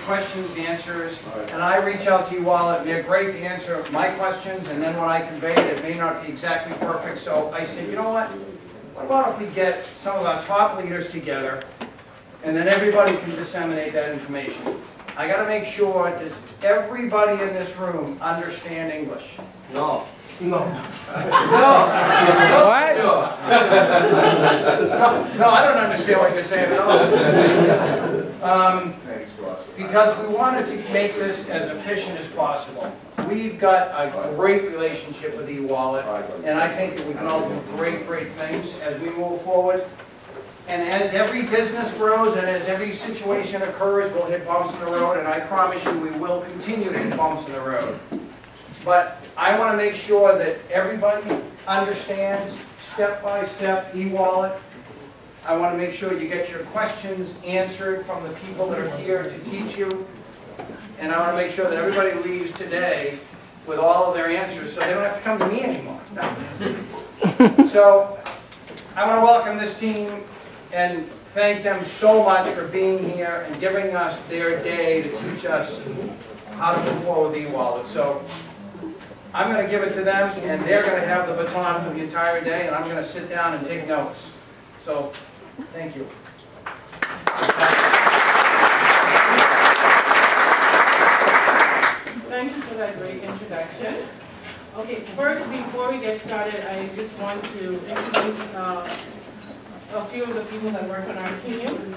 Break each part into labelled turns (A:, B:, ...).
A: questions, answers, and I reach out to eWallet. They're great to answer my questions, and then when I convey it, it may not be exactly perfect. So I said, you know what? What about if we get some of our top leaders together, and then everybody can disseminate that information? I got to make sure, does everybody in this room understand English?
B: No.
A: No. No.
B: What?
A: No, I don't understand what you're saying at all. Because we wanted to make this as efficient as possible. We've got a great relationship with eWallet, and I think that we can all do great, great things as we move forward. And as every business grows and as every situation occurs, we'll hit bumps in the road, and I promise you we will continue to hit bumps in the road. But I want to make sure that everybody understands step-by-step eWallet. I want to make sure you get your questions answered from the people that are here to teach you. And I want to make sure that everybody leaves today with all of their answers so they don't have to come to me anymore. So I want to welcome this team and thank them so much for being here and giving us their day to teach us how to move forward with eWallet. So I'm going to give it to them, and they're going to have the baton for the entire day, and I'm going to sit down and take notes. So, thank you.
C: Thank you for that great introduction. Okay, first, before we get started, I just want to introduce a few of the people that work on our team.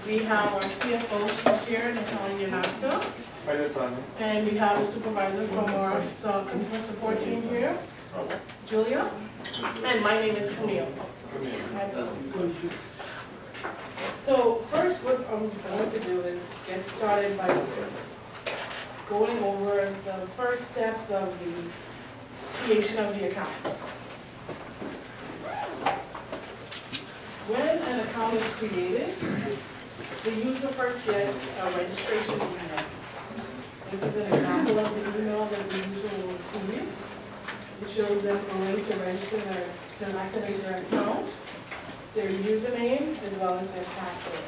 C: We have our CFO, she's here, Natalia Nasco. And we have a supervisor from our customer support team here, Julia. And my name is Camille. So first, what I'm going to do is get started by going over the first steps of the creation of the accounts. When an account is created, the user first gets a registration email. This is an example of the email that the user will receive. It shows them a link to register to activate their account, their username, as well as their password.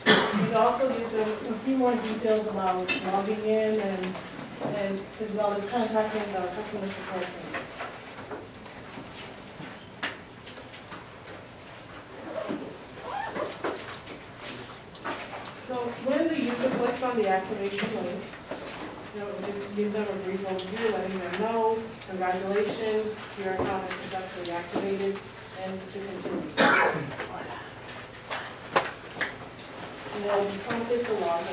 C: It also gives them a few more details about logging in and as well as contacting the customer support team. So when the user clicks on the activation link, it just gives them a brief overview, letting them know, congratulations, your account is successfully activated, and to continue. And they'll be prompted to log in.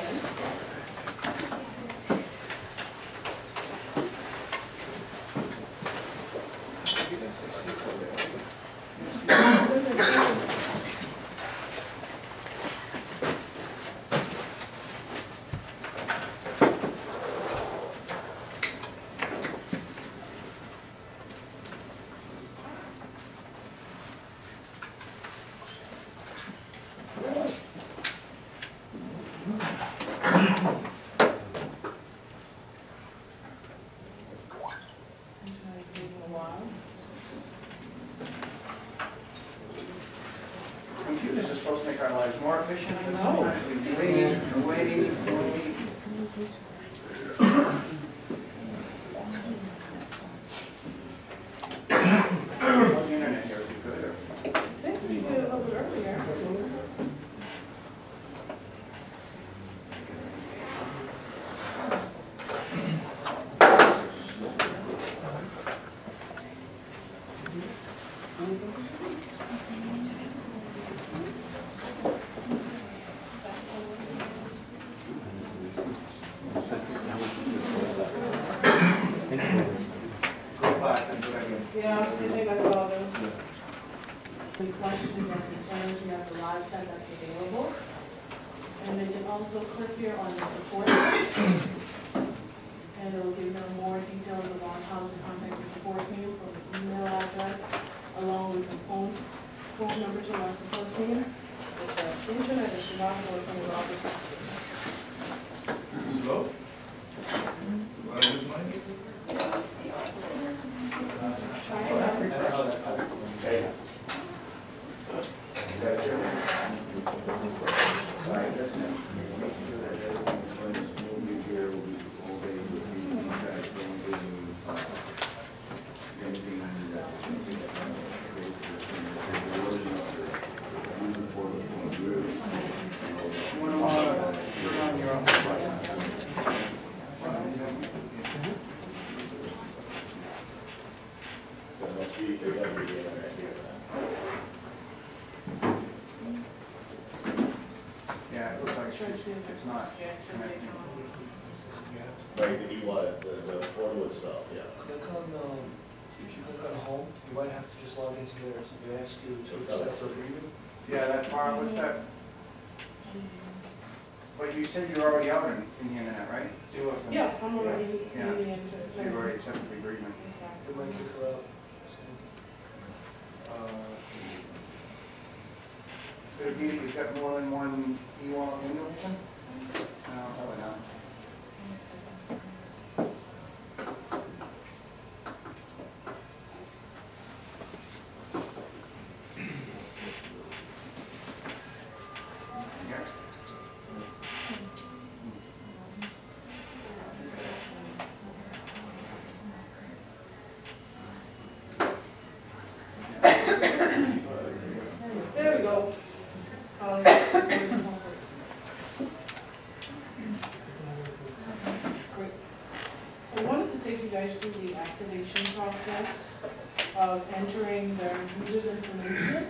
A: Computers are supposed to make our lives more efficient, and sometimes we wait. How's the internet here? Is it good? Or?
C: It seems to be good a little bit earlier. Yeah, I think that's all those. Any questions or concerns, we have the live chat that's available. And they can also click here on the support link. And it'll give them more details about how to contact the support team from the email address, along with the phone number to our support team. If the internet is not working, we'll office.
D: Hello? Want to use mine?
C: Just try it out.
A: Okay. You guys hear me? All right, listen. Make sure that
B: They're gonna be the internet here.
A: Yeah, it looks like it's not.
B: Right, the eWallet, the portal itself, yeah.
E: Click on, if you click on home, you might have to just log into theirs. They ask you to
B: What's
E: accept
B: up?
E: or agree.
A: Yeah, that part, what's that? But you said you're already out in the internet, right?
C: Yeah, I'm already
A: Yeah.
C: leading into it.
A: So you've already accepted the agreement.
E: It might kick her out.
A: So Dee, you've got more than one eWallet window open? No, probably not. Yeah.
C: There we go. Great. So I wanted to take you guys through the activation process of entering their user's information.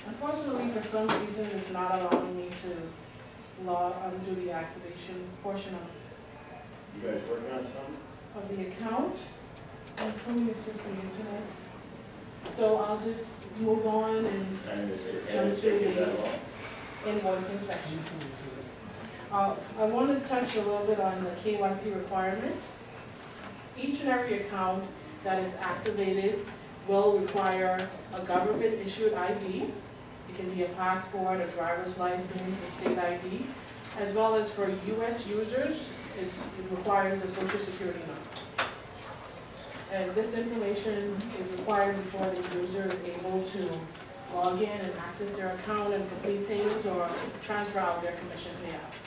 C: Unfortunately, for some reason, it's not allowing me to do the activation portion
B: You guys working on something?
C: of the account. I'm assuming it's just the internet. So I'll just move on and
B: And it's taking that long?
C: invoicing section. I want to touch a little bit on the KYC requirements. Each and every account that is activated will require a government-issued ID. It can be a passport, a driver's license, a state ID, as well as for US users, it requires a social security number. And this information is required before the user is able to log in and access their account and complete payments or transfer out their commission payouts.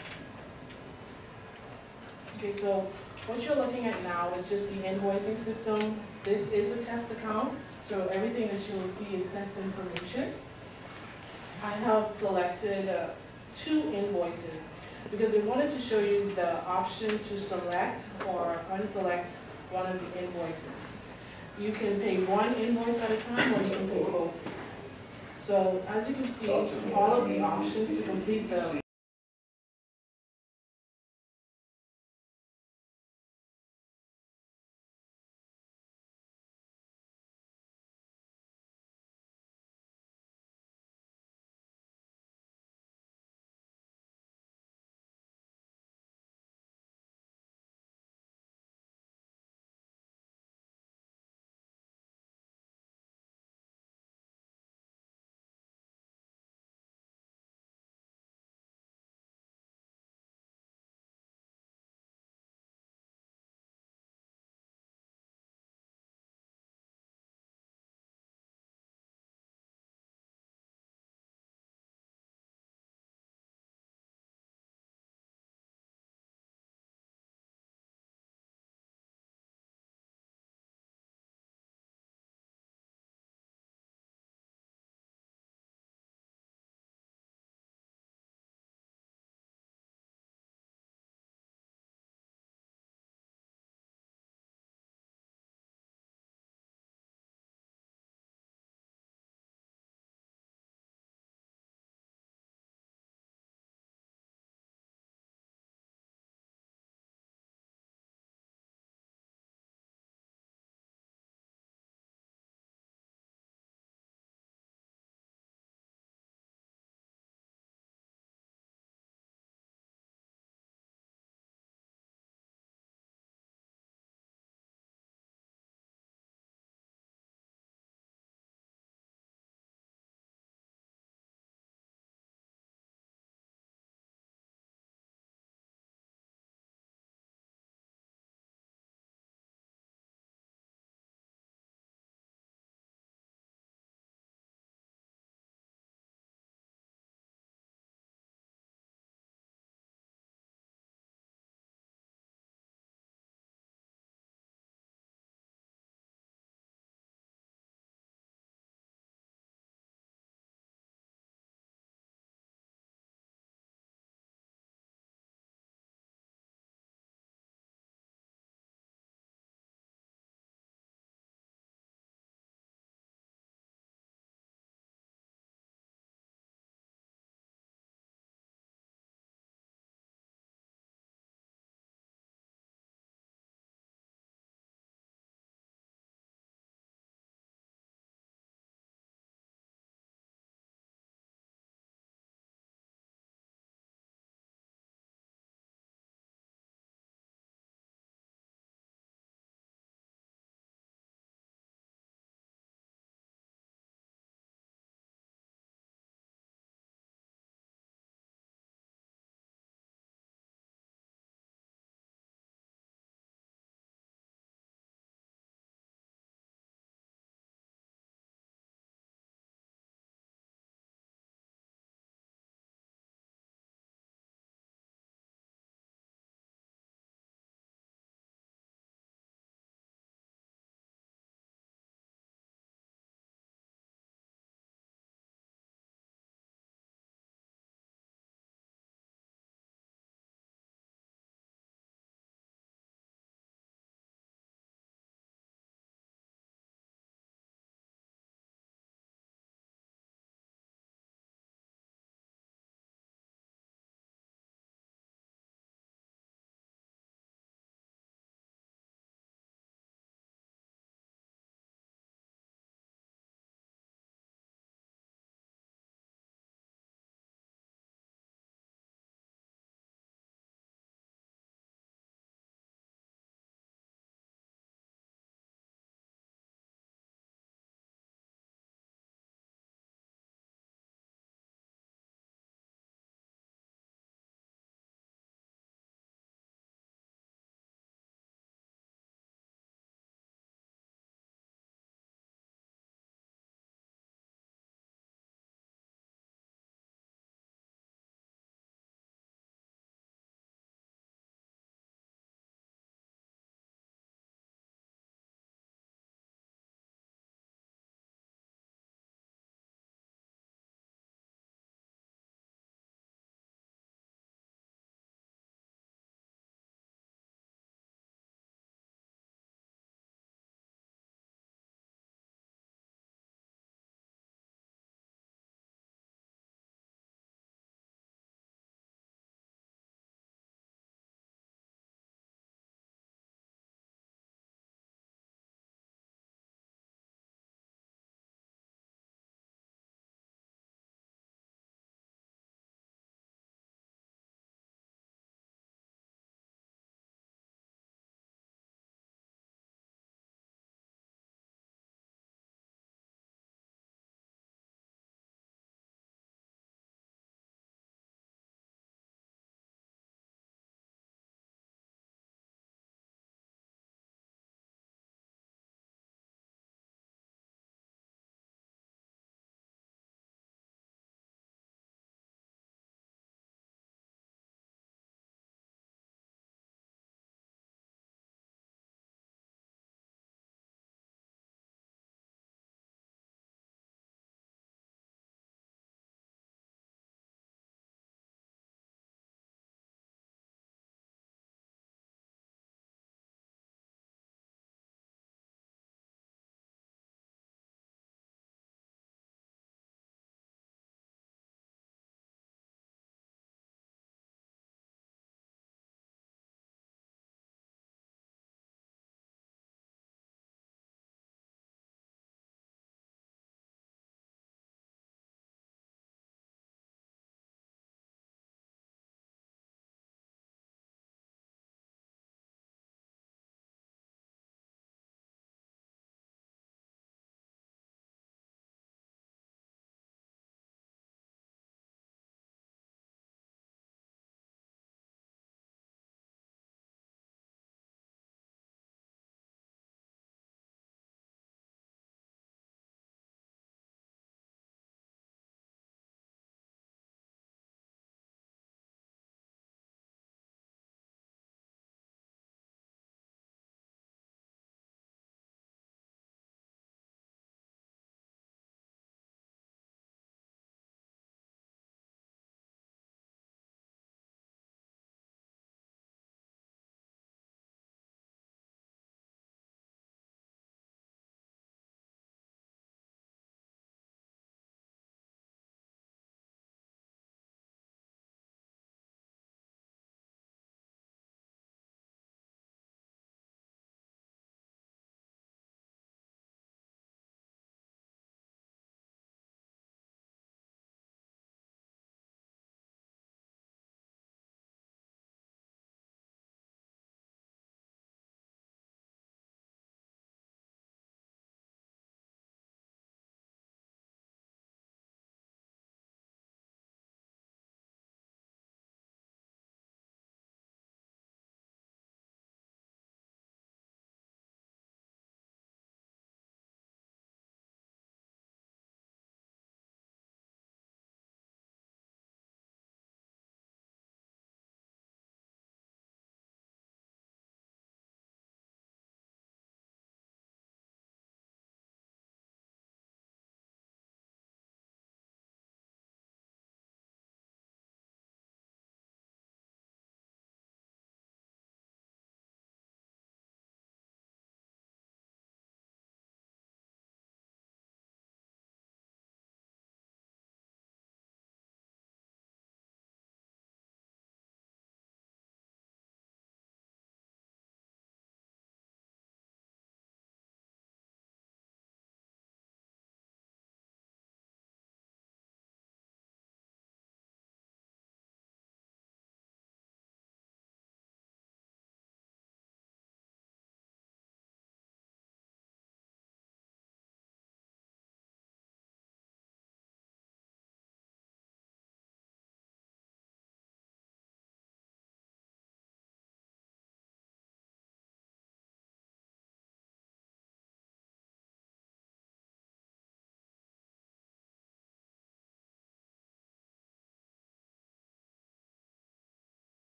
C: Okay, so what you're looking at now is just the invoicing system. This is a test account, so everything that you will see is test information. I have selected 2 invoices because we wanted to show you the option to select or unselect one of the invoices. You can pay one invoice at a time or you can pay both. So as you can see, all of the options to complete the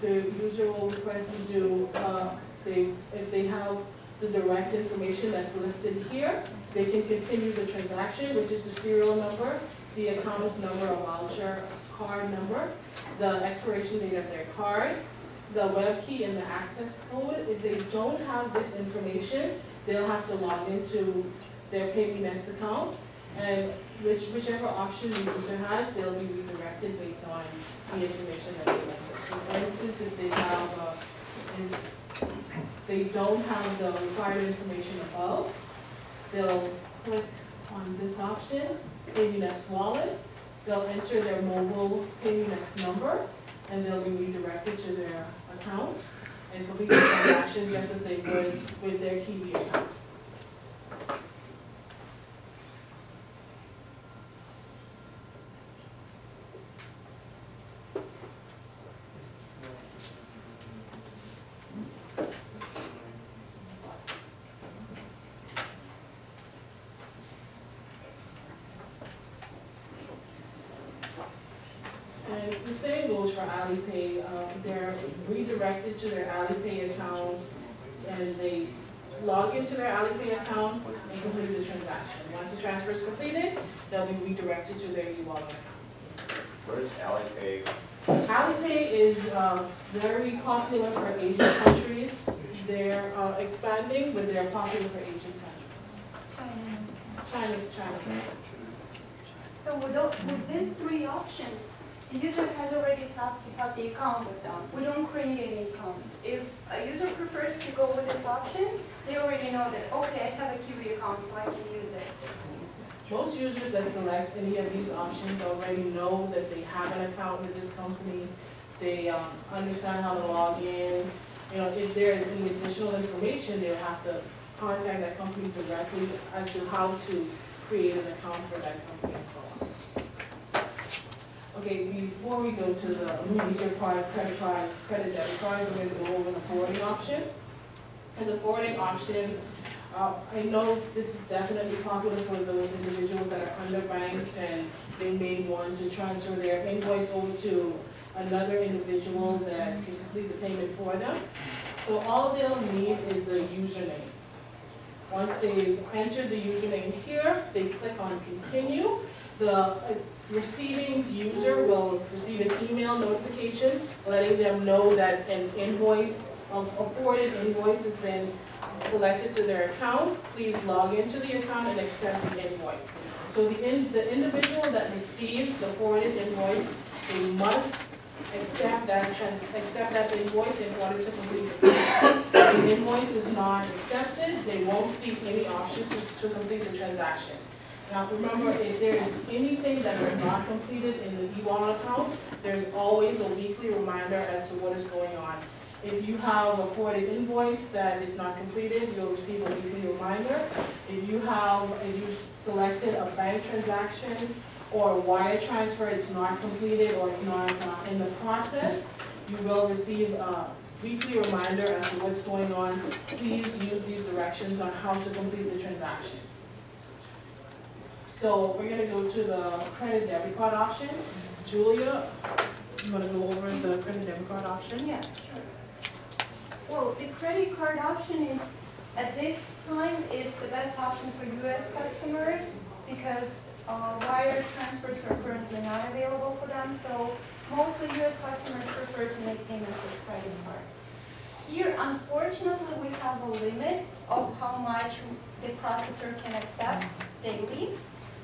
C: the user will request to do, if they have the direct information that's listed here, they can continue the transaction, which is the serial number, the account number or voucher card number, the expiration date of their card, the web key and the access code. If they don't have this information, they'll have to log into their PayMeNext account, and whichever option the user has, they'll be redirected based on the information that they enter. So for instance, if they don't have the required information above, they'll click on this option, PayMeNext Wallet, they'll enter their mobile PayMeNext number, and they'll be redirected to their account and complete the transaction just as they would with their Kiwi account. And the same goes for Alipay. They're redirected to their Alipay account, and they log into their Alipay account and complete the transaction. Once the transfer is completed, they'll be redirected to their eWallet account.
F: What is Alipay?
C: Alipay is very popular for Asian countries. They're expanding, but they're popular for Asian countries. China.
G: So with these three options, the user has already have the account with them. We don't create any accounts. If a user prefers to go with this option, they already know that, okay, I have a Kiwi account, so I can use it.
C: Most users that select any of these options already know that they have an account with this company. They understand how to log in. You know, if there is any additional information, they'll have to contact that company directly as to how to create an account for that company and so on. Okay, before we go to the major card, credit cards, credit debit cards, we're going to go over the forwarding option. And the forwarding option, I know this is definitely popular for those individuals that are underbanked and they may want to transfer their invoice over to another individual that can complete the payment for them. So all they'll need is a username. Once they enter the username here, they click on continue. The receiving user will receive an email notification letting them know that an invoice, a forwarded invoice has been selected to their account. Please log into the account and accept the invoice. So the individual that receives the forwarded invoice, they must accept that invoice in order to complete the payment. If the invoice is not accepted, they won't see any options to complete the transaction. Now remember, if there is anything that is not completed in the eWallet account, there's always a weekly reminder as to what is going on. If you have a forwarded invoice that is not completed, you'll receive a weekly reminder. If you selected a bank transaction or a wire transfer, it's not completed or it's not in the process, you will receive a weekly reminder as to what's going on. Please use these directions on how to complete the transaction. So we're going to go to the credit debit card option. Julia, you want to go over the credit debit card option?
G: Yeah, sure. Well, the credit card option is, at this time, it's the best option for U.S. customers because wire transfers are currently not available for them. So mostly U.S. customers prefer to make payments with credit cards. Here, unfortunately, we have a limit of how much the processor can accept daily.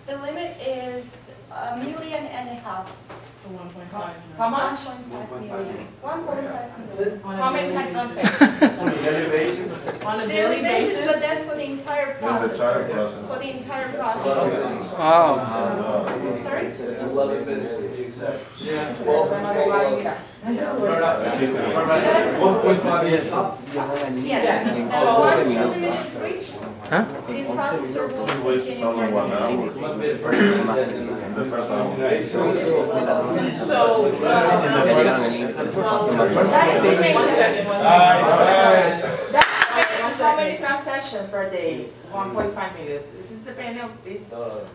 G: The limit is $1.5 million.
C: For 1.5.
H: How much?
G: 1.5 million. 1.5 million.
H: How many can transfer?
C: On a daily basis?
G: But that's for the entire process. For the entire process.
A: Wow.
G: Sorry?
E: It's 11 minutes to be exact.
D: Yeah.
E: 12.
D: 1.5 years up.
G: Yes.
C: So-
G: So once the limit is reached,
A: Huh?
G: the processor will
B: Invoice
G: take
B: is
G: any
B: only
G: more
B: 1 hour.
E: Must be the first time.
B: The first hour.
C: So, one second.
H: How many transactions per day? 1.5 million. This is depending on this.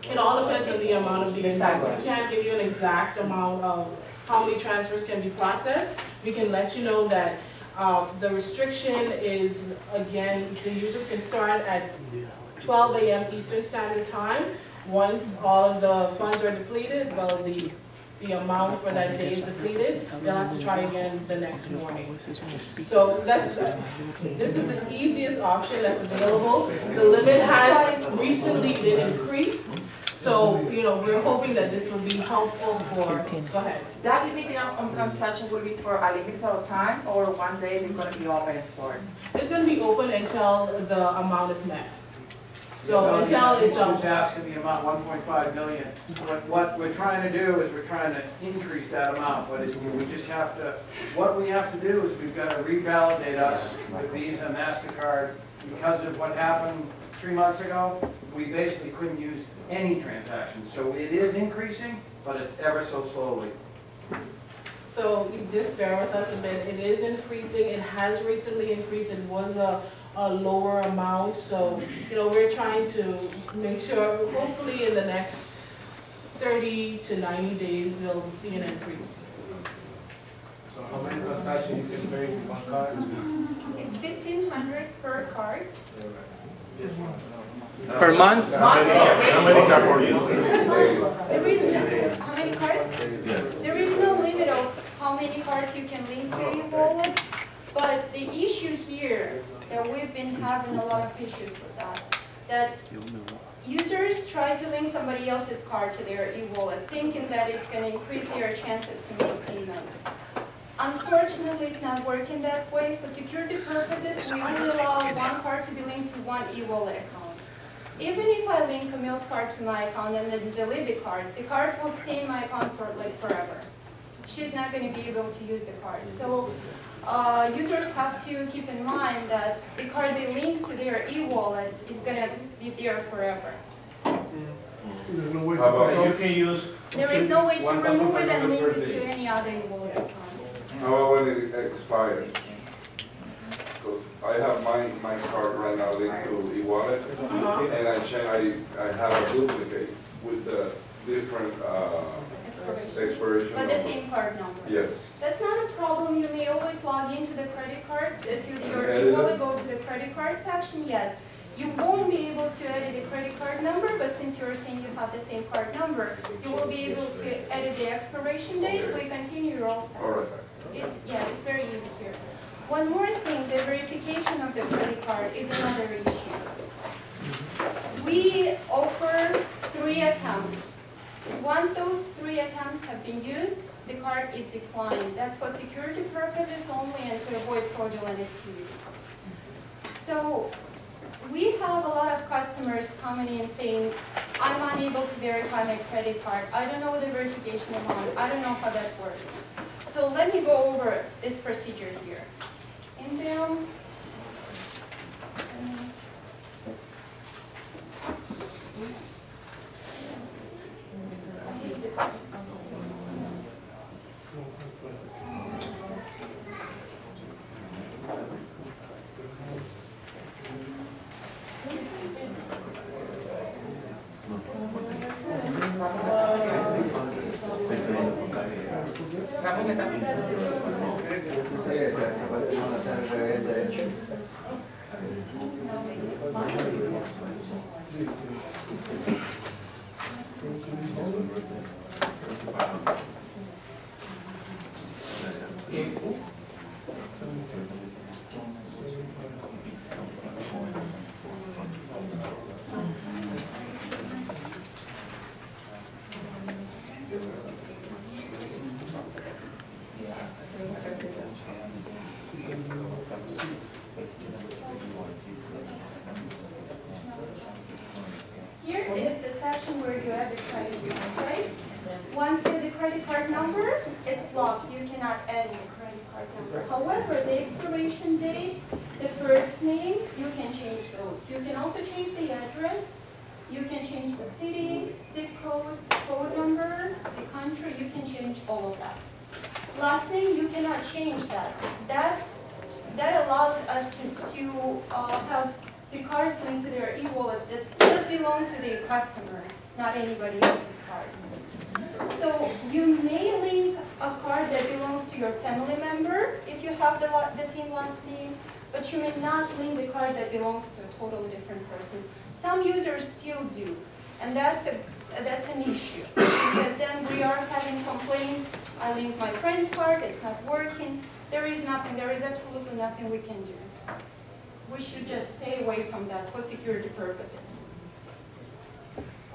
C: It all depends on the amount of the transfers. We can't give you an exact amount of how many transfers can be processed we can let you know that the restriction is, again, the users can start at 12 a.m. Eastern Standard Time. Once all of the funds are depleted, well, the amount for that day is depleted, they'll have to try again the next morning. So this is the easiest option that's available. The limit has recently been increased. So, we're hoping that this will be helpful for, go ahead.
H: That limited on transaction will be for a limited time, or one day they're gonna be open for?
C: It's gonna be open until the amount is met. So until it's
A: She was asking the amount, 1.5 million. What we're trying to do is we're trying to increase that amount, but we just have to, what we have to do is we've got to revalidate us with Visa, MasterCard. Because of what happened 3 months ago, we basically couldn't use any transactions. So it is increasing, but it's ever so slowly.
C: So you just bear with us a bit. It is increasing. It has recently increased. It was a lower amount. So, we're trying to make sure, hopefully in the next 30 to 90 days, we'll see an increase.
E: So how many transactions you can pay with one card?
G: It's 1,500 per card.
F: Per month?
B: How many card for use?
G: There is no, how many cards? There is no limit of how many cards you can link to eWallet, but the issue here, that we've been having a lot of issues with that users try to link somebody else's card to their eWallet, thinking that it's going to increase their chances to make payments. Unfortunately, it's not working that way. For security purposes, we only allow one card to be linked to one eWallet account. Even if I link Camille's card to my account and then delete the card will stay in my account for like forever. She's not going to be able to use the card. So users have to keep in mind that the card they link to their eWallet is going to be there forever.
D: You can use.
G: There is no way to remove it and link it to any other eWallet account.
I: How about when it expires? Because I have my card right now linked to eWallet, and I have a duplicate with the different expiration.
G: But the same card number.
I: Yes.
G: That's not a problem. You may always log into the credit card, to your eWallet, go to the credit card section, yes. You won't be able to edit the credit card number, but since you're saying you have the same card number, you will be able to edit the expiration date, click continue, you're all set.
I: All right.
G: It's very easy here. One more thing, the verification of the credit card is another issue. We offer 3 attempts. Once those 3 attempts have been used, the card is declined. That's for security purposes only and to avoid fraudulent activity. So we have a lot of customers coming in saying, I'm unable to verify my credit card. I don't know the verification amount. I don't know how that works. So let me go over this procedure here. Inbound. Here is the section where you add the credit card, right? Once you have the credit card number, it's blocked. You cannot add the credit card number. However, the expiration date, the first name, you can change those. You can also change the address. You can change the city, zip code, code number, the country. You can change all of that. Last name, you cannot change that. That allows us to have the cards linked to their eWallet that does belong to the customer, not anybody else's cards. So you may link a card that belongs to your family member if you have the same last name, but you may not link the card that belongs to a totally different person. Some users still do, and that's an issue, because then we are having complaints. I linked my friend's card, it's not working. There is absolutely nothing we can do. We should just stay away from that for security purposes.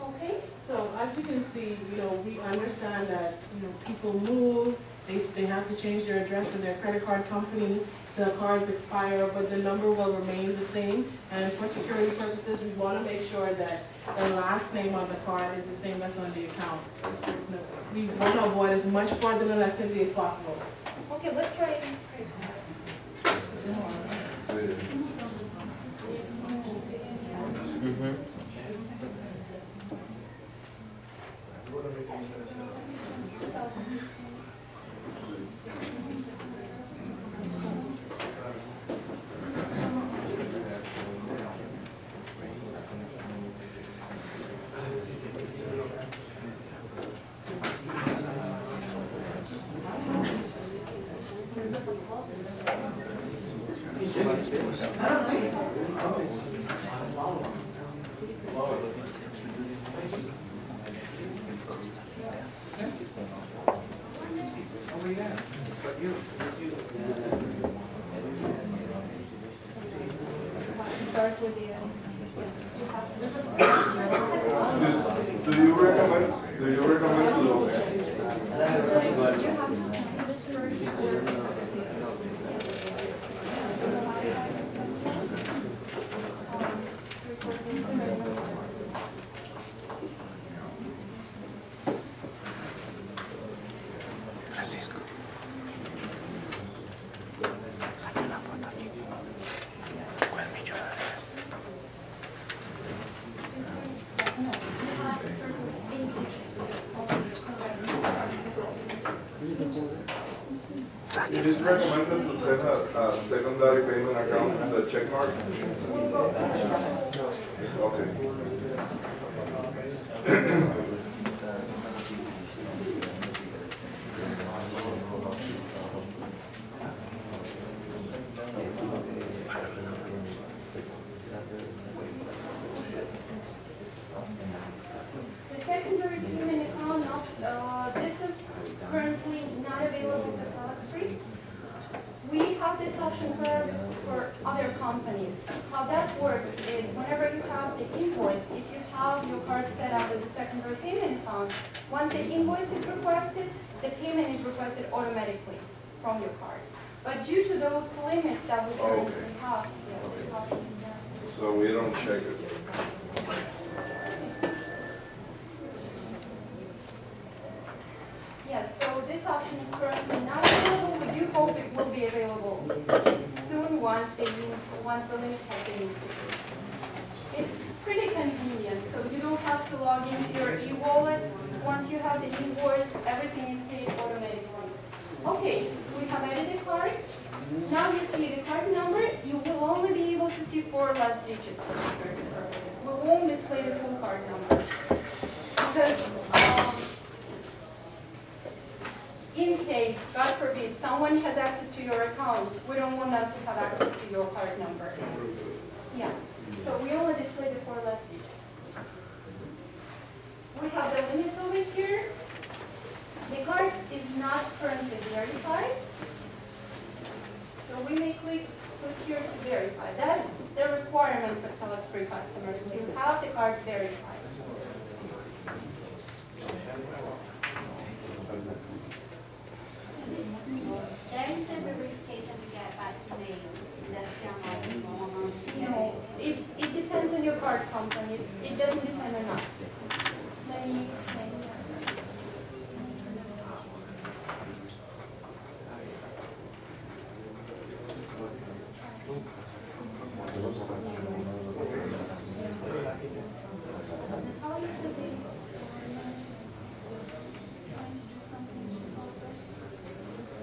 G: Okay?
C: So as you can see, we understand that, people move, they have to change their address for their credit card company, the cards expire, but the number will remain the same. And for security purposes, we want to make sure that the last name on the card is the same that's on the account. We want to avoid as much fraudulent activity as possible.
G: Okay, let's try it. Start with the.
I: Do you recommend to It is recommended to set a secondary payment account with a check mark? Okay.
G: The secondary payment account, this is currently not available for Telexfree. We have this option for other companies. How that works is whenever you have the invoice, if you have your card set up as a secondary payment account, once the invoice is requested, the payment is requested automatically from your card. But due to those limits that we currently have, this option is there.
I: So we don't check it.
G: Yes, so this option is currently not available. We do hope it will be available soon once the limit has been increased. It's pretty convenient, so you don't have to log into your eWallet. Once you have the invoice, everything is paid automatically. Okay, we have added the card. Now you see the card number. You will only be able to see 4 last digits for security purposes. We won't display the full card number because in case, God forbid, someone has access to your account, we don't want them to have access to your card number. Yeah, so we only display the 4 last digits. We have the limits over here. The card is not currently verified. So we may click here to verify. That's the requirement for Telexfree customers, to have the card verified.
F: There is a verification we get by email.
G: No, it depends on your card company. It doesn't depend on us. Let me explain that.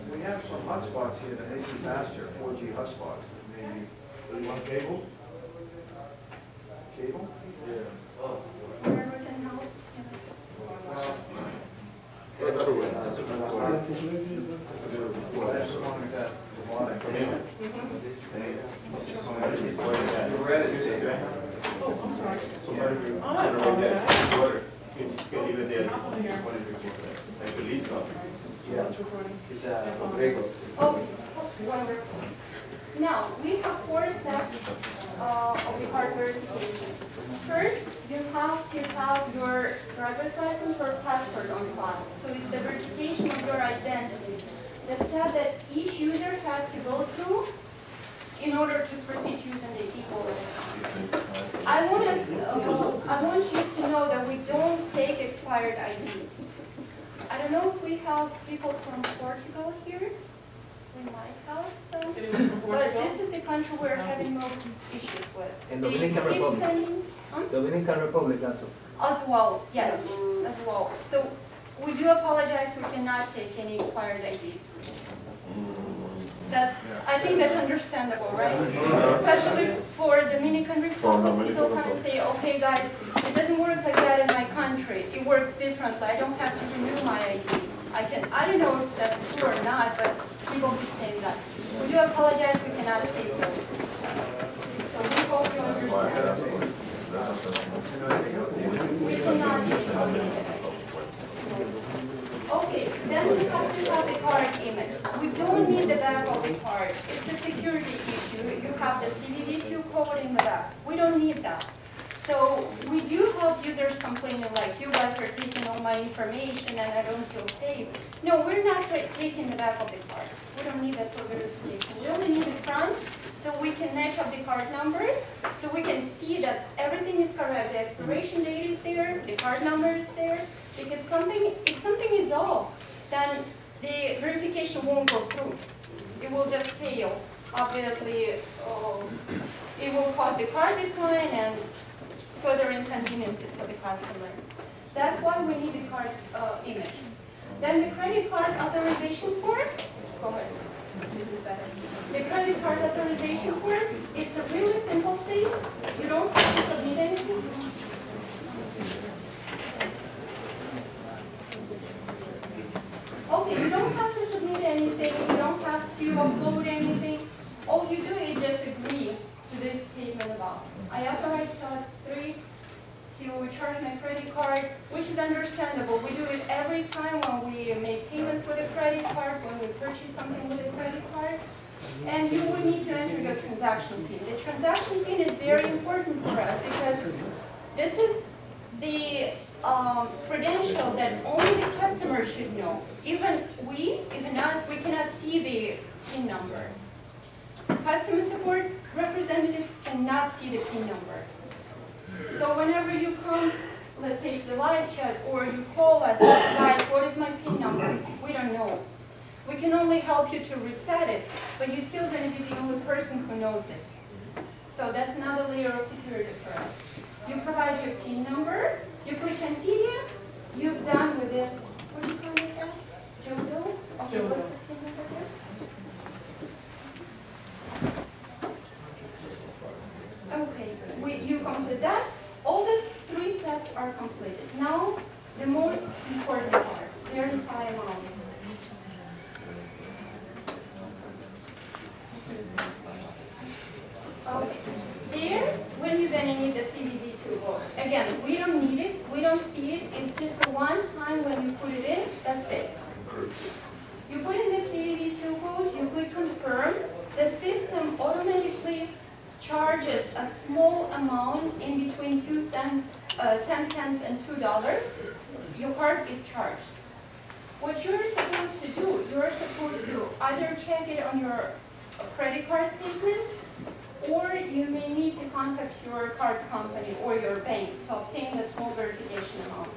E: We have some hotspots here that may be faster, 4G hotspots, maybe.
D: Do you want cable?
E: Cable?
G: Wherever can help. Oh, wonderful. Now, we have 4 steps of the card verification. First, you have to have your driver's license or passport on file. So it's the verification of your identity. The step that each user has to go through in order to proceed using the eWallet. I want you to know that we don't take expired IDs. I don't know if we have people from Portugal here. We might have some. But this is the country we're having most issues with.
E: And
G: They
E: Dominican
G: keep
E: Republic.
G: sending-
E: Dominican Republic also.
G: As well, yes, as well. So we do apologize, we cannot take any expired IDs. I think that's understandable, right? Especially for Dominican Republic, people come and say, okay guys, it doesn't work like that in my country. It works differently. I don't have to renew my ID. I don't know if that's true or not, but people keep saying that. We do apologize, we cannot take those. So we hope you understand. We cannot take those. Okay, then we have to have the card image. We don't need the back of the card. It's a security issue. You have the CVV2 code in the back. We don't need that. So we do have users complaining like, you guys are taking all my information and I don't feel safe. No, we're not taking the back of the card. We don't need that for verification. We only need the front so we can match up the card numbers, so we can see that everything is correct. The expiration date is there, the card number is there. Because if something is off, then the verification won't go through. It will just fail. Obviously, it will cause the card decline and further inconveniences for the customer. That's why we need the card image. Then the credit card authorization form. Go ahead. The credit card authorization form, it's a really simple thing. You don't have to submit anything. Okay, you don't have to submit anything, you don't have to upload anything. All you do is just agree to this statement about, I authorize Telexfree to charge my credit card, which is understandable. We do it every time when we make payments with a credit card, when we purchase something with a credit card. And you would need to enter your transaction PIN. The transaction PIN is very important for us because this is the credential that only the customer should know. Even us, we cannot see the PIN number. Customer support representatives cannot see the PIN number. So whenever you come, let's say to the live chat, or you call us, guys, what is my PIN number? We don't know. We can only help you to reset it, but you're still going to be the only person who knows it. So that's another layer of security for us. You provide your PIN number, you click continue, you've done with it. What do you call this now? Jodo? Okay, what's the PIN number there? Okay, you complete that. All the 3 steps are completed. Now, the most important part, verify amount. Okay, there, when you're gonna need the CVV2 code. Again, we don't need it, we don't see it, it's just the one time when you put it in, that's it. You put in the CVV2 code, you click confirm, the system automatically charges a small amount in between 10 cents and $2. Your card is charged. What you're supposed to do, you're supposed to either check it on your credit card statement, or you may need to contact your card company or your bank to obtain the small verification amount.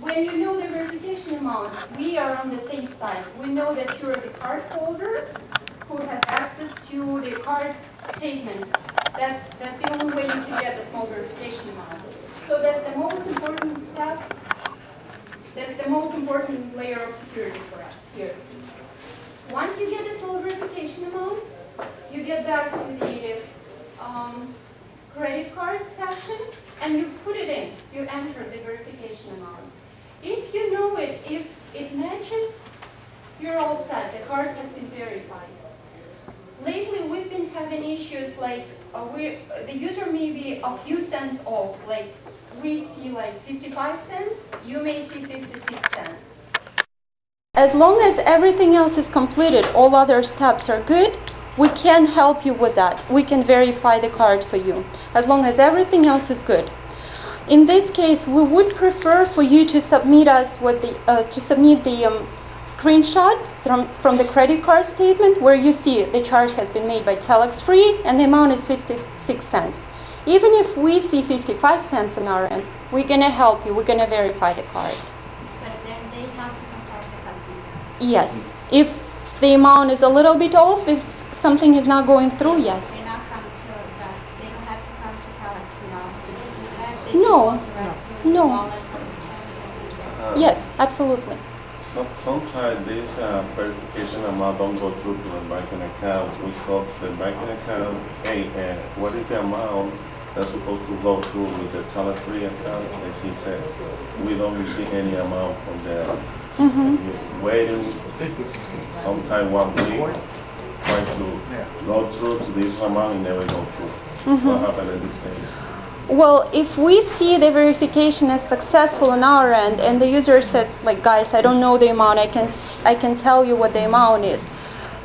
G: When you know the verification amount, we are on the safe side. We know that you're the card holder who has access to the card statements. That's the only way you can get the small verification amount. So that's the most important step. That's the most important layer of security for us here. Once you get the small verification amount, you get back to the credit card section and you put it in. You enter the verification amount. If you know it, if it matches, you're all set. The card has been verified. Lately, we've been having issues like the user may be a few cents off. Like we see like 55 cents, you may see 56 cents. As long as everything else is completed, all other steps are good, we can help you with that. We can verify the card for you, as long as everything else is good. In this case, we would prefer for you to submit us with the screenshot from the credit card statement where you see the charge has been made by Telexfree and the amount is 56 cents. Even if we see 55 cents on our end, we're going to help you. We're going to verify the card.
F: But then they have to contact the customer service.
G: Yes. If the amount is a little bit off, if something is not going through, yes.
F: They not come to that. They don't have to come to Telexfree office to do that. They
G: No.
F: can go direct to
G: No.
F: eWallet customer service and do that.
G: Yes, absolutely.
B: Sometimes this verification amount don't go through to the banking account. We call the banking account, hey, what is the amount that's supposed to go through with the Telexfree account? And he said, we don't receive any amount from there. We're waiting sometime 1 week, trying to go through to this amount and never go through. What happened in this case?
G: Well, if we see the verification as successful on our end and the user says, like, guys, I don't know the amount, I can tell you what the amount is,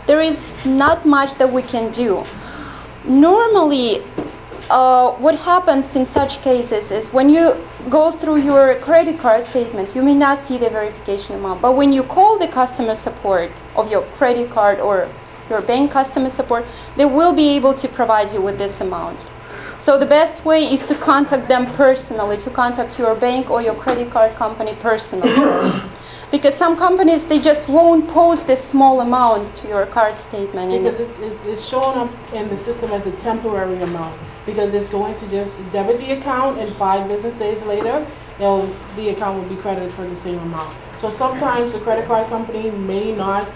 G: there is not much that we can do. Normally, what happens in such cases is when you go through your credit card statement, you may not see the verification amount, but when you call the customer support of your credit card or your bank customer support, they will be able to provide you with this amount. So the best way is to contact them personally, to contact your bank or your credit card company personally. Because some companies, they just won't post this small amount to your card statement.
C: Because it's showing up in the system as a temporary amount. Because it's going to just debit the account and 5 business days later, the account will be credited for the same amount. So sometimes the credit card company may not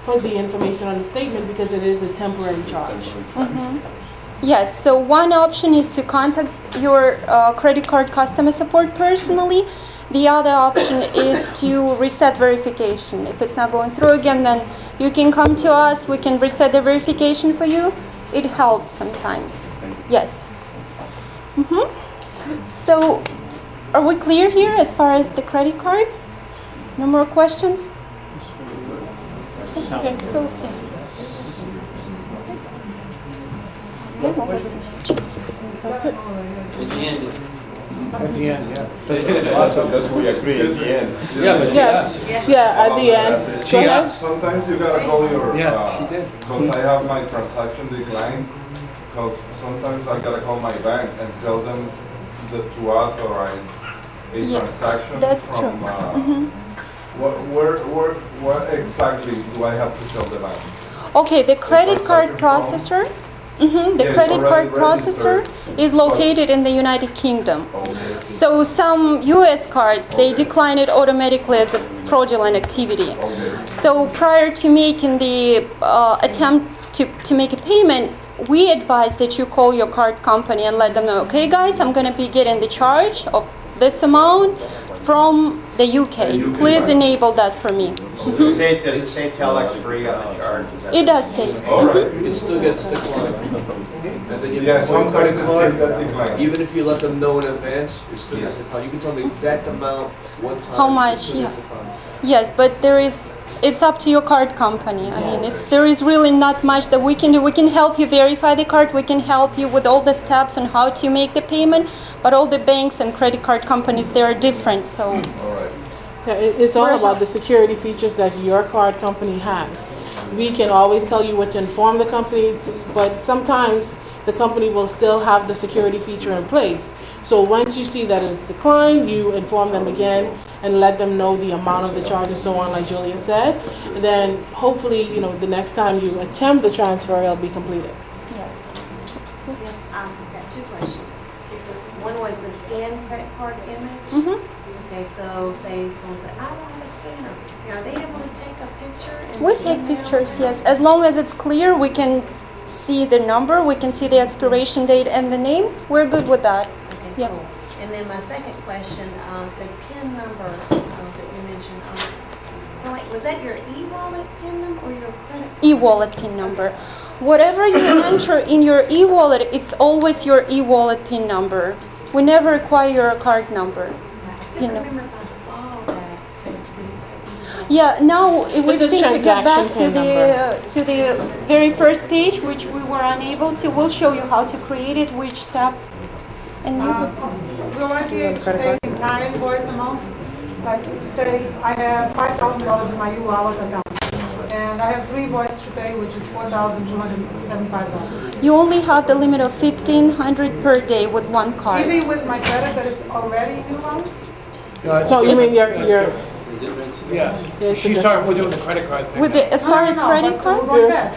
C: put the information on the statement because it is a temporary charge.
G: Yes, so one option is to contact your credit card customer support personally. The other option is to reset verification. If it's not going through again, then you can come to us. We can reset the verification for you. It helps sometimes. Yes. So, are we clear here as far as the credit card? No more questions? Okay, so, yeah.
C: That's it.
E: At the end, yeah.
B: That's what we agree at the end.
E: Yeah, but
C: Yes. Yeah, at the end. Go ahead.
I: Sometimes you gotta call your,
E: Yeah, she did.
I: because I have my transaction declined, because sometimes I gotta call my bank and tell them to authorize a
G: Yeah,
I: transaction
G: that's
I: from,
G: true.
I: what exactly do I have to tell the bank?
G: Okay, the credit card
I: Transaction
G: processor. The
I: Yeah, it's
G: credit card
I: already
G: processor
I: registered.
G: is located in the United Kingdom.
I: Okay.
G: So some US cards, they decline it automatically as a fraudulent activity.
I: Okay.
G: So prior to making the attempt to make a payment, we advise that you call your card company and let them know, okay guys, I'm going to be getting the charge of this amount from the UK. Please enable that for me.
J: Does it say Telexfree on the charge? Is that-
G: It does say.
I: All right.
E: It still gets declined. And then you
I: Yeah,
E: can call your
I: sometimes
E: credit
I: it's
E: card.
I: still get declined.
E: Even if you let them know in advance, it still gets declined. You can tell them the exact amount, what time.
G: How
E: it
G: much,
E: still gets
G: yeah.
E: declined.
G: Yes, but it's up to your card company. I mean, there is really not much that we can do. We can help you verify the card. We can help you with all the steps on how to make the payment. But all the banks and credit card companies, they are different. So,
I: All right.
C: Yeah, it's all about the security features that your card company has. We can always tell you what to inform the company, but sometimes the company will still have the security feature in place. So once you see that it's declined, you inform them again and let them know the amount of the charge and so on, like Julia said. And then hopefully, the next time you attempt the transfer, it'll be completed.
G: yes.
K: Yes, I've got 2 questions. One was the scanned credit card image. Okay, so say someone said, I don't have a scanner. Are they able to take a picture? And
G: We take
K: email
G: pictures,
K: them?
G: yes. As long as it's clear, we can see the number, we can see the expiration date and the name. We're good with that.
K: Okay,
G: Yeah.
K: cool. And then my second question, the PIN number that you mentioned, Wait, was that your e-wallet PIN number or your credit?
L: eWallet PIN number. Whatever you enter in your eWallet, it's always your eWallet PIN number. We never require your card number.
K: I can't remember if I saw that. Said please.
L: Yeah, now it was
H: This is
L: seem to get back
H: transaction
L: to the very first page, which we were unable to. We'll show you how to create it, which step, and you could.
M: Will I be able to pay the entire invoice amount? Like, say, I have $5,000 in my eWallet account, and I have 3 invoices to pay, which is $4,275.
L: You only have the limit of $1,500 per day with one card.
M: Even with my credit that is already in eWallet?
H: So you mean your,
A: Yeah, she's talking, we're doing the credit card thing
L: With
A: now.
L: the, as far as credit cards?
M: Going back.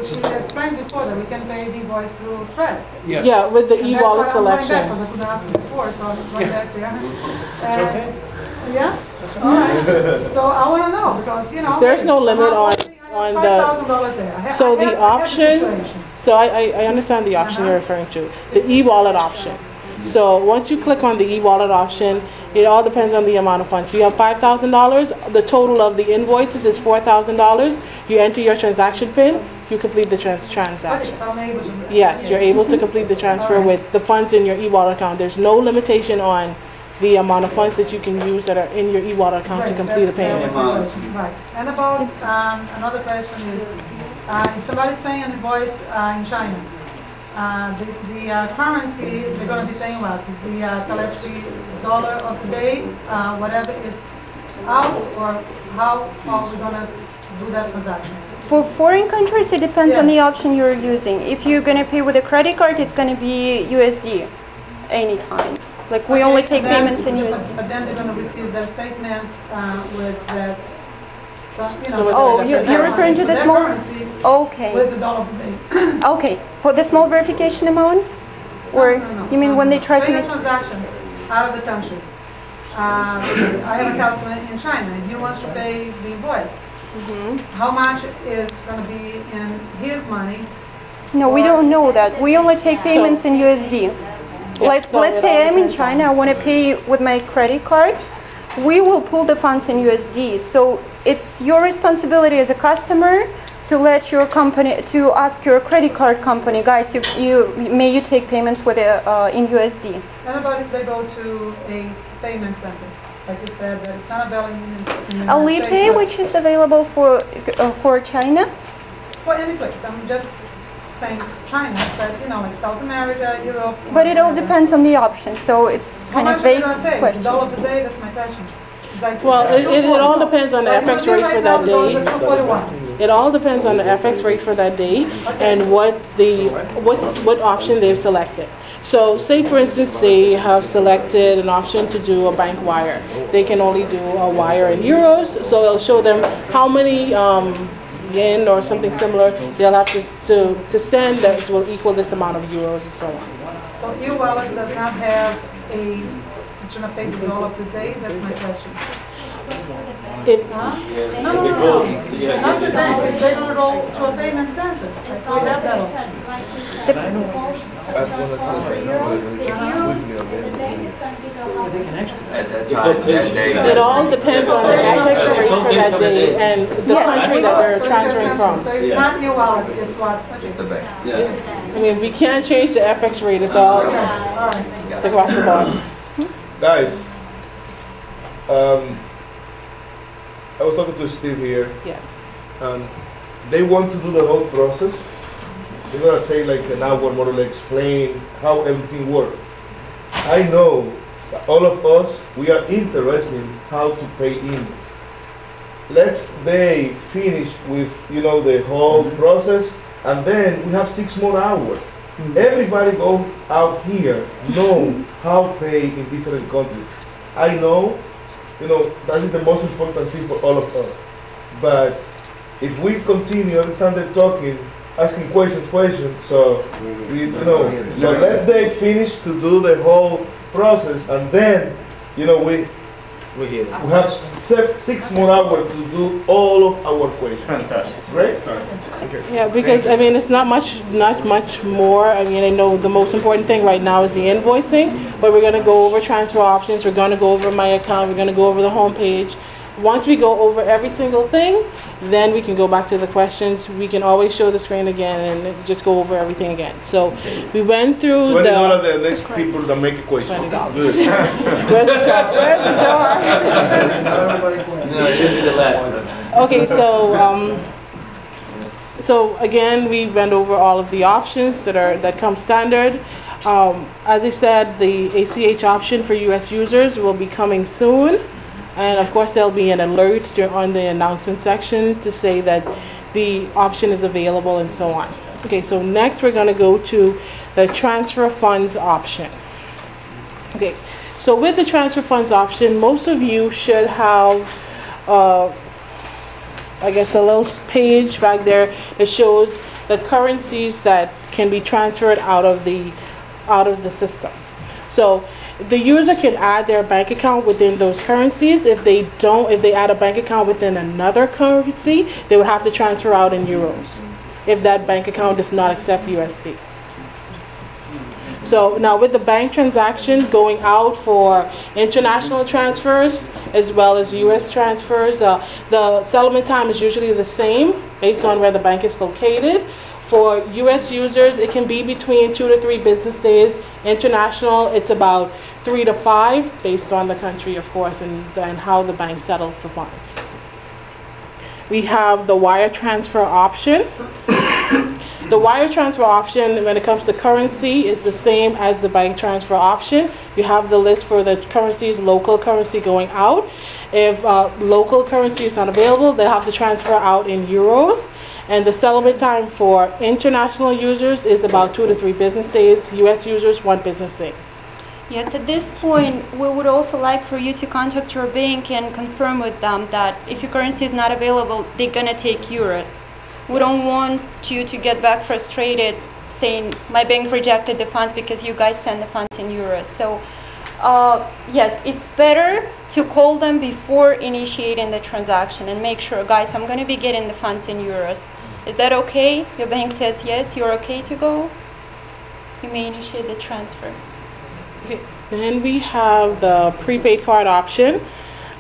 M: She explained before that we can pay the invoice through credit.
A: Yes.
H: yeah, with the
M: And
H: e-wallet
M: that's why I'm going back,
H: selection.
M: because I couldn't ask you before, so I'm going back there.
A: It's okay.
M: Yeah? All right. So I want to know, because, you know.
H: There's no limit on the,
M: $5,000 there.
H: so the
M: I have
H: option,
M: situation.
H: so I understand the option you're referring to, the e-wallet option. So once you click on the e-wallet option, it all depends on the amount of funds. You have $5,000, the total of the invoices is $4,000. You enter your transaction PIN, you complete the
M: Okay,
H: transaction.
M: so I'm able to.
H: Yes, you're able to complete the transfer with the funds in your e-wallet account. There's no limitation on the amount of funds that you can use that are in your e-wallet account to
M: Right,
H: complete a
M: that was
H: payment.
M: my question. Right. And about, another question is, if somebody's paying an invoice in China, the currency, they're going to be paying what? The Telexfree dollar of the day, whatever is out, or how are we going to do that transaction?
L: For foreign countries, it depends on the option you're using. If you're gonna pay with a credit card, it's gonna be USD anytime. Like we only take payments in USD.
M: But then they're going to receive their statement with that. So, you
H: So
M: know,
H: with
L: Oh,
H: the-
L: you're referring to the
M: their
L: small.
M: currency
L: Okay.
M: with the dollar of the day.
L: Okay. For the small verification amount, or
M: No.
L: you mean when they try to
M: Pay a
L: make?
M: transaction out of the country. I have a customer in China, and he wants to pay the invoice. How much is going to be in his money?
L: No, we don't know that. We only take payments in USD. Like,
H: so
L: let's
H: it
L: say
H: all
L: I'm in
H: depends
L: China, I want to pay with my credit card. We will pull the funds in USD. So it's your responsibility as a customer to let your company, to ask your credit card company, guys, may you take payments with in USD.
M: And about if they go to a payment center, like you said, that it's not available in the United
L: Alipay,
M: States,
L: which is available for China.
M: for any place. I'm just saying it's China, but you know, it's South America, Europe.
L: But it all
M: whatever.
L: depends on the option, so it's kind of vague
M: The
L: question.
M: dollar per day, that's my question. It's like,
H: Well, it all depends on the
M: like
H: FX
M: with
H: rate
M: me
H: for
M: right now,
H: that
M: the dollar's
H: day.
M: at 241.
H: It all depends on the FX rate for that day and what option they've selected. So say for instance they have selected an option to do a bank wire. They can only do a wire in euros, so it'll show them how many yen or something similar they'll have to send that will equal this amount of euros and so on.
M: So eWallet does not have a, it's gonna pay the dollar per day, that's my question.
H: If,
M: No. Not the bank, they're gonna go to a payment center, like we have that option.
H: it all depends on the FX rate for that day and the country that they're transferring from.
M: So it's not eWallet, it's what?
H: I mean, we can't change the FX rate, it's all, it's across the board.
N: Guys, I was talking to Steve here,
H: Yes.
N: and they want to do the whole process. They're gonna take like an hour more to explain how everything works. I know that all of us, we are interested in how to pay in. Let's they finish with, you know, the whole process, and then we have 6 more hours. Everybody go out here know how pay in different countries. I know, you know, that is the most important thing for all of us. But if we continue every time they're talking, asking questions, so we, you know, so let they finish to do the whole process, and then, you know, we have 6 more hours to do all of our questions.
B: Fantastic.
N: Right?
H: Yeah, because I mean, it's not much more. I mean, I know the most important thing right now is the invoicing, but we're going to go over transfer options. We're going to go over my account. We're going to go over the home page. Once we go over every single thing, then we can go back to the questions. We can always show the screen again and just go over everything again. So we went through
N: $20 the next people that make a question.
H: $20.
N: Good.
H: Where's the jar? Where's the jar?
E: No, it didn't be the last one.
H: Okay, so again, we went over all of the options that come standard. As I said, the ACH option for US users will be coming soon. And of course, there'll be an alert on the announcement section to say that the option is available and so on. Okay, so next we're going to go to the transfer funds option. Okay, so with the transfer funds option, most of you should have, I guess, a little page back there that shows the currencies that can be transferred out of the system. So the user can add their bank account within those currencies. If they add a bank account within another currency, they would have to transfer out in euros if that bank account does not accept USD. So now with the bank transaction going out for international transfers as well as US transfers, the settlement time is usually the same based on where the bank is located. For US users, it can be between 2 to 3 business days. International, it's about 3 to 5 based on the country, of course, and how the bank settles the funds. We have the wire transfer option. The wire transfer option, when it comes to currency, is the same as the bank transfer option. You have the list for the currencies, local currency going out. If local currency is not available, they have to transfer out in euros. And the settlement time for international users is about 2 to 3 business days. US users, 1 business day.
L: Yes, at this point, we would also like for you to contact your bank and confirm with them that if your currency is not available, they're gonna take euros. We don't want you to get back frustrated saying, my bank rejected the funds because you guys send the funds in euros. So yes, it's better to call them before initiating the transaction and make sure, guys, I'm gonna be getting the funds in euros. Is that okay? Your bank says yes, you're okay to go? You may initiate the transfer.
H: Okay. Then we have the prepaid card option.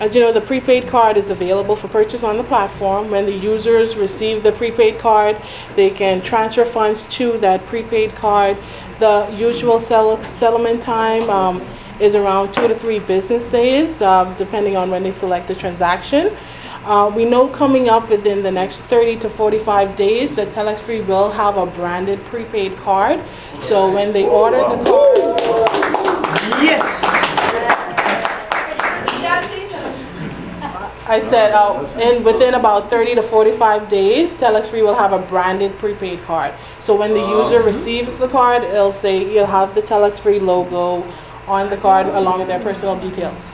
H: As you know, the prepaid card is available for purchase on the platform. When the users receive the prepaid card, they can transfer funds to that prepaid card. The usual settlement time is around 2 to 3 business days, depending on when they select the transaction. We know coming up within the next 30 to 45 days that Telexfree will have a branded prepaid card. So when they order the card...
E: Yes!
H: I said and within about 30 to 45 days, Telexfree will have a branded prepaid card. So when the user receives the card, you'll have the Telexfree logo on the card along with their personal details.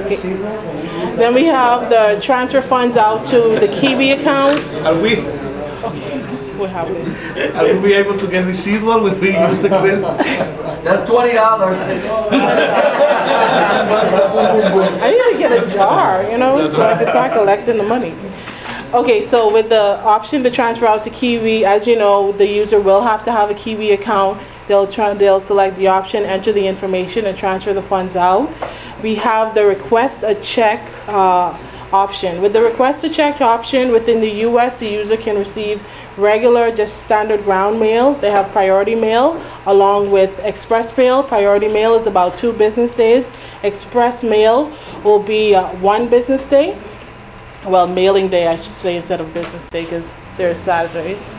H: Okay. Then we have the transfer funds out to the Kiwi account. We'll have it.
E: Are we able to get receivable when we use the credit? That's $20.
H: I need to get a jar, so I can start collecting the money. Okay, so with the option to transfer out to Kiwi, as you know, the user will have to have a Kiwi account. They'll select the option, enter the information, and transfer the funds out. We have the request a check option. With the request a check option within the US, the user can receive regular, just standard ground mail. They have priority mail along with express mail. Priority mail is about 2 business days. Express mail will be 1 business day. Well, mailing day, I should say, instead of business day, because there's Saturdays.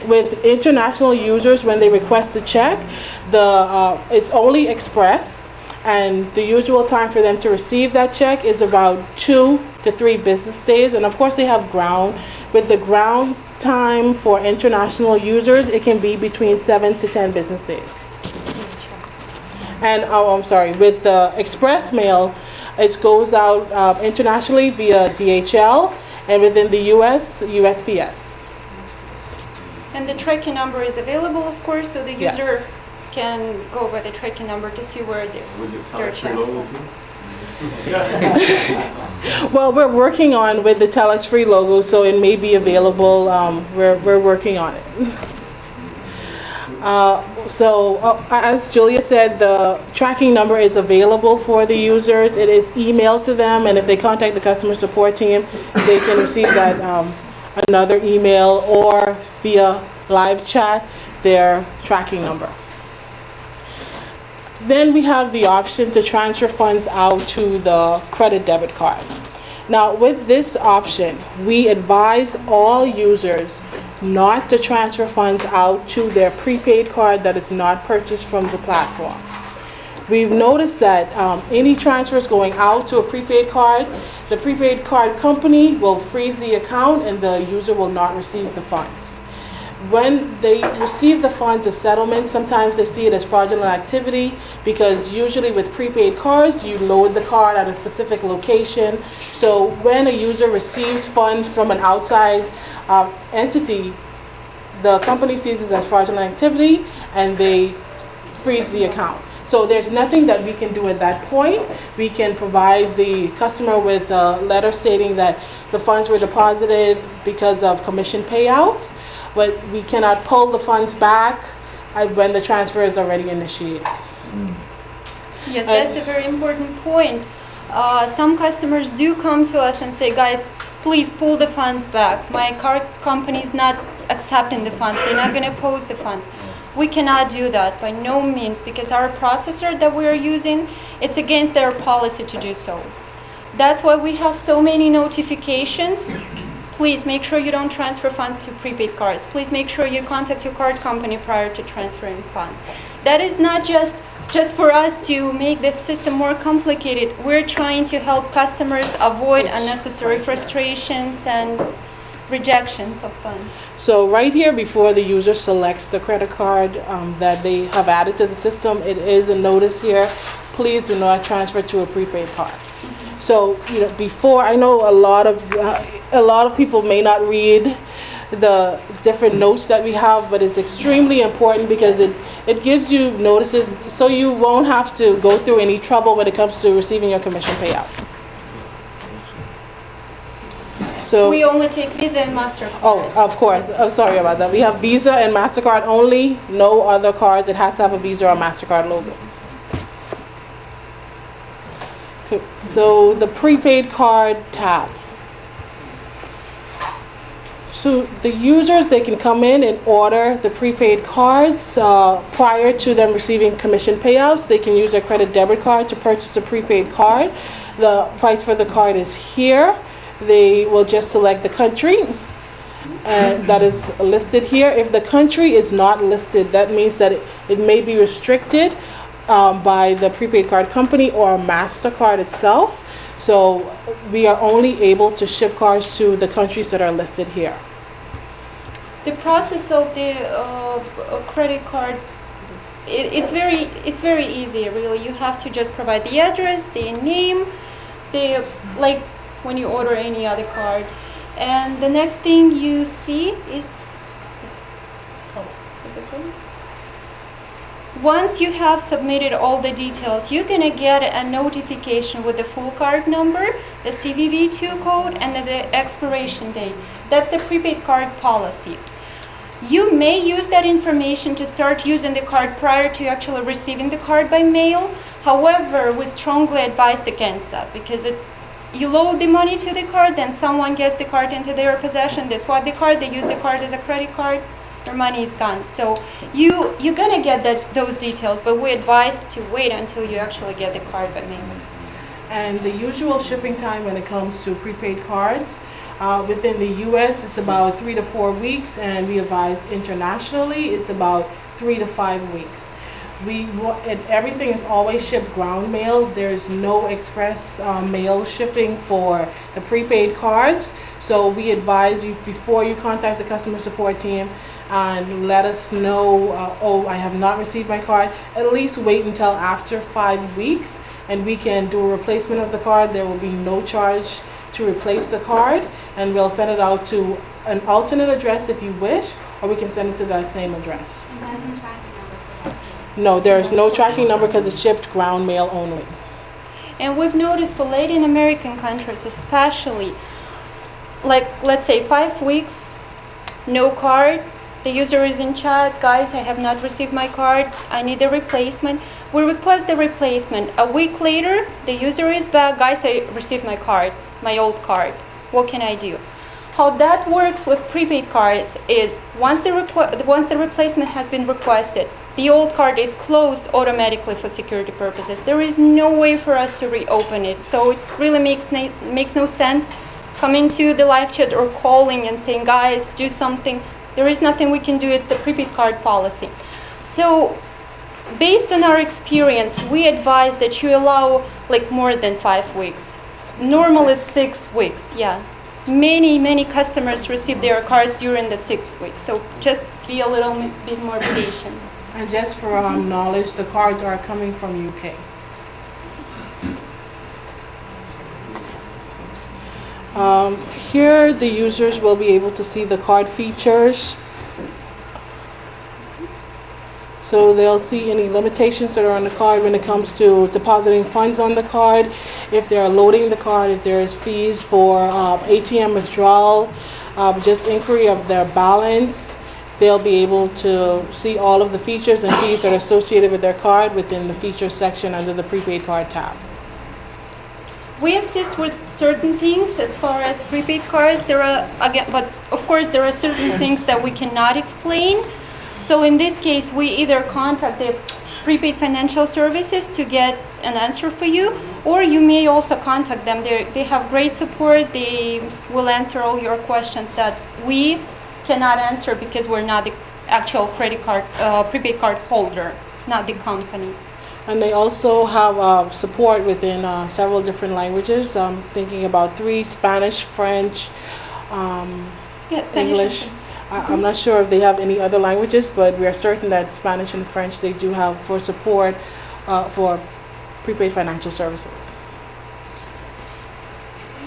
H: With international users, when they request a check, it's only express, and the usual time for them to receive that check is about 2 to 3 business days. And of course, they have ground. With the ground time for international users, it can be between 7 to 10 business days. And I'm sorry, with the express mail, it goes out internationally via DHL, and within the US, USPS.
L: And the tracking number is available, of course, so the user can go by the tracking number to see where their checks are.
H: Well, we're working on with the Telexfree logo, so it may be available. We're working on it. As Julia said, the tracking number is available for the users. It is emailed to them, and if they contact the customer support team, they can receive that another email or via live chat their tracking number. Then we have the option to transfer funds out to the credit debit card. Now, with this option, we advise all users not to transfer funds out to their prepaid card that is not purchased from the platform. We've noticed that any transfers going out to a prepaid card, the prepaid card company will freeze the account and the user will not receive the funds. When they receive the funds as settlement, sometimes they see it as fraudulent activity because usually with prepaid cards, you load the card at a specific location. So when a user receives funds from an outside entity, the company sees it as fraudulent activity and they freeze the account. So there's nothing that we can do at that point. We can provide the customer with a letter stating that the funds were deposited because of commission payouts, but we cannot pull the funds back when the transfer is already initiated.
L: Yes, that's a very important point. Some customers do come to us and say, guys, please pull the funds back. My card company is not accepting the funds. They're not going to post the funds. We cannot do that by no means because our processor that we are using, it's against their policy to do so. That's why we have so many notifications. Please make sure you don't transfer funds to prepaid cards. Please make sure you contact your card company prior to transferring funds. That is not just for us to make the system more complicated. We're trying to help customers avoid unnecessary frustrations and rejections of funds.
H: So right here before the user selects the credit card that they have added to the system, it is a notice here, please do not transfer to a prepaid card. So, you know, before, I know a lot of people may not read the different notes that we have, but it's extremely important because it gives you notices so you won't have to go through any trouble when it comes to receiving your commission payout. So,
L: we only take Visa and MasterCard.
H: Oh, of course. Oh, sorry about that. We have Visa and MasterCard only, no other cards. It has to have a Visa or MasterCard logo. Okay, so the prepaid card tab. So the users, they can come in and order the prepaid cards prior to them receiving commission payouts. They can use their credit debit card to purchase a prepaid card. The price for the card is here. They will just select the country that is listed here. If the country is not listed, that means that it may be restricted by the prepaid card company or MasterCard itself. So we are only able to ship cards to the countries that are listed here.
L: The process of the credit card, it's very easy, really. You have to just provide the address, the name, like when you order any other card. And the next thing you see is once you have submitted all the details, you're going to get a notification with the full card number, the CVV2 code, and the expiration date. That's the prepaid card policy. You may use that information to start using the card prior to actually receiving the card by mail. However, we strongly advise against that because you load the money to the card, then someone gets the card into their possession, they swipe the card, they use the card as a credit card, your money is gone. So you're gonna get those details, but we advise to wait until you actually get the card by mail.
H: And the usual shipping time when it comes to prepaid cards, within the US it's about 3 to 4 weeks, and we advise internationally it's about 3 to 5 weeks. Everything is always shipped ground mail. There's no express mail shipping for the prepaid cards. So we advise you before you contact the customer support team and let us know, oh, I have not received my card. At least wait until after 5 weeks and we can do a replacement of the card. There will be no charge to replace the card, and we'll send it out to an alternate address if you wish, or we can send it to that same address. No, there's no tracking number because it's shipped ground mail only.
L: And we've noticed for Latin American countries especially, like let's say 5 weeks, no card, The user is in chat, guys, I have not received my card, I need a replacement. We request the replacement. A week later, the user is back, guys, I received my card, my old card. What can I do? How that works with prepaid cards is once the replacement has been requested, the old card is closed automatically for security purposes. There is no way for us to reopen it, so it really makes no sense coming to the live chat or calling and saying, guys, do something. There is nothing we can do, it's the prepaid card policy. So based on our experience, we advise that you allow like more than 5 weeks. Normal is 6 weeks, yeah. Many customers receive their cards during the 6 weeks, so just be a little bit more patient.
H: And just for knowledge, the cards are coming from UK. Here the users will be able to see the card features. So they'll see any limitations that are on the card when it comes to depositing funds on the card, if they're loading the card, if there's fees for ATM withdrawal, just inquiry of their balance. They'll be able to see all of the features and fees that are associated with their card within the features section under the prepaid card tab.
L: We assist with certain things as far as prepaid cards. There are, again, but of course there are certain things that we cannot explain. So in this case, we either contact the prepaid financial services to get an answer for you, or you may also contact them. They have great support. They will answer all your questions that we cannot answer because we're not the actual credit card, prepaid card holder, not the company.
H: And they also have support within several different languages. I'm thinking about 3, Spanish, French,
L: Spanish
H: English. I'm not sure if they have any other languages, but we are certain that Spanish and French they do have for support for prepaid financial services.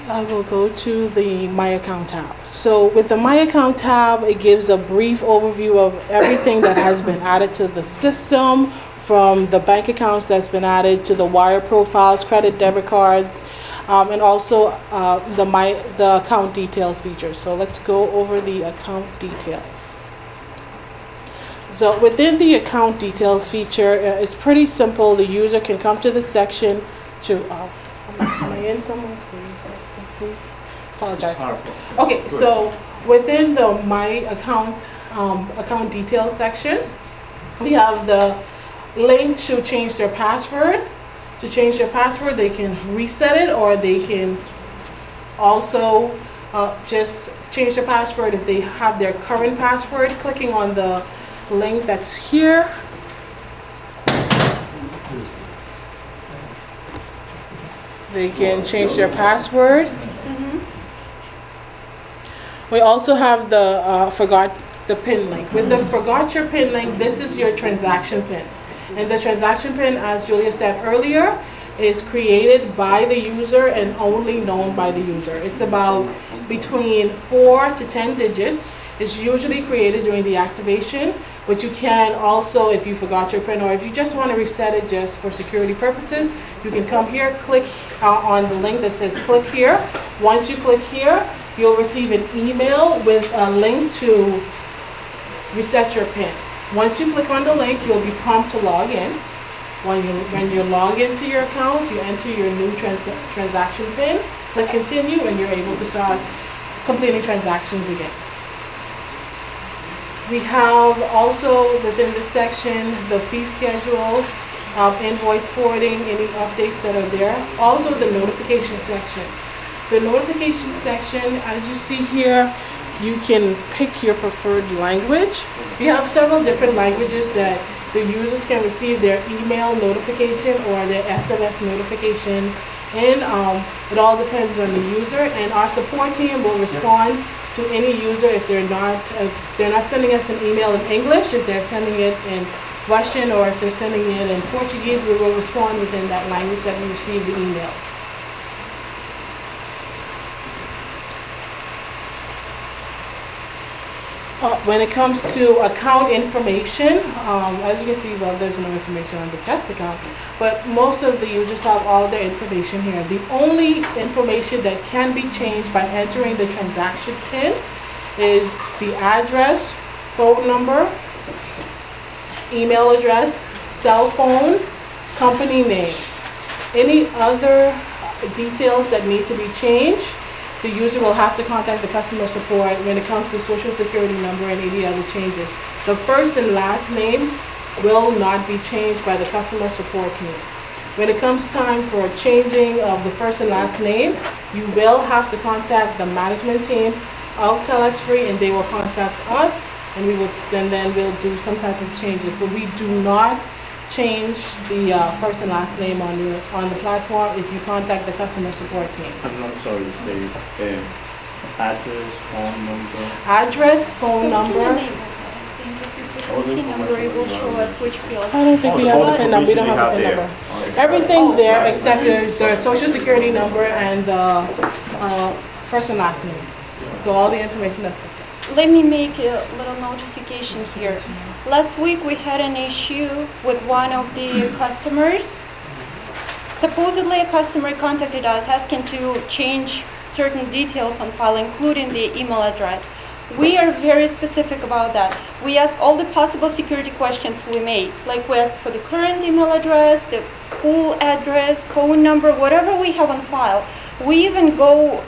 H: I will go to the My Account tab. So with the My Account tab, it gives a brief overview of everything that has been added to the system, from the bank accounts that's been added to the wire profiles, credit, debit cards, and also the account details feature. So let's go over the account details. So within the account details feature, it's pretty simple. The user can come to this section to, am I in someone's screen? Let's see. Apologize. Okay, so within the My Account account details section, we have the link to change their password. To change their password, they can reset it, or they can also just change their password if they have their current password, clicking on the link that's here. They can change their password. We also have the forgot the PIN link. With the forgot your PIN link, this is your transaction PIN. And the transaction PIN, as Julia said earlier, is created by the user and only known by the user. It's about between 4 to 10 digits. It's usually created during the activation, but you can also, if you forgot your PIN or if you just want to reset it just for security purposes, you can come here, click on the link that says click here. Once you click here, you'll receive an email with a link to reset your PIN. Once you click on the link, you'll be prompted to log in. When you log into your account, you enter your new transaction PIN, click continue, and you're able to start completing transactions again. We have also within this section the fee schedule, invoice forwarding, any updates that are there. Also the notification section. The notification section, as you see here, you can pick your preferred language. We have several different languages that the users can receive their email notification or their SMS notification in. It all depends on the user, and our support team will respond to any user if they're not sending us an email in English, if they're sending it in Russian, or if they're sending it in Portuguese, we will respond within that language that we receive the emails. When it comes to account information, as you can see, well, there's no information on the test account, but most of the users have all their information here. The only information that can be changed by entering the transaction PIN is the address, phone number, email address, cell phone, company name. Any other details that need to be changed, the user will have to contact the customer support when it comes to social security number and any other changes. The first and last name will not be changed by the customer support team. When it comes time for changing of the first and last name, you will have to contact the management team of Telexfree, and they will contact us, and we will then we'll do some type of changes. But we do not change the first and last name on the platform if you contact the customer support team.
O: I'm not sorry, say address, phone number.
H: Address, phone number.
L: PIN number, it will show us which field.
H: I don't think we have a PIN number. We don't have a PIN number. Everything there except your social security number and the first and last name. So all the information that's listed.
L: Let me make a little notification here. Last week we had an issue with one of the customers. Supposedly a customer contacted us asking to change certain details on file, including the email address. We are very specific about that. We ask all the possible security questions we made. Like we asked for the current email address, the full address, phone number, whatever we have on file. We even go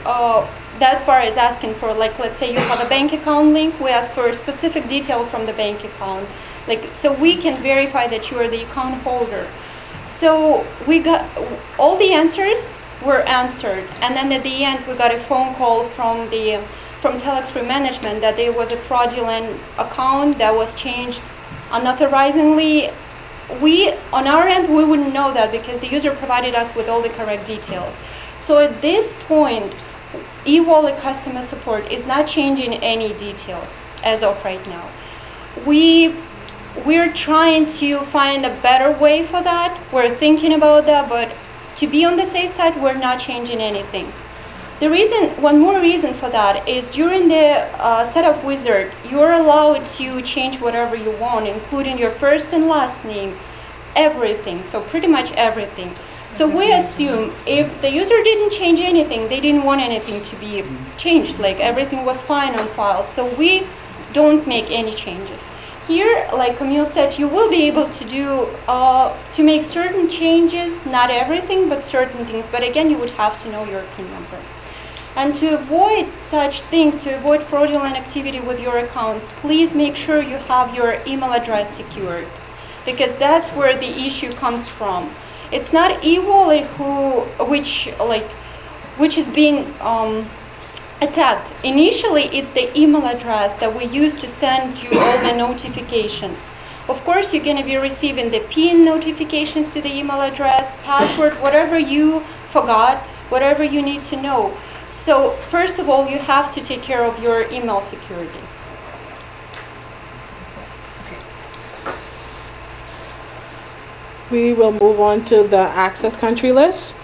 L: that far as asking for, like, let's say you have a bank account link, we ask for a specific detail from the bank account. Like, so we can verify that you are the account holder. So we got, all the answers were answered. And then at the end, we got a phone call from Telexfree management that there was a fraudulent account that was changed unauthorizingly. We, on our end, we wouldn't know that because the user provided us with all the correct details. So at this point, eWallet customer support is not changing any details as of right now. We're trying to find a better way for that. We're thinking about that, but to be on the safe side, we're not changing anything. The reason, one more reason for that is during the setup wizard, you're allowed to change whatever you want, including your first and last name, everything, so pretty much everything. So we assume if the user didn't change anything, they didn't want anything to be changed, like everything was fine on file, so we don't make any changes. Here, like Camille said, you will be able to do, to make certain changes, not everything, but certain things, but again, you would have to know your PIN number. And to avoid such things, to avoid fraudulent activity with your accounts, please make sure you have your email address secured, because that's where the issue comes from. It's not eWallet which is being attacked. Initially, it's the email address that we use to send you all the notifications. Of course, you're going to be receiving the PIN notifications to the email address, password, whatever you forgot, whatever you need to know. So first of all, you have to take care of your email security.
H: We will move on to the access country list.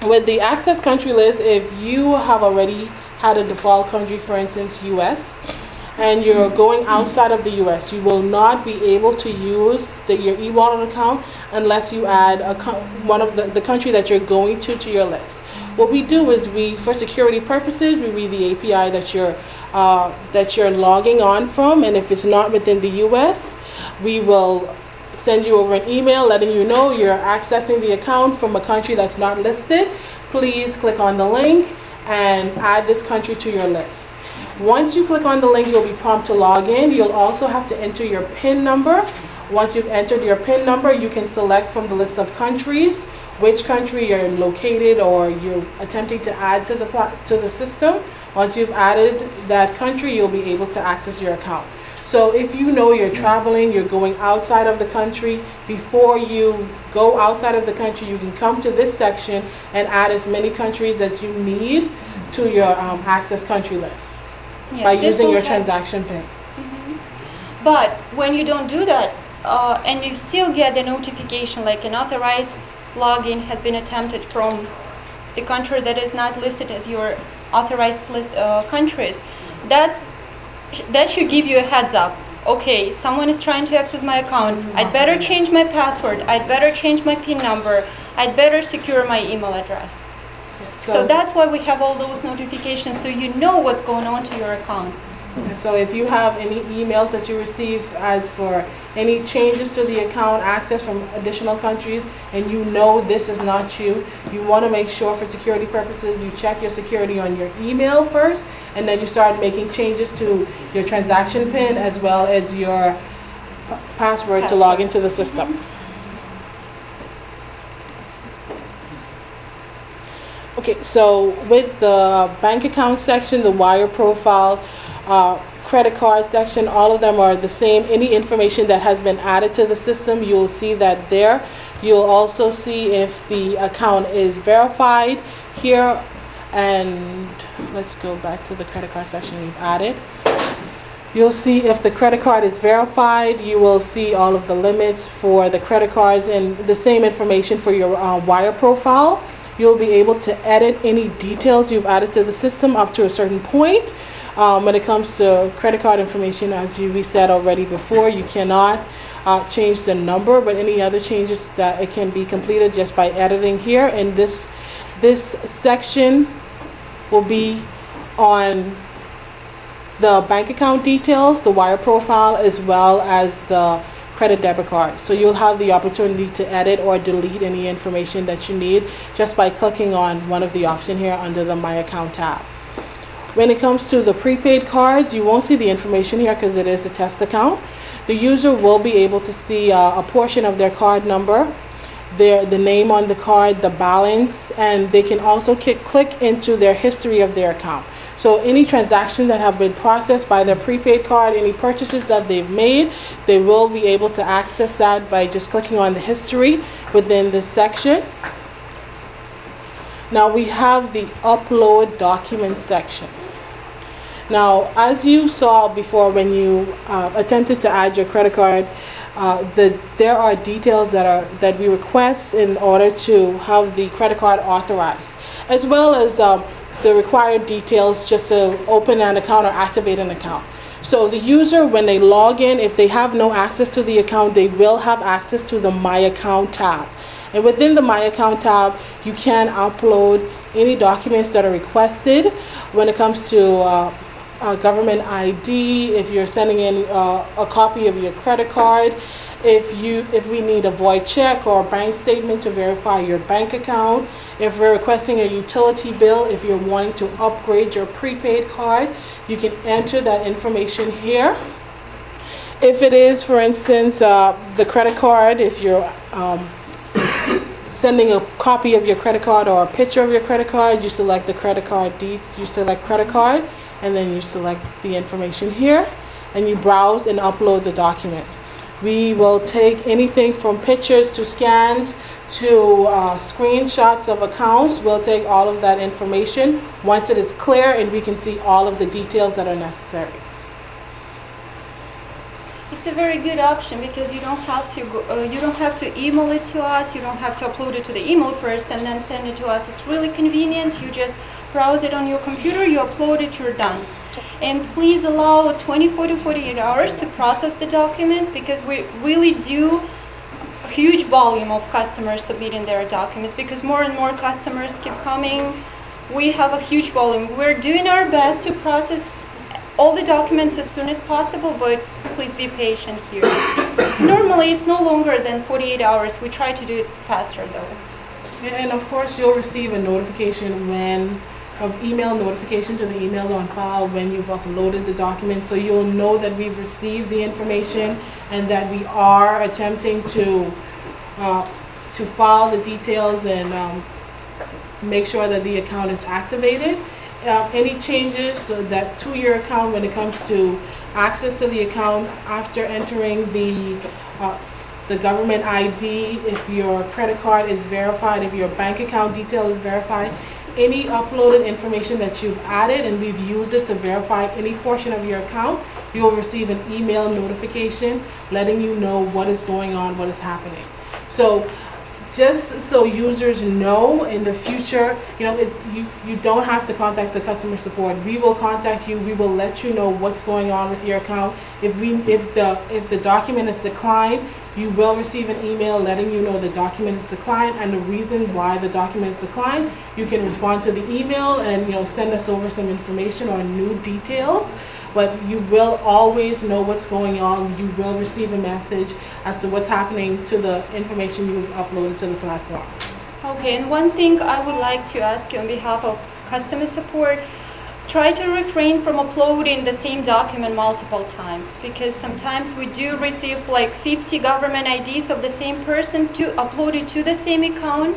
H: With the access country list, if you have already had a default country, for instance, US, and you're going outside of the US, you will not be able to use your eWallet account unless you add one of the country that you're going to your list. What we do is for security purposes, we read the API that you're logging on from, and if it's not within the US, we will send you over an email letting you know you're accessing the account from a country that's not listed. Please click on the link and add this country to your list. Once you click on the link, you'll be prompted to log in. You'll also have to enter your PIN number. Once you've entered your PIN number, you can select from the list of countries which country you're located or you're attempting to add to the system. Once you've added that country, you'll be able to access your account. So if you know you're traveling, you're going outside of the country, before you go outside of the country, you can come to this section and add as many countries as you need to your access country list by using your transaction PIN.
L: But when you don't do that, and you still get the notification like an authorized login has been attempted from the country that is not listed as your authorized countries, that should give you a heads up. Okay, someone is trying to access my account. I'd better change my password. I'd better change my PIN number. I'd better secure my email address. So that's why we have all those notifications, so you know what's going on to your account.
H: So if you have any emails that you receive as for any changes to the account, access from additional countries, and you know this is not you, you want to make sure for security purposes you check your security on your email first, and then you start making changes to your transaction PIN as well as your password to log into the system. Okay, so with the bank account section, the wire profile, credit card section, all of them are the same. Any information that has been added to the system, you'll see that there. You'll also see if the account is verified here. And let's go back to the credit card section we've added. You'll see if the credit card is verified. You will see all of the limits for the credit cards and the same information for your wire profile. You'll be able to edit any details you've added to the system up to a certain point. When it comes to credit card information, as we said already before, you cannot change the number, but any other changes that it can be completed just by editing here. And this section will be on the bank account details, the wire profile, as well as the credit debit card. So you'll have the opportunity to edit or delete any information that you need just by clicking on one of the options here under the My Account tab. When it comes to the prepaid cards, you won't see the information here because it is a test account. The user will be able to see a portion of their card number, the name on the card, the balance, and they can also click into their history of their account. So any transactions that have been processed by their prepaid card, any purchases that they've made, they will be able to access that by just clicking on the history within this section. Now we have the upload documents section. Now, as you saw before when you attempted to add your credit card, there are details that we request in order to have the credit card authorized, as well as the required details just to open an account or activate an account. So the user, when they log in, if they have no access to the account, they will have access to the My Account tab. And within the My Account tab, you can upload any documents that are requested when it comes to government ID, if you're sending in a copy of your credit card, if we need a void check or a bank statement to verify your bank account, if we're requesting a utility bill, if you're wanting to upgrade your prepaid card, you can enter that information here. If it is, for instance, the credit card, if you're sending a copy of your credit card or a picture of your credit card, you select the credit card, you select credit card, and then you select the information here, and you browse and upload the document. We will take anything from pictures to scans to screenshots of accounts. We'll take all of that information once it is clear and we can see all of the details that are necessary.
L: It's a very good option because you don't have to email it to us. You don't have to upload it to the email first and then send it to us. It's really convenient. You just browse it on your computer, you upload it, you're done. And please allow 24 to 48 hours to process the documents because we really do a huge volume of customers submitting their documents because more and more customers keep coming. We have a huge volume. We're doing our best to process all the documents as soon as possible, but please be patient here. Normally it's no longer than 48 hours. We try to do it faster though.
H: And of course you'll receive a notification email notification to the email on file when you've uploaded the document, so you'll know that we've received the information and that we are attempting to file the details and make sure that the account is activated. Any changes to your account when it comes to access to the account after entering the government ID, if your credit card is verified, if your bank account detail is verified, any uploaded information that you've added and we've used it to verify any portion of your account, you'll receive an email notification letting you know what is going on, what is happening. So just so users know in the future, you don't have to contact the customer support. We will contact you. We will let you know what's going on with your account. If the document is declined, you will receive an email letting you know the document is declined and the reason why the document is declined. You can respond to the email and send us over some information or new details. But you will always know what's going on. You will receive a message as to what's happening to the information you've uploaded to the platform.
L: Okay, and one thing I would like to ask you on behalf of customer support, try to refrain from uploading the same document multiple times, because sometimes we do receive like 50 government IDs of the same person to upload it to the same account.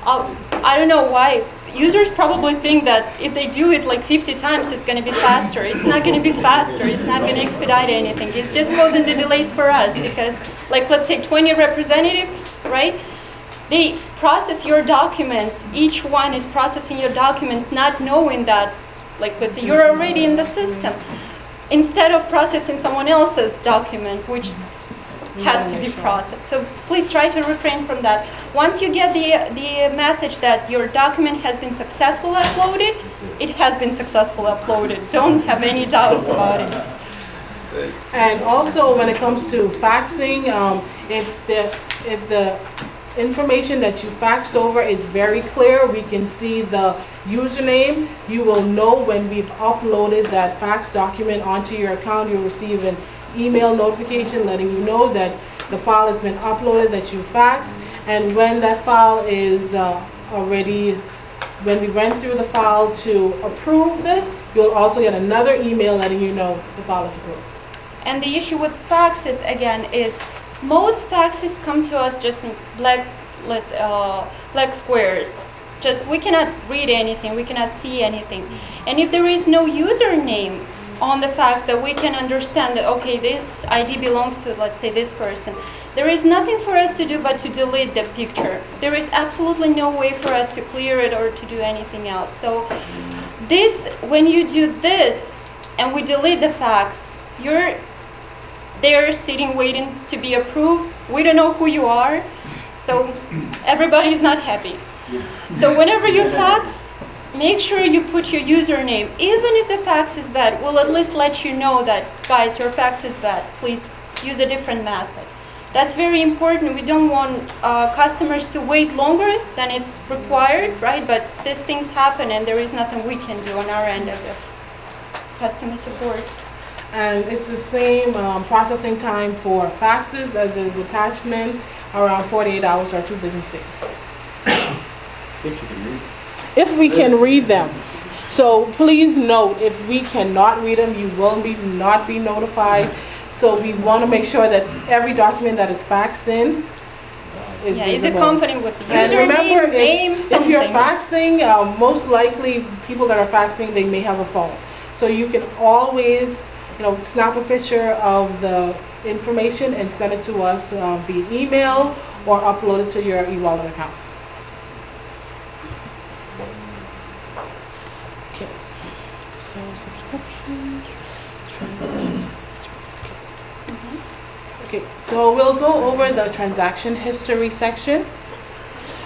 L: I don't know why. Users probably think that if they do it like 50 times, it's going to be faster. It's not going to be faster. It's not going to expedite anything. It's just causing the delays for us because, like, let's say 20 representatives, right? They process your documents. Each one is processing your documents, not knowing that, like, let's say you're already in the system, instead of processing someone else's document, which has to be processed. So please try to refrain from that. Once you get the message that your document has been successfully uploaded, it has been successfully uploaded. Don't have any doubts about it.
H: And also when it comes to faxing, if the information that you faxed over is very clear, we can see the username, you will know when we've uploaded that fax document onto your account. You'll receive an email notification letting you know that the file has been uploaded, that you faxed, and when that file is when we went through the file to approve it, you'll also get another email letting you know the file is approved.
L: And the issue with faxes, again, is most faxes come to us just in black squares. Just, we cannot read anything, we cannot see anything. And if there is no username on the fax that we can understand that, okay, this ID belongs to, let's say, this person, there is nothing for us to do but to delete the picture. There is absolutely no way for us to clear it or to do anything else. So this, when you do this and we delete the fax, you're there sitting waiting to be approved. We don't know who you are, so everybody is not happy. So whenever you fax, make sure you put your username. Even if the fax is bad, we'll at least let you know that, guys, your fax is bad. Please use a different method. That's very important. We don't want customers to wait longer than it's required, right? But these things happen and there is nothing we can do on our end as a customer support.
H: And it's the same processing time for faxes as is attachment, around 48 hours or 2 business days. If we can read them. So please note, if we cannot read them, you will not be notified. So we want to make sure that every document that is faxed in is visible.
L: Is accompanied with the username,
H: and remember,
L: name,
H: if you're faxing, most likely people that are faxing, they may have a phone. So you can always, snap a picture of the information and send it to us via email or upload it to your eWallet account. Okay. So subscriptions, transactions. Okay, so we'll go over the transaction history section.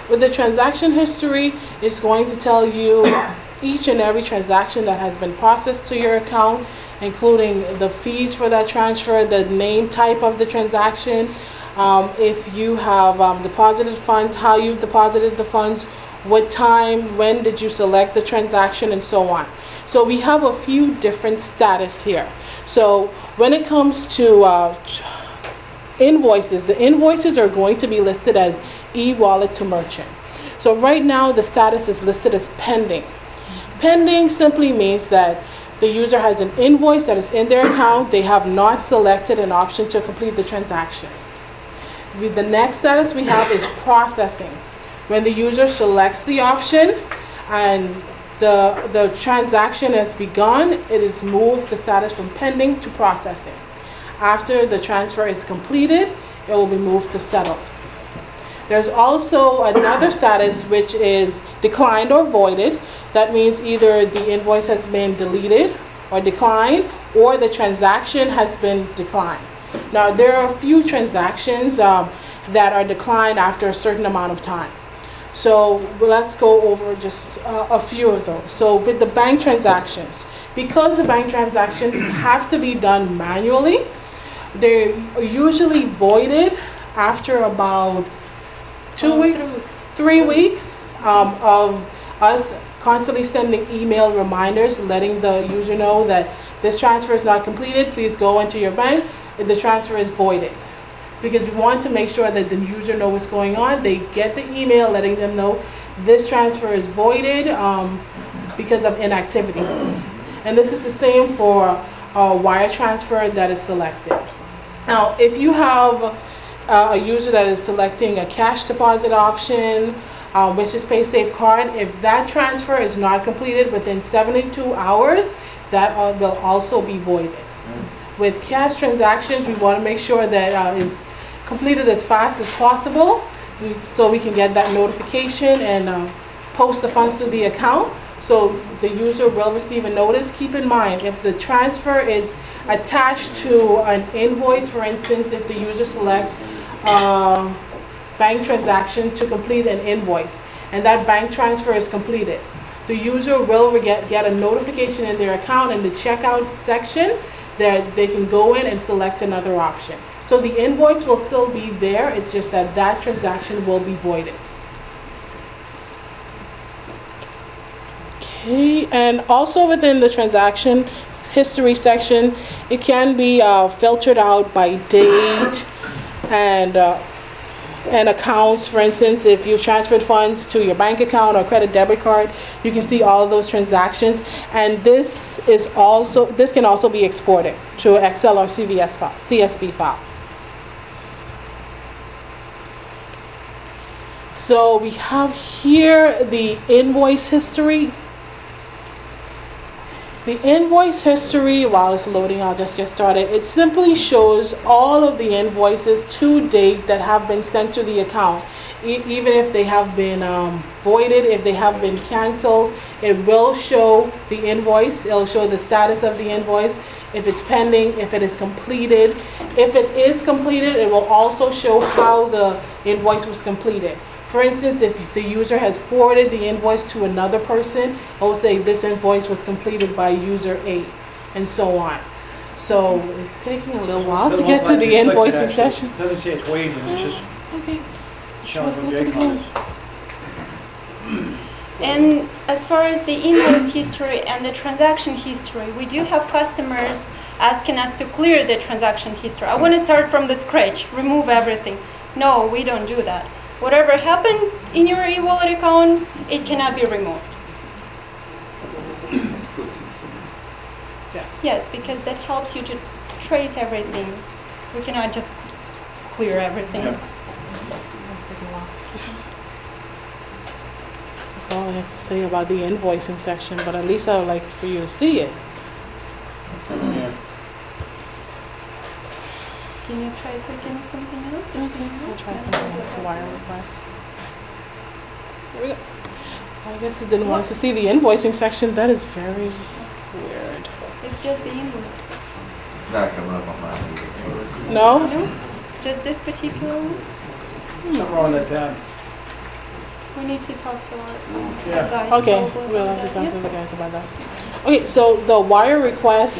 H: With the transaction history, it's going to tell you each and every transaction that has been processed to your account, including the fees for that transfer, the name type of the transaction, if you have deposited funds, how you've deposited the funds, what time, when did you select the transaction, and so on. So we have a few different status here. So when it comes to invoices, the invoices are going to be listed as eWallet to merchant. So right now the status is listed as pending. Pending simply means that the user has an invoice that is in their account. They have not selected an option to complete the transaction. The next status we have is processing. When the user selects the option and the transaction has begun, it is moved the status from pending to processing. After the transfer is completed, it will be moved to settled. There's also another status which is declined or voided. That means either the invoice has been deleted or declined, or the transaction has been declined. Now, there are a few transactions that are declined after a certain amount of time. So let's go over just a few of those. So with the bank transactions, because the bank transactions have to be done manually, they're usually voided after about 2 weeks, 3 weeks of us constantly sending email reminders letting the user know that this transfer is not completed, please go into your bank, the transfer is voided. Because we want to make sure that the user knows what's going on. They get the email letting them know this transfer is voided because of inactivity. And this is the same for a wire transfer that is selected. Now, if you have a user that is selecting a cash deposit option, which is PaySafe card, if that transfer is not completed within 72 hours, that will also be voided. With cash transactions, we want to make sure that is completed as fast as possible so we can get that notification and post the funds to the account so the user will receive a notice. Keep in mind, if the transfer is attached to an invoice, for instance, if the user select bank transaction to complete an invoice and that bank transfer is completed, the user will get a notification in their account in the checkout section that they can go in and select another option. So the invoice will still be there, it's just that that transaction will be voided. Okay, and also within the transaction history section, it can be filtered out by date and accounts. For instance, if you've transferred funds to your bank account or credit debit card, you can see all of those transactions. And this can also be exported to Excel or CSV file. So we have here the invoice history. The invoice history, while it's loading, I'll just get started. It simply shows all of the invoices to date that have been sent to the account. Even if they have been voided, if they have been canceled, it will show the invoice. It'll show the status of the invoice, if it's pending, if it is completed. If it is completed, it will also show how the invoice was completed. For instance, if the user has forwarded the invoice to another person, it will say this invoice was completed by user A, and so on. So it's taking a little while to get to the invoicing session.
E: It doesn't say it's waived, it's just
H: okay.
E: showing what the icon is.
L: And as far as the invoice history and the transaction history, we do have customers asking us to clear the transaction history. I want to start from the scratch, remove everything. No, we don't do that. Whatever happened in your eWallet account, it cannot be removed.
H: Yes.
L: Yes, because that helps you to trace everything. We cannot just clear everything.
H: This is all I have to say about the invoicing section, but at least I would like for you to see it.
E: Yeah.
L: Can you try clicking something else?
H: Okay, I'll try something else to wire request. Here we go. I guess it didn't want us to see the invoicing section. That is very weird.
L: It's just the invoice.
D: It's not coming up on mine either.
H: No?
L: No? Just this particular one?
E: Something wrong with that tab.
L: We need to talk to our
E: Yeah.
L: guys.
H: Okay,
L: about
H: we'll have to
L: that.
H: talk to the guys about that. Okay, so the wire request,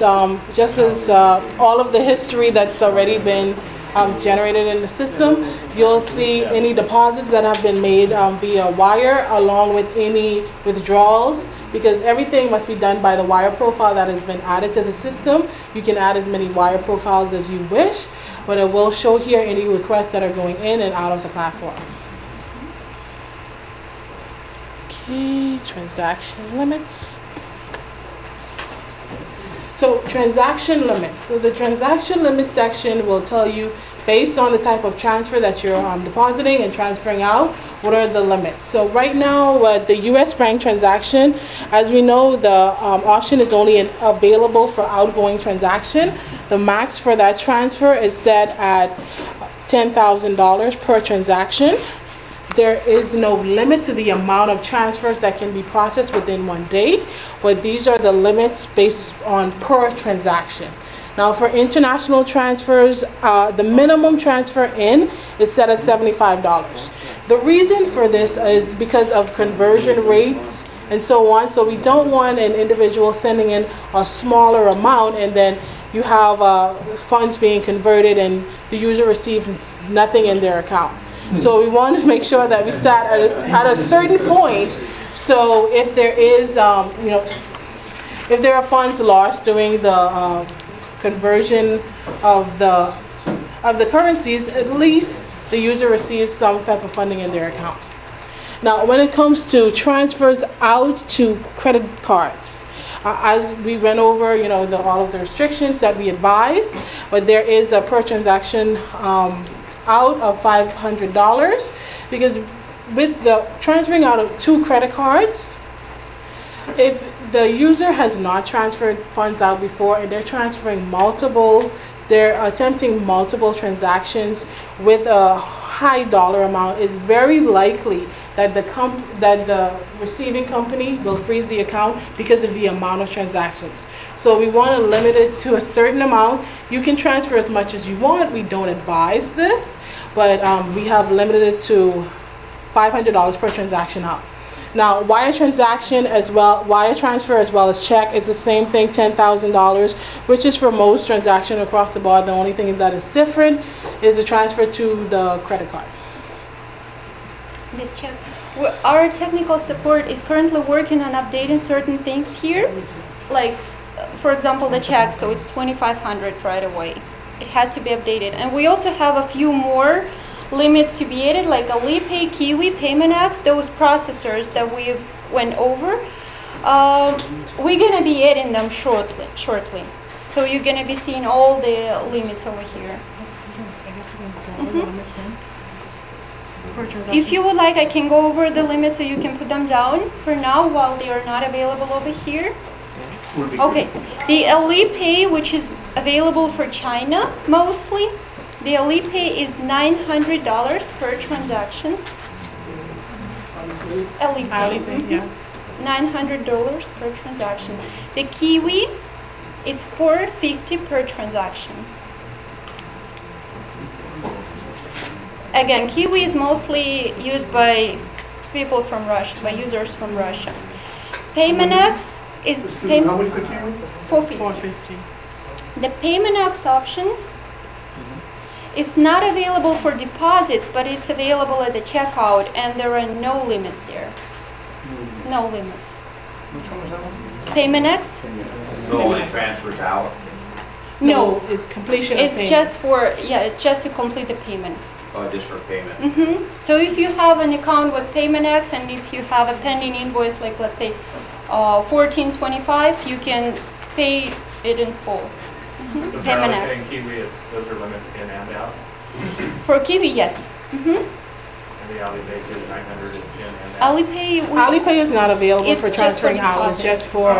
H: just as all of the history that's already been generated in the system, you'll see any deposits that have been made via wire along with any withdrawals, because everything must be done by the wire profile that has been added to the system. You can add as many wire profiles as you wish, but it will show here any requests that are going in and out of the platform. Okay, transaction limits. So transaction limits. So the transaction limits section will tell you, based on the type of transfer that you're depositing and transferring out, what are the limits. So right now, the US bank transaction, as we know, the option is only available for outgoing transaction. The max for that transfer is set at $10,000 per transaction. There is no limit to the amount of transfers that can be processed within 1 day, but these are the limits based on per transaction. Now for international transfers, the minimum transfer in is set at $75. The reason for this is because of conversion rates and so on. So we don't want an individual sending in a smaller amount and then you have funds being converted and the user receives nothing in their account. So we want to make sure that we start at a certain point. So if there is, you know, if there are funds lost during the conversion of the currencies, at least the user receives some type of funding in their account. Now, when it comes to transfers out to credit cards, as we went over, you know, all of the restrictions that we advise, but there is a per transaction out of $500, because with the transferring out of 2 credit cards, if the user has not transferred funds out before and they're transferring multiple, they're attempting multiple transactions with a high dollar amount, it's very likely that the receiving company will freeze the account because of the amount of transactions. So we want to limit it to a certain amount. You can transfer as much as you want. We don't advise this, but we have limited it to $500 per transaction out. Now, wire transaction as well, wire transfer as well as check is the same thing, $10,000, which is for most transactions across the board. The only thing that is different is the transfer to the credit card.
L: This check. Our technical support is currently working on updating certain things here, like, for example, the check. So it's $2,500 right away. It has to be updated, and we also have a few more limits to be added, like Alipay, Kiwi, PaymentX, those processors that we've went over. We're gonna be adding them shortly. So you're gonna be seeing all the limits over here. If you would like, I can go over the limits so you can put them down for now while they are not available over here. Okay, the Alipay, which is available for China mostly, the Alipay is $900 per transaction. Alipay,
H: yeah.
L: $900 per transaction. The Kiwi is $450 per transaction. Again, Kiwi is mostly used by people from Russia, by users from Russia. PaymentX is
N: how much the Kiwi?
L: $450. The PaymentX option is not available for deposits, but it's available at the checkout, and there are no limits there. No limits.
E: Which one was that one?
L: PaymentX?
J: No, when it transfers out.
L: No,
H: it's completion of
L: it's
H: payments.
L: just for, yeah, it's just to complete the payment.
J: Oh, just for payment.
L: So if you have an account with PaymentX and if you have a pending invoice, like let's say $14.25, you can pay it in full. PaymentX.
P: And Kiwi, those are limits in and out.
L: For Kiwi, yes.
P: And the Alipay, the 900 is in and out.
H: Alipay is not available for
L: It's just
H: transferring
L: for
H: out. It's just for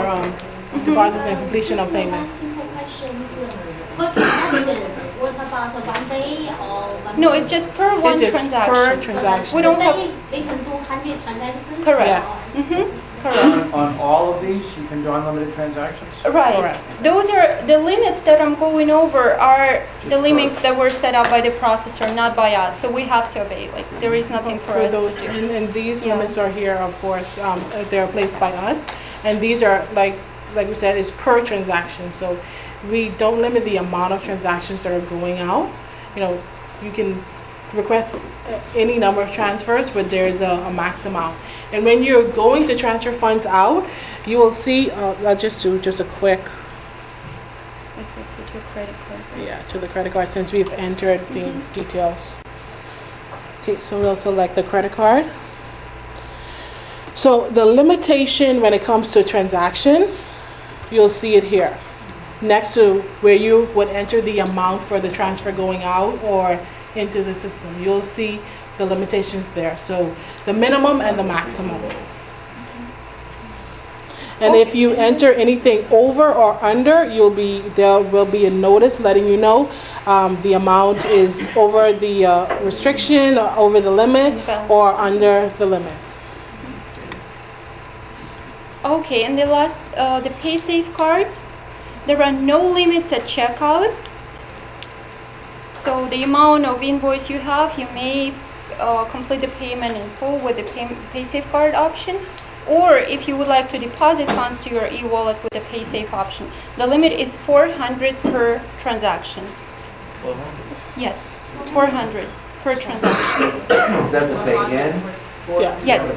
H: deposits and completion of payments.
F: Simple questions. Per transaction, what about 1 day or 1
L: No, it's just per one
H: It's just
L: transaction.
H: per transaction.
L: We don't have.
F: They can do 100 transactions?
L: Correct.
H: Yes.
L: Correct.
E: On all of these, you can do unlimited transactions?
L: Right.
H: Correct.
L: Those are the limits that I'm going over are the limits that were set up by the processor, not by us. So we have to obey. Like there is nothing for us
H: those,
L: to do.
H: and these limits are here, of course. They're placed by us, and these are like we said, is per transaction. So we don't limit the amount of transactions that are going out. You know, you can request any number of transfers, but there's a max amount. And when you're going to transfer funds out, you will see, I'll just do just a quick,
L: Let's say to a credit card.
H: yeah, to the credit card since we've entered the details. Okay, so we'll select the credit card. So the limitation when it comes to transactions, you'll see it here next to where you would enter the amount for the transfer going out or into the system. You'll see the limitations there. So the minimum and the maximum. And if you enter anything over or under, there will be a notice letting you know the amount is over the restriction, or over the limit, or under the limit.
L: Okay, and the last, the PaySafe card, there are no limits at checkout. So the amount of invoice you have, you may complete the payment in full with the PaySafe card option, Or if you would like to deposit funds to your eWallet with the PaySafe option, the limit is 400 per transaction.
D: 400?
L: Yes, 400 per transaction.
D: Is that the pay-in?
H: Yes.
L: Yes.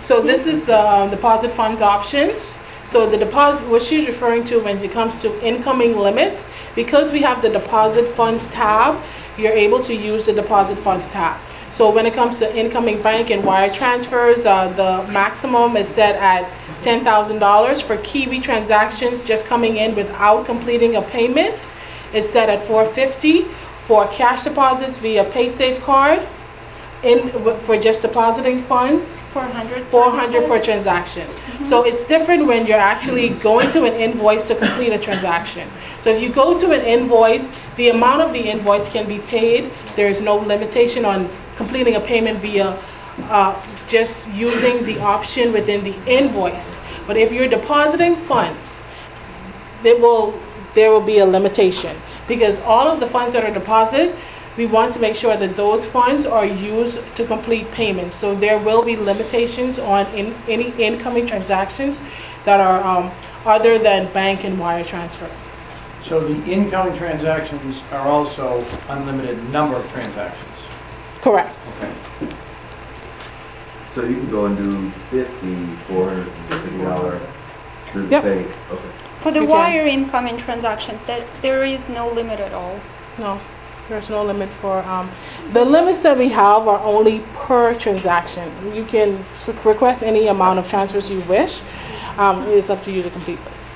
H: So this is the deposit funds options. So the deposit, what she's referring to when it comes to incoming limits, because we have the deposit funds tab, you're able to use the deposit funds tab. So when it comes to incoming bank and wire transfers, the maximum is set at $10,000. For Kiwi transactions just coming in without completing a payment is set at $450. For cash deposits via PaySafe card, for just depositing funds, 400 per transaction. So it's different when you're actually going to an invoice to complete a transaction. So if you go to an invoice, the amount of the invoice can be paid. There is no limitation on completing a payment via just using the option within the invoice. But if you're depositing funds, there will be a limitation, because all of the funds that are deposited, we want to make sure that those funds are used to complete payments. So there will be limitations on any incoming transactions that are other than bank and wire transfer.
A: So the incoming transactions are also unlimited number of transactions?
H: Correct.
A: Okay.
D: So you can go and do $450 through the
H: Yep.
D: pay. Okay.
L: For the
H: You can.
L: wire incoming transactions, there is no limit at all.
H: No, there's no limit for, the limits that we have are only per transaction. You can request any amount of transfers you wish. It's up to you to complete those.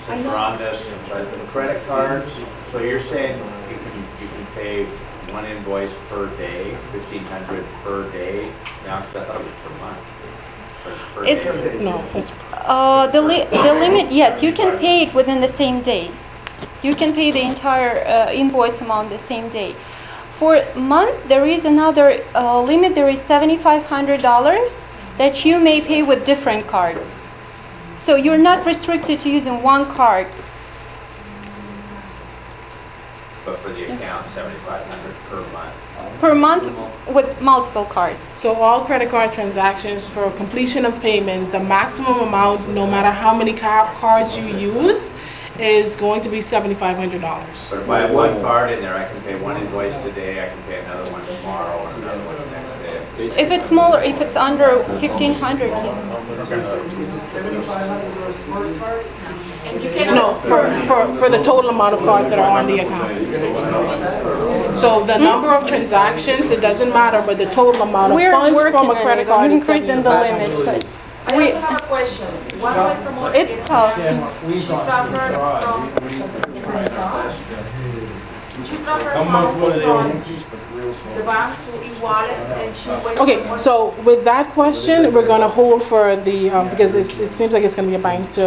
J: Since we're on this, for the credit cards, so you're saying you can pay one invoice per day, 1,500 per day? Now, I thought it was per month. Or per
L: It's
J: day.
H: No, it's
L: the limit. Yes, you can pay it within the same day. You can pay the entire invoice amount the same day. For month, there is another limit. There is $7,500 that you may pay with different cards. So you're not restricted to using one card.
J: But for the account, 7,500 per month.
L: Per month with multiple cards.
H: So all credit card transactions, for completion of payment, the maximum amount, no matter how many cards you use, is going to be $7,500.
J: But if I have one card in there, I can pay one invoice today, I can pay another one tomorrow, and another one the next day.
L: If it's smaller, if it's under 1,500, yeah.
E: Is it $7,500 per card?
C: And you cannot.
H: No, for the total amount of cards that are on the account. So the number of transactions, it doesn't matter, but the total amount of
L: We're
H: funds
L: working
H: from a
L: on
H: credit
L: it,
H: card is
L: increasing the limit,
H: $7,500.
L: but
C: I also have a question. Why do I promote
L: it's tough.
C: She transferred funds from the bank to eWallet and she went.
H: Okay, so with that question, we're going to hold for the, because it seems like it's going to be a bank to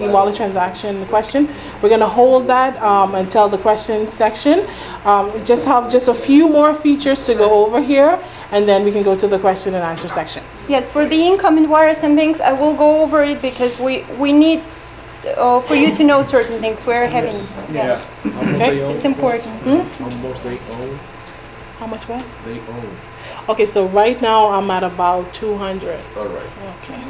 H: e-wallet transaction question. We're going to hold that until the question section. Just have just a few more features to go over here, and then we can go to the question and answer section.
L: Yes, for the incoming wires and banks, I will go over it because we need for you to know certain things. We're having, yeah.
H: Okay.
L: It's important.
N: How much they own?
H: How much what?
N: They own.
H: Okay, so right now I'm at about 200.
N: All right.
H: Okay.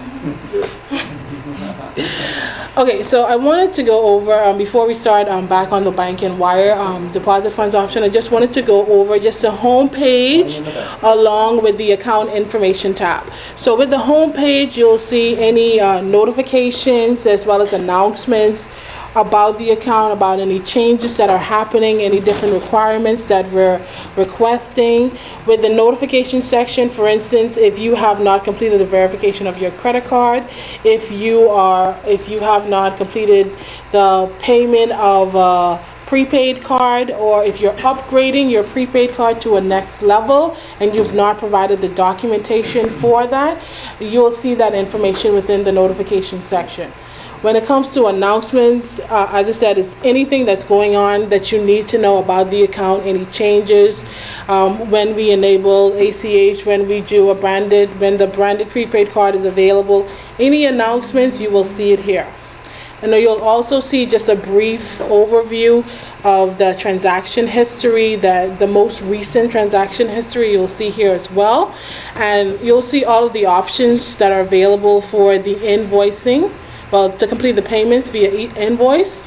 H: Okay, so I wanted to go over, before we start back on the bank and wire deposit funds option, I just wanted to go over just the home page along with the account information tab. So with the home page, you'll see any notifications as well as announcements about the account, about any changes that are happening, any different requirements that we're requesting. With the notification section, for instance, if you have not completed the verification of your credit card, if you have not completed the payment of a prepaid card, or if you're upgrading your prepaid card to a next level and you've not provided the documentation for that, you'll see that information within the notification section. When it comes to announcements, as I said, it's anything that's going on that you need to know about the account, any changes, when we enable ACH, when we do when the branded prepaid card is available, any announcements, you will see it here. And then you'll also see just a brief overview of the transaction history, the most recent transaction history you'll see here as well. And you'll see all of the options that are available for the invoicing, well, to complete the payments via invoice.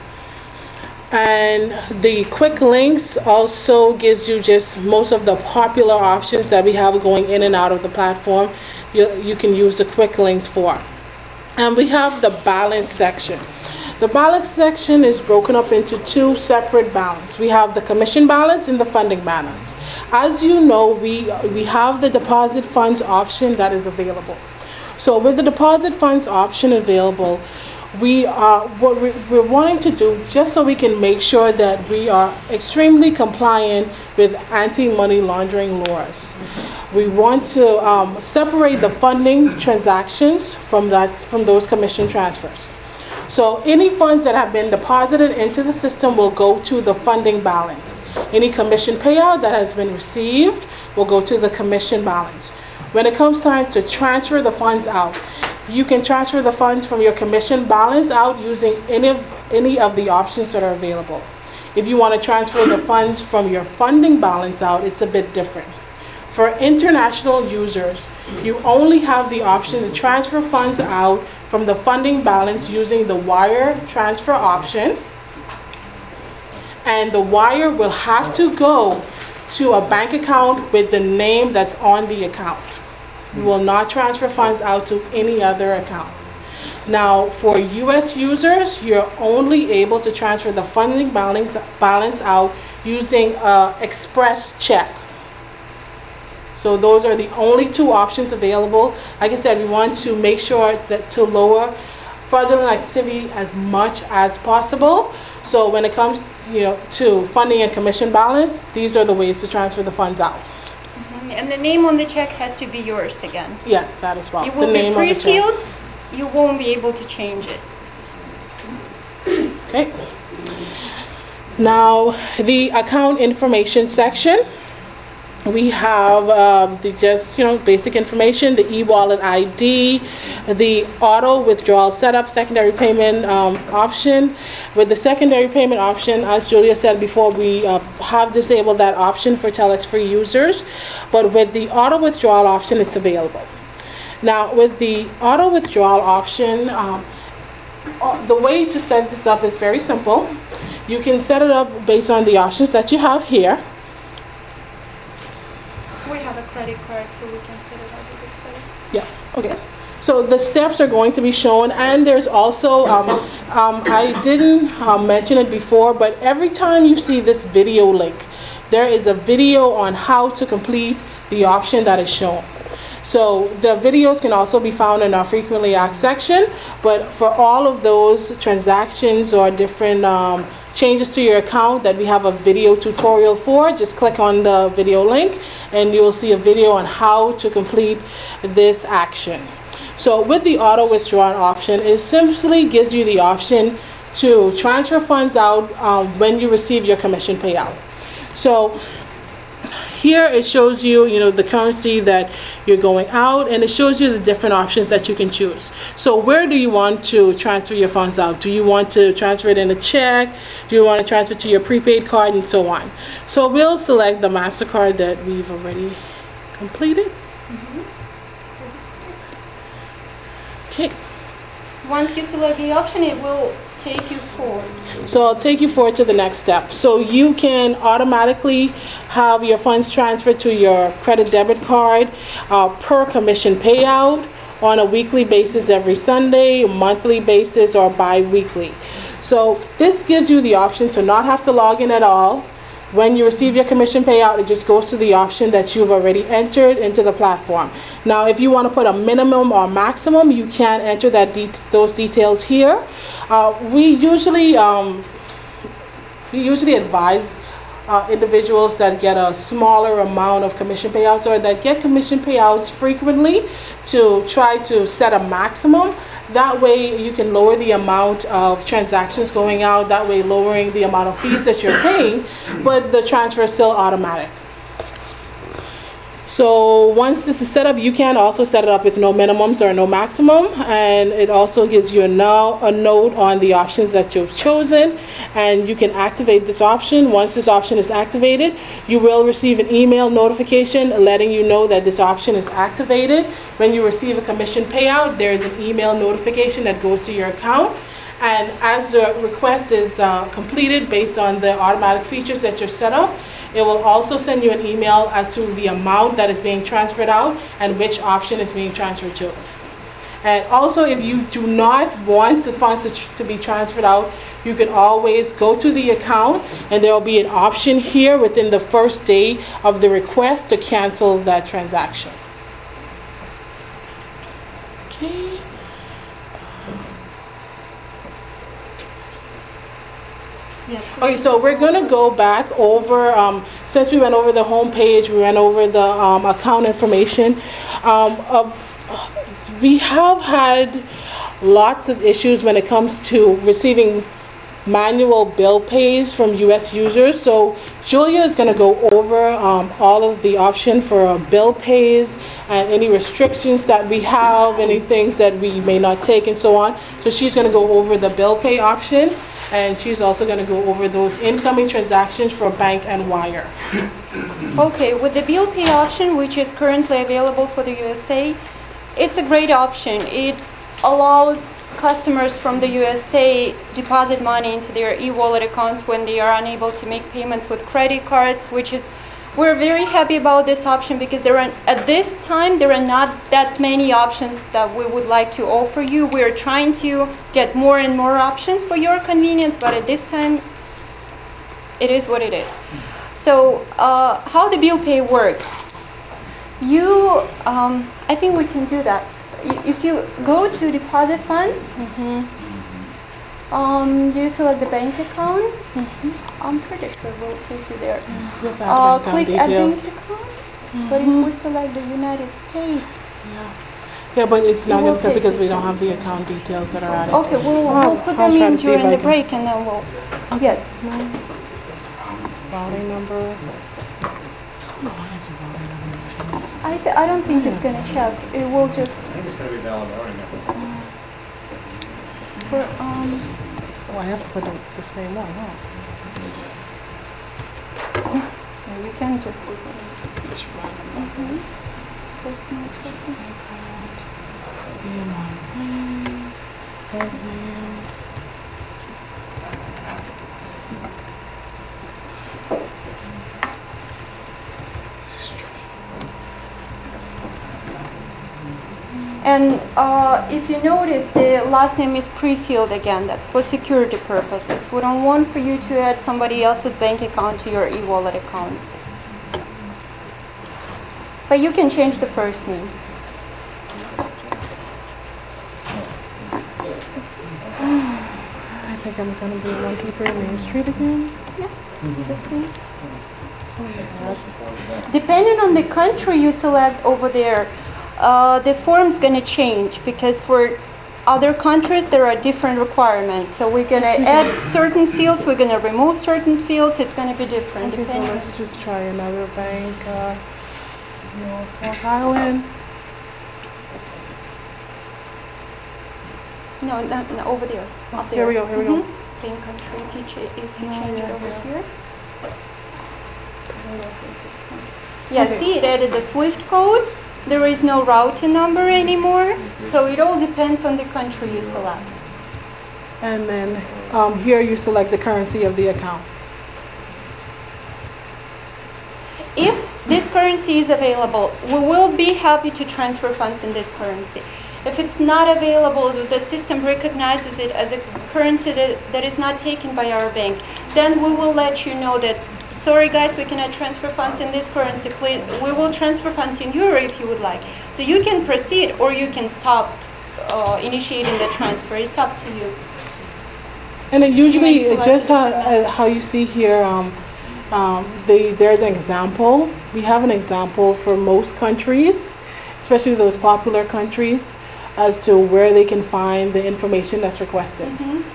H: And the quick links also gives you just most of the popular options that we have going in and out of the platform. You can use the quick links for. And we have the balance section. The balance section is broken up into two separate balances. We have the commission balance and the funding balance. As you know, we have the deposit funds option that is available. So with the deposit funds option available, what we're wanting to do, just so we can make sure that we are extremely compliant with anti-money laundering laws. We want to separate the funding transactions from those commission transfers. So any funds that have been deposited into the system will go to the funding balance. Any commission payout that has been received will go to the commission balance. When it comes time to transfer the funds out, you can transfer the funds from your commission balance out using any of the options that are available. If you want to transfer the funds from your funding balance out, it's a bit different. For international users, you only have the option to transfer funds out from the funding balance using the wire transfer option. And the wire will have to go to a bank account with the name that's on the account. We will not transfer funds out to any other accounts. Now, for US users, you're only able to transfer the funding balance out using express check. So those are the only two options available. Like I said, we want to make sure that to lower fraudulent activity as much as possible. So when it comes, to funding and commission balance, these are the ways to transfer the funds out.
L: And the name on the check has to be yours again.
H: Yeah, that as well.
L: It will be pre-filled. You won't be able to change it.
H: Okay. Now, the account information section. We have basic information, the eWallet ID, the auto withdrawal setup, secondary payment option. With the secondary payment option, as Julia said before, we have disabled that option for Telexfree users. But with the auto withdrawal option, it's available. Now, with the auto withdrawal option, the way to set this up is very simple. You can set it up based on the options that you have here.
L: We have a credit card, so we can set it up with a credit.
H: Yeah, okay. So the steps are going to be shown, and there's also, I didn't mention it before, but every time you see this video link, there is a video on how to complete the option that is shown. So the videos can also be found in our frequently asked section, but for all of those transactions or different changes to your account that we have a video tutorial for, just click on the video link and you'll see a video on how to complete this action. So with the auto withdrawal option, it simply gives you the option to transfer funds out when you receive your commission payout. So here it shows you, the currency that you're going out, and it shows you the different options that you can choose. So where do you want to transfer your funds out? Do you want to transfer it in a check? Do you want to transfer to your prepaid card, and so on? So we'll select the MasterCard that we've already completed. Okay.
L: Once you select the option, it will take you forward.
H: So I'll take you forward to the next step. So you can automatically have your funds transferred to your credit debit card per commission payout on a weekly basis every Sunday, monthly basis, or bi-weekly. So this gives you the option to not have to log in at all. When you receive your commission payout, it just goes to the option that you've already entered into the platform. Now, if you want to put a minimum or maximum, you can enter those details here. We usually advise individuals that get a smaller amount of commission payouts or that get commission payouts frequently to try to set a maximum. That way you can lower the amount of transactions going out, that way lowering the amount of fees that you're paying, but the transfer is still automatic. So once this is set up, you can also set it up with no minimums or no maximum, and it also gives you a note on the options that you've chosen, and you can activate this option. Once this option is activated, you will receive an email notification letting you know that this option is activated. When you receive a commission payout, there is an email notification that goes to your account, and as the request is completed based on the automatic features that you're set up, it will also send you an email as to the amount that is being transferred out and which option is being transferred to. And also, if you do not want the funds to be transferred out, you can always go to the account, and there will be an option here within the first day of the request to cancel that transaction. Okay.
L: Yes.
H: Okay, so we're going to go back over, since we went over the home page, we went over the account information. We have had lots of issues when it comes to receiving manual bill pays from U.S. users. So Julia is going to go over all of the options for bill pays and any restrictions that we have, any things that we may not take, and so on. So she's going to go over the bill pay option. And she's also going to go over those incoming transactions for bank and wire.
L: Okay, with the bill pay option, which is currently available for the USA, it's a great option. It allows customers from the USA deposit money into their eWallet accounts when they are unable to make payments with credit cards, which is, we're very happy about this option because at this time there are not that many options that we would like to offer you. We're trying to get more and more options for your convenience, but at this time it is what it is. So how the bill pay works, I think we can do that. If you go to deposit funds, you select the bank account. I'm pretty sure we'll take you there. Click add bank account. But if we select the United States,
H: yeah, but it's not going to because we don't have the account details that are added.
L: Okay, we'll put them in during the break, and then we'll. Yes.
H: Routing number.
L: I don't think it's going to check. It will just.
P: I think it's going to be valid routing number.
H: Oh, I have to put the same one, huh?
L: Yeah, you can just put it.
H: Just random numbers.
L: Personal checking. And if you notice, the last name is pre-filled again. That's for security purposes. We don't want for you to add somebody else's bank account to your eWallet account. But you can change the first name.
H: I think I'm going to be 123 Main Street again.
L: Yeah, the same. Depending on the country you select over there, the form's going to change because for other countries there are different requirements. So we're going to add certain fields, we're going to remove certain fields. It's going to be different.
H: Okay, so let's just try another bank. Norfolk Island.
L: No, over there. Up there.
H: Here we go. Here we go.
L: Bank country. If you change it over here. Yeah.
H: Okay.
L: See, it added the SWIFT code. There is no routing number anymore. So it all depends on the country you select.
H: And then here you select the currency of the account.
L: If this currency is available, we will be happy to transfer funds in this currency. If it's not available, the system recognizes it as a currency that is not taken by our bank, then we will let you know that, sorry guys, we cannot transfer funds in this currency. Please, we will transfer funds in euro if you would like. So you can proceed or you can stop initiating the transfer. It's up to you.
H: And it usually, just how you see here, there's an example. We have an example for most countries, especially those popular countries, as to where they can find the information that's requested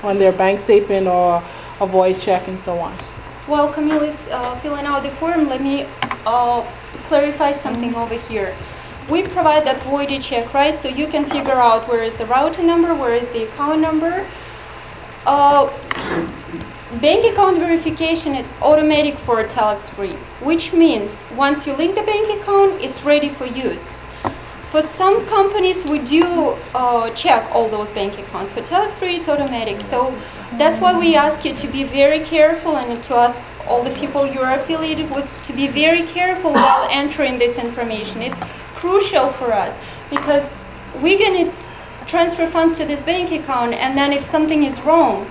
H: on their bank statement or a void check and so on.
L: While Camille is filling out the form, let me clarify something over here. We provide that voided check, right? So you can figure out where is the routing number, where is the account number. Bank account verification is automatic for Telexfree, which means once you link the bank account, it's ready for use. For some companies, we do check all those bank accounts. For Telexfree, it's automatic. So that's why we ask you to be very careful, and to ask all the people you're affiliated with to be very careful while entering this information. It's crucial for us because we're going to transfer funds to this bank account, and then if something is wrong,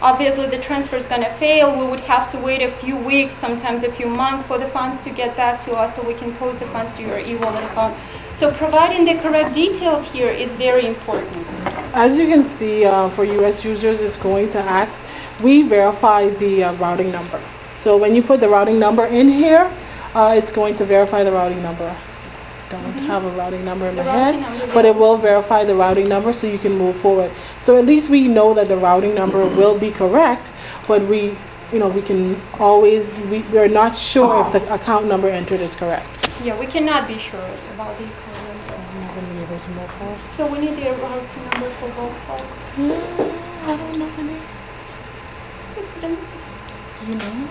L: obviously the transfer is going to fail. We would have to wait a few weeks, sometimes a few months for the funds to get back to us so we can post the funds to your eWallet account. So providing the correct details here is very important.
H: As you can see, for US users, it's going to ask, we verify the routing number. So when you put the routing number in here, it's going to verify the routing number. Don't have a routing number in my head, but it will verify the routing number so you can move forward. So at least we know that the routing number will be correct, but we can always, we're not sure if the account number entered is correct.
L: Yeah, we cannot be sure about the account number.
H: So I'm not going to be able to move forward.
L: So we need the routing number for Wells Fargo.
H: I don't know the name. Do you know?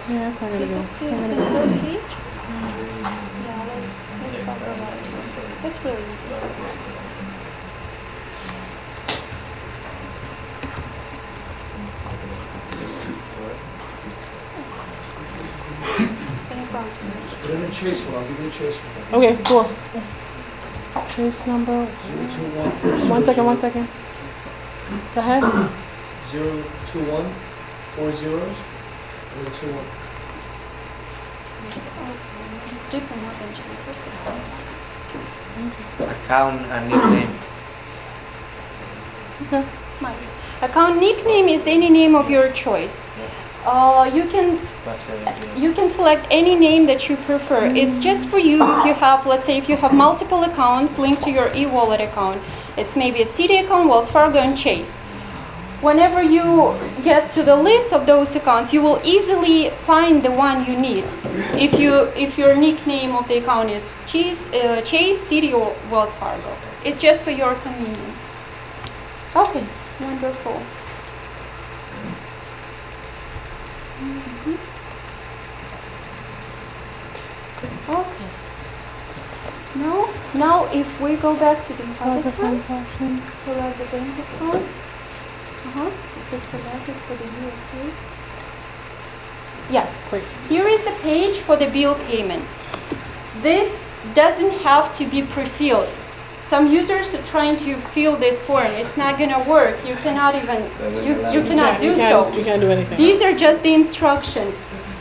H: Yeah, it's not gonna go.
L: Take us to the third page. Yeah, let's talk about it. That's really easy.
E: Just put in a chase one, I'll give you a chase one.
H: Okay, cool. Chase number.
E: 021.
H: One second. Go ahead.
E: 021, 4 zeros, and then 21.
D: Account and nickname.
H: Yes, sir.
L: Account nickname is any name of your choice. You can select any name that you prefer. It's just for you if you have, let's say, if you have multiple accounts linked to your eWallet account. It's maybe a Citi account, Wells Fargo, and Chase. Whenever you get to the list of those accounts, you will easily find the one you need. If your nickname of the account is Chase, Citi, or Wells Fargo. It's just for your convenience. Okay, wonderful. Okay. Now if we go back to the deposit funds, select the bank account. It's selected for the USD. Yeah, great. Here is the page for the bill payment. This doesn't have to be pre-filled. Some users are trying to fill this form. It's not going to work. You cannot even, you cannot do so.
H: You can't do anything.
L: These are just the instructions.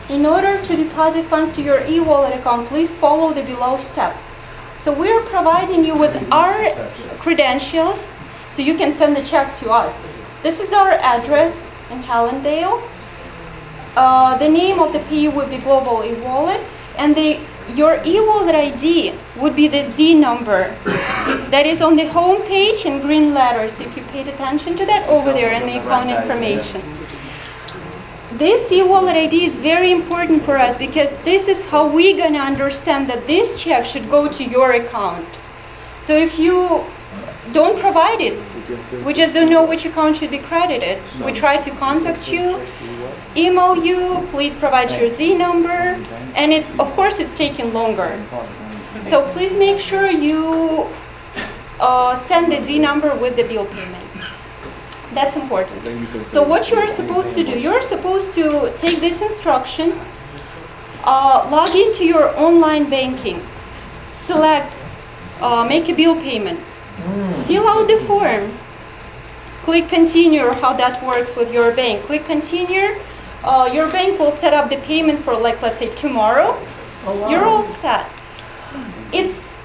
L: In order to deposit funds to your eWallet account, please follow the below steps. So we're providing you with our credentials so you can send the check to us. This is our address in Hallandale. The name of the payee would be Global eWallet, and your eWallet ID would be the Z number that is on the home page in green letters, if you paid attention to that, over there in the account information. This eWallet ID is very important for us because this is how we're going to understand that this check should go to your account. So if you don't provide it, we just don't know which account should be credited. We try to contact you, email you, please provide your Z number, and of course it's taking longer. So please make sure you send the Z number with the bill payment. That's important. So what you are supposed to do, you're supposed to take these instructions, log into your online banking, select, make a bill payment, fill out the form, click continue, how that works with your bank. Click continue, your bank will set up the payment for, like, let's say tomorrow. Oh, wow. You're all set.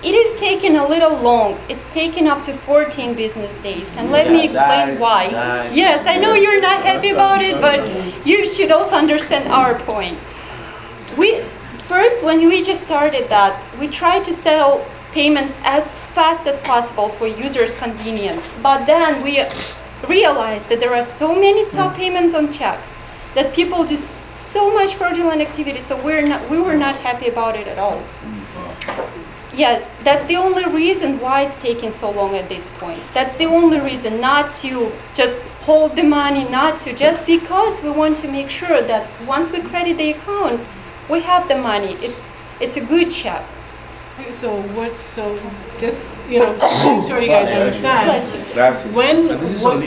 L: It is taking a little long. It's taken up to 14 business days. And let me explain why. Yes, I know you're not happy about it, but you should also understand our point. First, when we just started that, we tried to settle payments as fast as possible for users' convenience. But then we realized that there are so many stop payments on checks that people do so much fraudulent activity, so we were not happy about it at all. Yes, that's the only reason why it's taking so long at this point. That's the only reason, not to just hold the money, just because we want to make sure that once we credit the account, we have the money. It's a good check.
H: So just, just make sure you guys understand.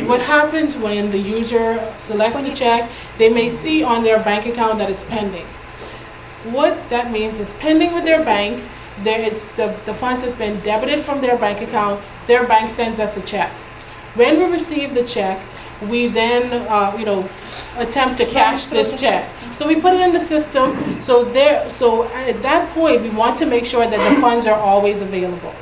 H: What happens when the user selects the check, they may see on their bank account that it's pending. What that means is pending with their bank, the funds has been debited from their bank account, their bank sends us a check. When we receive the check, we then, attempt to cash this check. So we put it in the system. So at that point, we want to make sure that the funds are always available.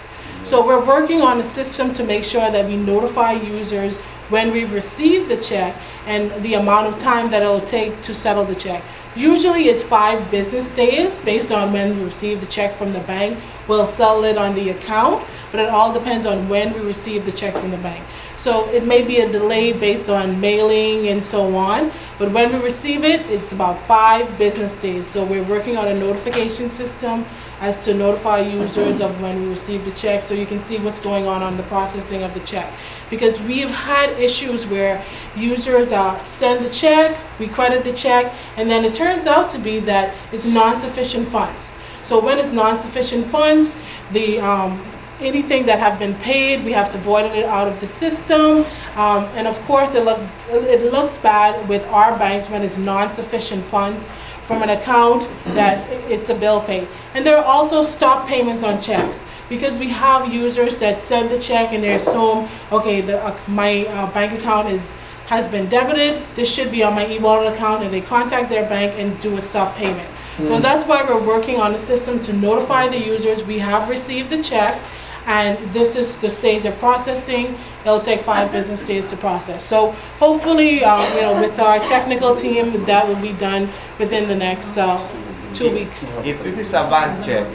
H: So we're working on a system to make sure that we notify users when we receive the check and the amount of time that it'll take to settle the check. Usually it's 5 business days based on when we receive the check from the bank. We'll settle it on the account, but it all depends on when we receive the check from the bank. So it may be a delay based on mailing and so on, but when we receive it, it's about 5 business days. So we're working on a notification system as to notify users of when we receive the check, so you can see what's going on the processing of the check. Because we've had issues where users send the check, we credit the check, and then it turns out to be that it's non-sufficient funds. So when it's non-sufficient funds, anything that have been paid, we have to void it out of the system. And of course, it looks bad with our banks when it's non-sufficient funds from an account that it's a bill paid. And there are also stop payments on checks, because we have users that send the check and they assume, okay, my bank account has been debited, this should be on my eWallet account, and they contact their bank and do a stop payment. So that's why we're working on a system to notify the users we have received the check, and this is the stage of processing. It'll take 5 business days to process. So hopefully, with our technical team, that will be done within the next 2 weeks.
D: If it is a bank check.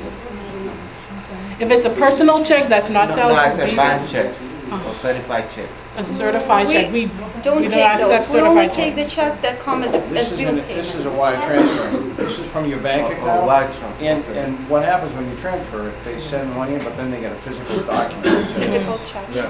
H: If it's a personal check that's not
D: No, it's a bank check or certified check.
H: A certified check. We
L: don't
H: do
L: take
H: not
L: those.
H: accept
L: We only
H: certified
L: take the
H: checks.
L: checks that come as bill payments.
A: This is a wire transfer. This is from your bank account. And what happens when you transfer it, they send money in, but then they get a physical document.
L: Physical check.
A: Yeah.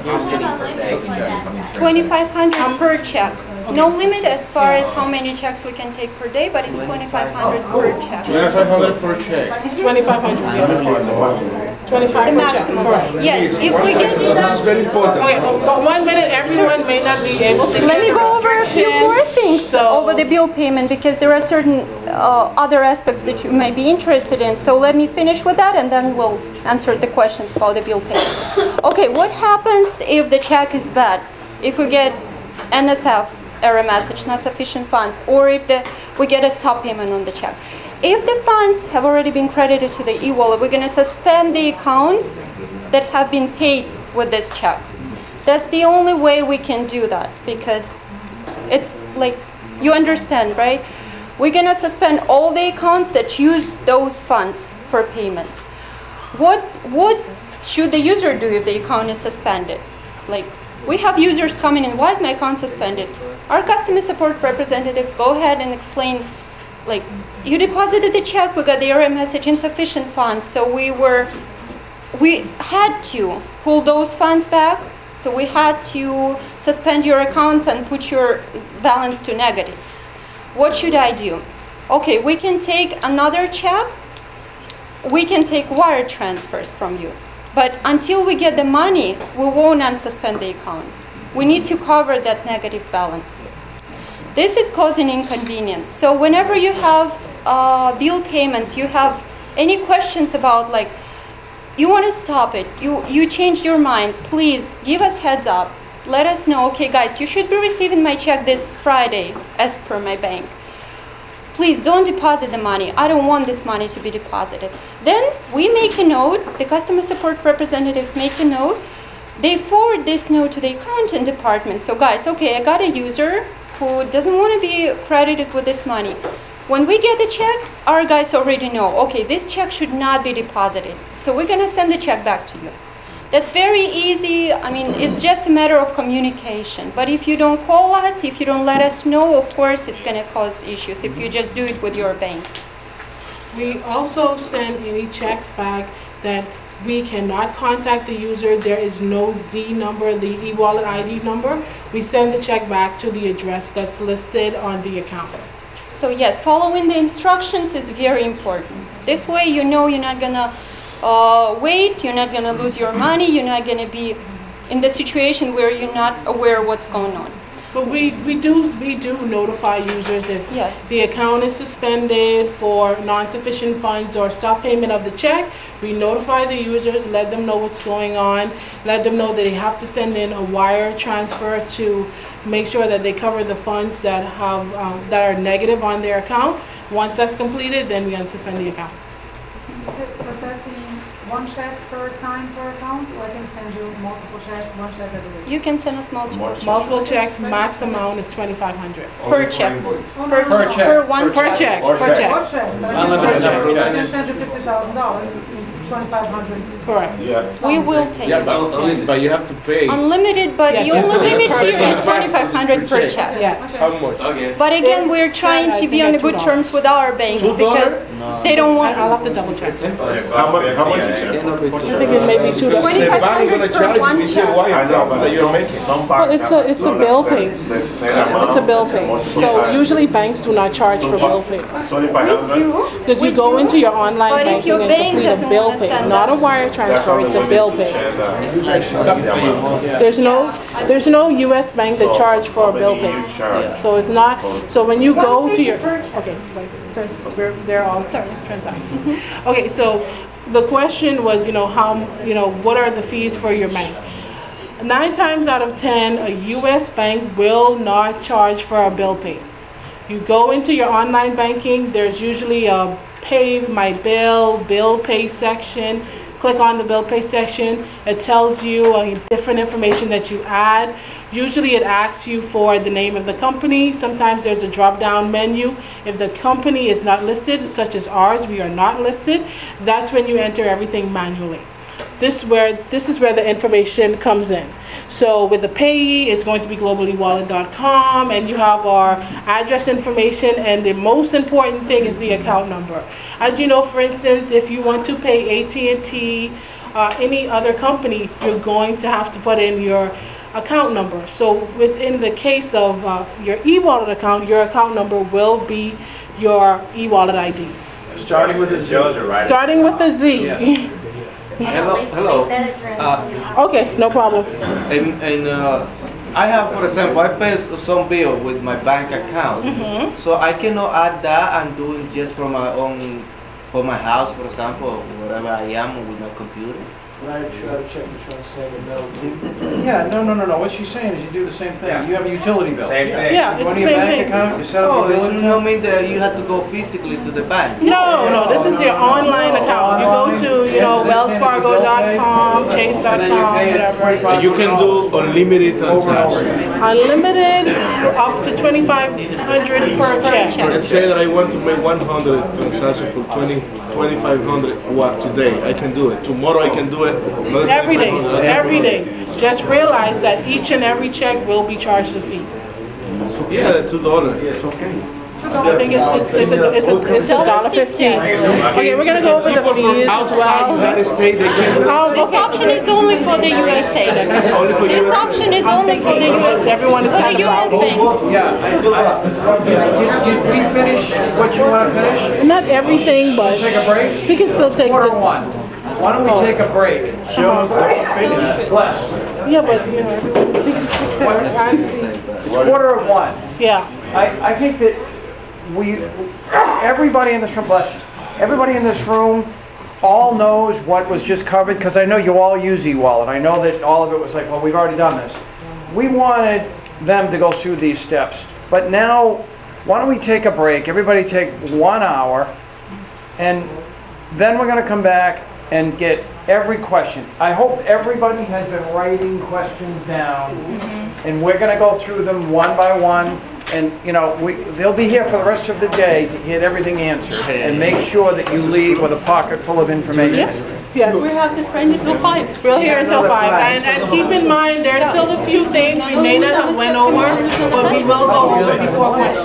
L: 2,500 per check. No limit as far as how many checks we can take per day, but it's 2,500 per check.
N: 2,500 per check.
H: 2,500. Yeah. 25
L: The
H: per
L: maximum.
H: check. Correct.
L: Yes, if we get
N: This is very important.
H: Okay, but 1 minute, everyone may not be able to.
L: Let me
H: get the
L: go over a few
H: restriction.
L: more things
H: So-
L: over the bill payment, because there are certain other aspects that you might be interested in. So let me finish with that, and then we'll answer the questions about the bill payment. Okay, what happens if the check is bad? If we get NSF error message, not sufficient funds, or if we get a stop payment on the check? If the funds have already been credited to the eWallet, we're going to suspend the accounts that have been paid with this check. That's the only way we can do that, because it's like, you understand, right? We're going to suspend all the accounts that use those funds for payments. What should the user do if the account is suspended? Like, we have users coming in, why is my account suspended? Our customer support representatives go ahead and explain, like, you deposited the check, we got the error message, insufficient funds, so we had to pull those funds back, so we had to suspend your accounts and put your balance to negative. What should I do? Okay, we can take another check, we can take wire transfers from you, but until we get the money, we won't unsuspend the account. We need to cover that negative balance. This is causing inconvenience. So whenever you have bill payments, you have any questions about, like, you want to stop it, you changed your mind, please give us heads up. Let us know, okay guys, you should be receiving my check this Friday as per my bank. Please don't deposit the money. I don't want this money to be deposited. Then we make a note, the customer support representatives make a note, they forward this note to the accounting department. So guys, okay, I got a user who doesn't want to be credited with this money. When we get the check, our guys already know, okay, this check should not be deposited. So we're gonna send the check back to you. That's very easy. I mean, it's just a matter of communication. But if you don't call us, if you don't let us know, of course, it's gonna cause issues if you just do it with your bank.
H: We also send any checks back that we cannot contact the user. There is no Z number, the eWallet ID number. We send the check back to the address that's listed on the account.
L: So yes, following the instructions is very important. This way you know you're not gonna wait, you're not gonna lose your money, you're not gonna be in the situation where you're not aware of what's going on.
H: But we do notify users if the account is suspended for non-sufficient funds or stop payment of the check. We notify the users, let them know what's going on, let them know that they have to send in a wire transfer to make sure that they cover the funds that have that are negative on their account. Once that's completed, then we unsuspend the account.
M: Is it processing one check per time per account, or I can send you multiple checks, one check every week?
L: You can send us multiple checks.
H: Multiple checks, max amount is $2,500
L: per check.
H: Per check.
L: Per one
H: Per check. Per check.
M: Per check.
H: Unlimited number of
M: I can
H: checks.
M: send you $50,000, $2,500.
H: Correct.
L: We will take it.
N: But you have to pay.
L: Unlimited, but
H: Yes,
L: the only
H: yes.
L: limit
H: Per
L: here is
H: check.
L: $2,500 per check.
H: Yes.
N: How much?
L: But again, we're
H: It's
L: trying
H: set,
L: to
H: I
L: be
H: think,
L: on the
H: at
L: good
H: $2.
L: terms with our banks because they don't want.
H: I'll have to double check.
B: How much is it?
H: I think it may be $2.
N: The bank gonna charge you with your wire
B: I know,
N: transfer
B: but
N: that you're making.
B: some
H: Well,
B: banks
H: it's a bill pay.
B: the same amount.
H: It's a bill pay. So usually banks do not charge for bill pay.
B: 2,500.
H: Because you go into your online
L: But if
H: banking
L: your
H: and
L: bank
H: complete a
L: doesn't
H: bill
L: wanna
H: pay,
L: send
H: not a
L: us-
H: wire transfer, it's a bill pay. There's no US bank that charge for a bill pay. So it's not, so when you go to your, okay, wait, since they're all transactions. Okay, so the question was, what are the fees for your bank? 9 times out of 10, a US bank will not charge for a bill pay. You go into your online banking, there's usually a pay my bill pay section. Click on the bill pay section. It tells you different information that you add. Usually it asks you for the name of the company. Sometimes there's a drop down menu. If the company is not listed, such as ours, we are not listed, that's when you enter everything manually. This is where the information comes in. So with the payee, it's going to be globaleWallet.com, and you have our address information, and the most important thing is the account number. As you know, for instance, if you want to pay AT&T, any other company, you're going to have to put in your account number. So within the case of your eWallet account, your account number will be your eWallet ID.
A: Starting with a Z.
H: Starting with a Z.
D: Hello.
H: Okay, no problem.
D: And I have, for example, I pay some bill with my bank account, so I cannot add that and do it just from my own, for my house, for example, wherever I am with my computer.
E: Right, should I check insurance saying no?
A: Yeah, no. What she's saying is you do the same thing. You have a utility bill.
J: Same thing.
H: Yeah, it's the
A: You go to your
H: same
A: bank
H: thing.
A: account, you set up a
D: Oh, it
A: utility
D: does
A: bill.
D: not mean that you have to go physically to the bank.
H: No, this is your online account. You go to, wellsfargo.com, chase.com, whatever.
N: And you can do unlimited transactions.
H: Unlimited, up to $2,500 per check.
N: Let's say that I want to make 100 transactions for 2,500 what today. I can do it. Tomorrow I can do it. Another
H: Every day,
N: 2,500.
H: every day. Just realize that each and every check will be charged a fee.
N: Yeah, the $2.
E: Yes, okay.
H: I think it's $1.15. Okay, we're gonna go over the fees as well.
N: United States, they can
L: This option is only for the USA. This option is only for the US.
H: Everyone is
L: for the
H: kind of
L: US banks.
A: Yeah. Did we finish what you want to finish?
H: Not everything, but
A: Take a break?
H: we can still take
A: Quarter
H: just.
A: one. Why don't we take a break? Bless.
H: Yeah, but everyone seems like they're antsy.
A: Quarter of one.
H: Yeah.
A: I think that everybody in this room, bless you, everybody in this room all knows what was just covered, because I know you all use eWallet. I know that all of it was like, well, we've already done this. We wanted them to go through these steps. But now, why don't we take a break? Everybody take 1 hour, and then we're going to come back and get every question. I hope everybody has been writing questions down, and we're going to go through them one by one, And, you know, they'll be here for the rest of the day to get everything answered, and make sure that you leave with a pocket full of information.
H: Yes. We have this friend until 5. We're here until 5. And keep in mind, there's still a few things we may not have went over, but we will go over before questions.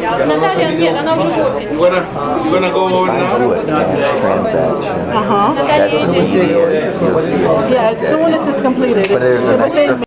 N: We're gonna go over now.
Q: Transaction.
H: That's
Q: the video. You'll see it.
H: Yeah, as soon as it's completed.
Q: But there's an extra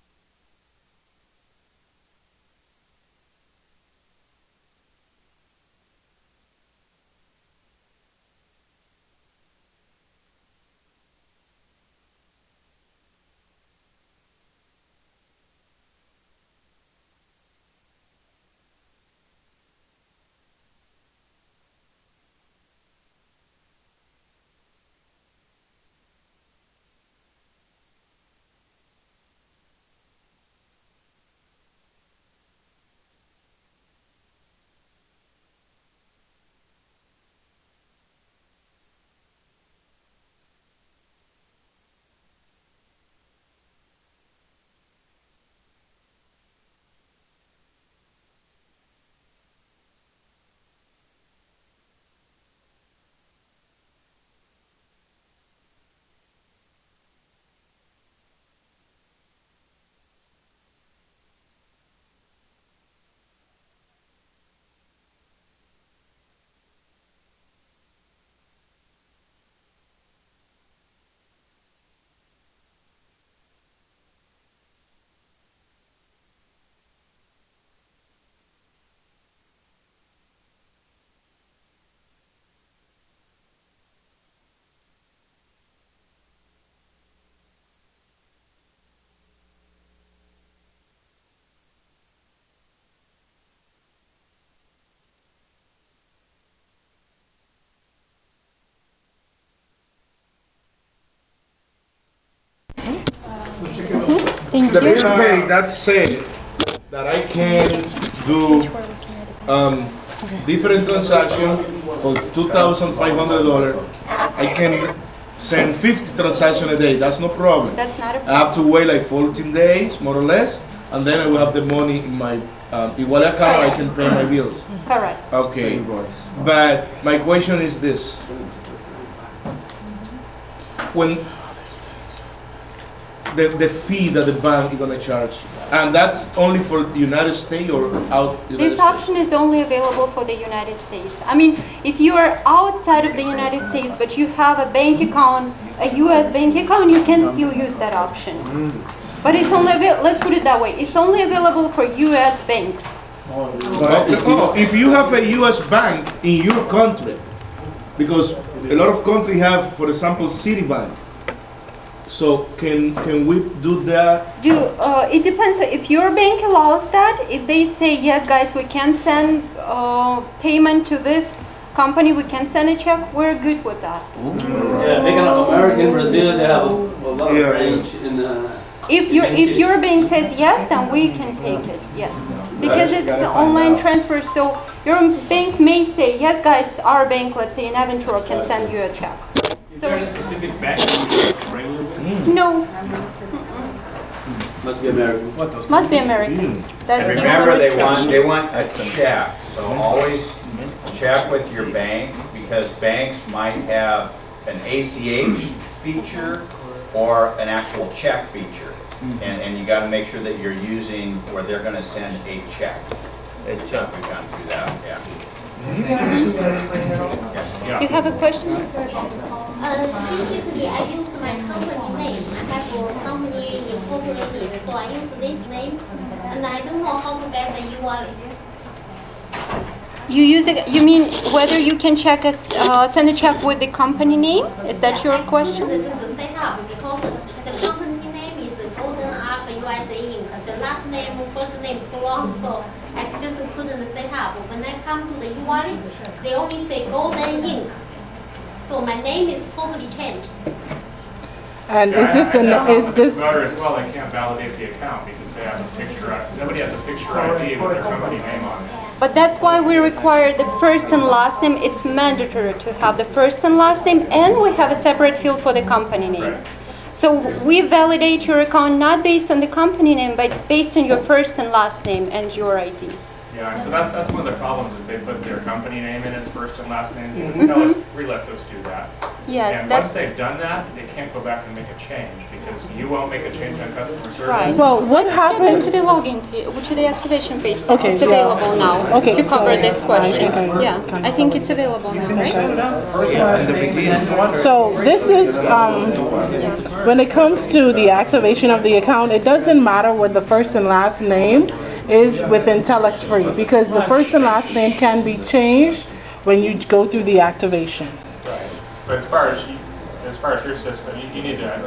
N: The bill pay that said that I can do different transactions for $2,500. I can send 50 transactions a day. That's no problem.
L: That's not a problem.
N: I have to wait like 14 days, more or less, and then I will have the money in my eWallet account. I can pay my bills.
L: Correct.
N: Okay. But my question is this: when the fee that the bank is going to charge, and that's only for the United States or out the United
L: This
N: States?
L: option is only available for the United States. I mean, if you are outside of the United States, but you have a bank account, a U.S. bank account, you can still use that option. But it's only let's put it that way. It's only available for U.S. banks.
N: If you have a U.S. bank in your country, because a lot of countries have, for example, Citibank. So can we do that?
L: It depends. If your bank allows that, if they say, yes, guys, we can send payment to this company, we can send a check, we're good with that.
R: Yeah, they can American, Brazil, they have a lot of range in
L: If your bank says yes, then we can take it, yes. Because it's online transfer, so your banks may say, yes, guys, our bank, let's say in Aventura, can send you a check.
P: Is there a specific bank? Regular bank?
L: No.
R: Must be American.
L: Must be American. That's
J: And
L: the
J: remember,
L: only
J: they want a check, so always check with your bank, because banks might have an ACH feature or an actual check feature. And you got to make sure that you're using where they're going to send a check. A check, we've gone through that, yeah.
L: You have a question?
F: Basically, I use my company name. I have a company incorporated, so I use this name, and I don't know how to get the eWallet.
L: You use it. You mean whether you can check send a check with the company name? Is that your question?
F: I just set up because the company name is Golden Arc USA Inc. The last name, first name too long, so I just couldn't set up. When I come to the eWallet, they only say Golden Inc. So my name is totally changed.
H: And is this
P: as well, they can't validate the account because they have a picture. Nobody has a picture ID with their company name on it.
L: But that's why we require the first and last name. It's mandatory to have the first and last name, and we have a separate field for the company name. So we validate your account not based on the company name, but based on your first and last name and your ID.
P: Yeah, and so that's one of the problems is they put their company name in as first and last name. Because Telexfree lets us do that.
L: Yes,
P: And
L: that's
P: once they've done that, they can't go back and make a change because you won't make a change on customer service.
L: right.
H: Well, what happens?
L: To the login page, to the activation page.
H: Okay,
L: It's
H: yeah.
L: available now
H: Okay,
L: to
H: so
L: cover this question.
H: I think
L: Yeah, I think it's available now, right?
H: So this is, when it comes to the activation of the account, it doesn't matter what the first and last name is within Telexfree because the first and last name can be changed when you go through the activation.
P: Right. But as far as your system, you need to have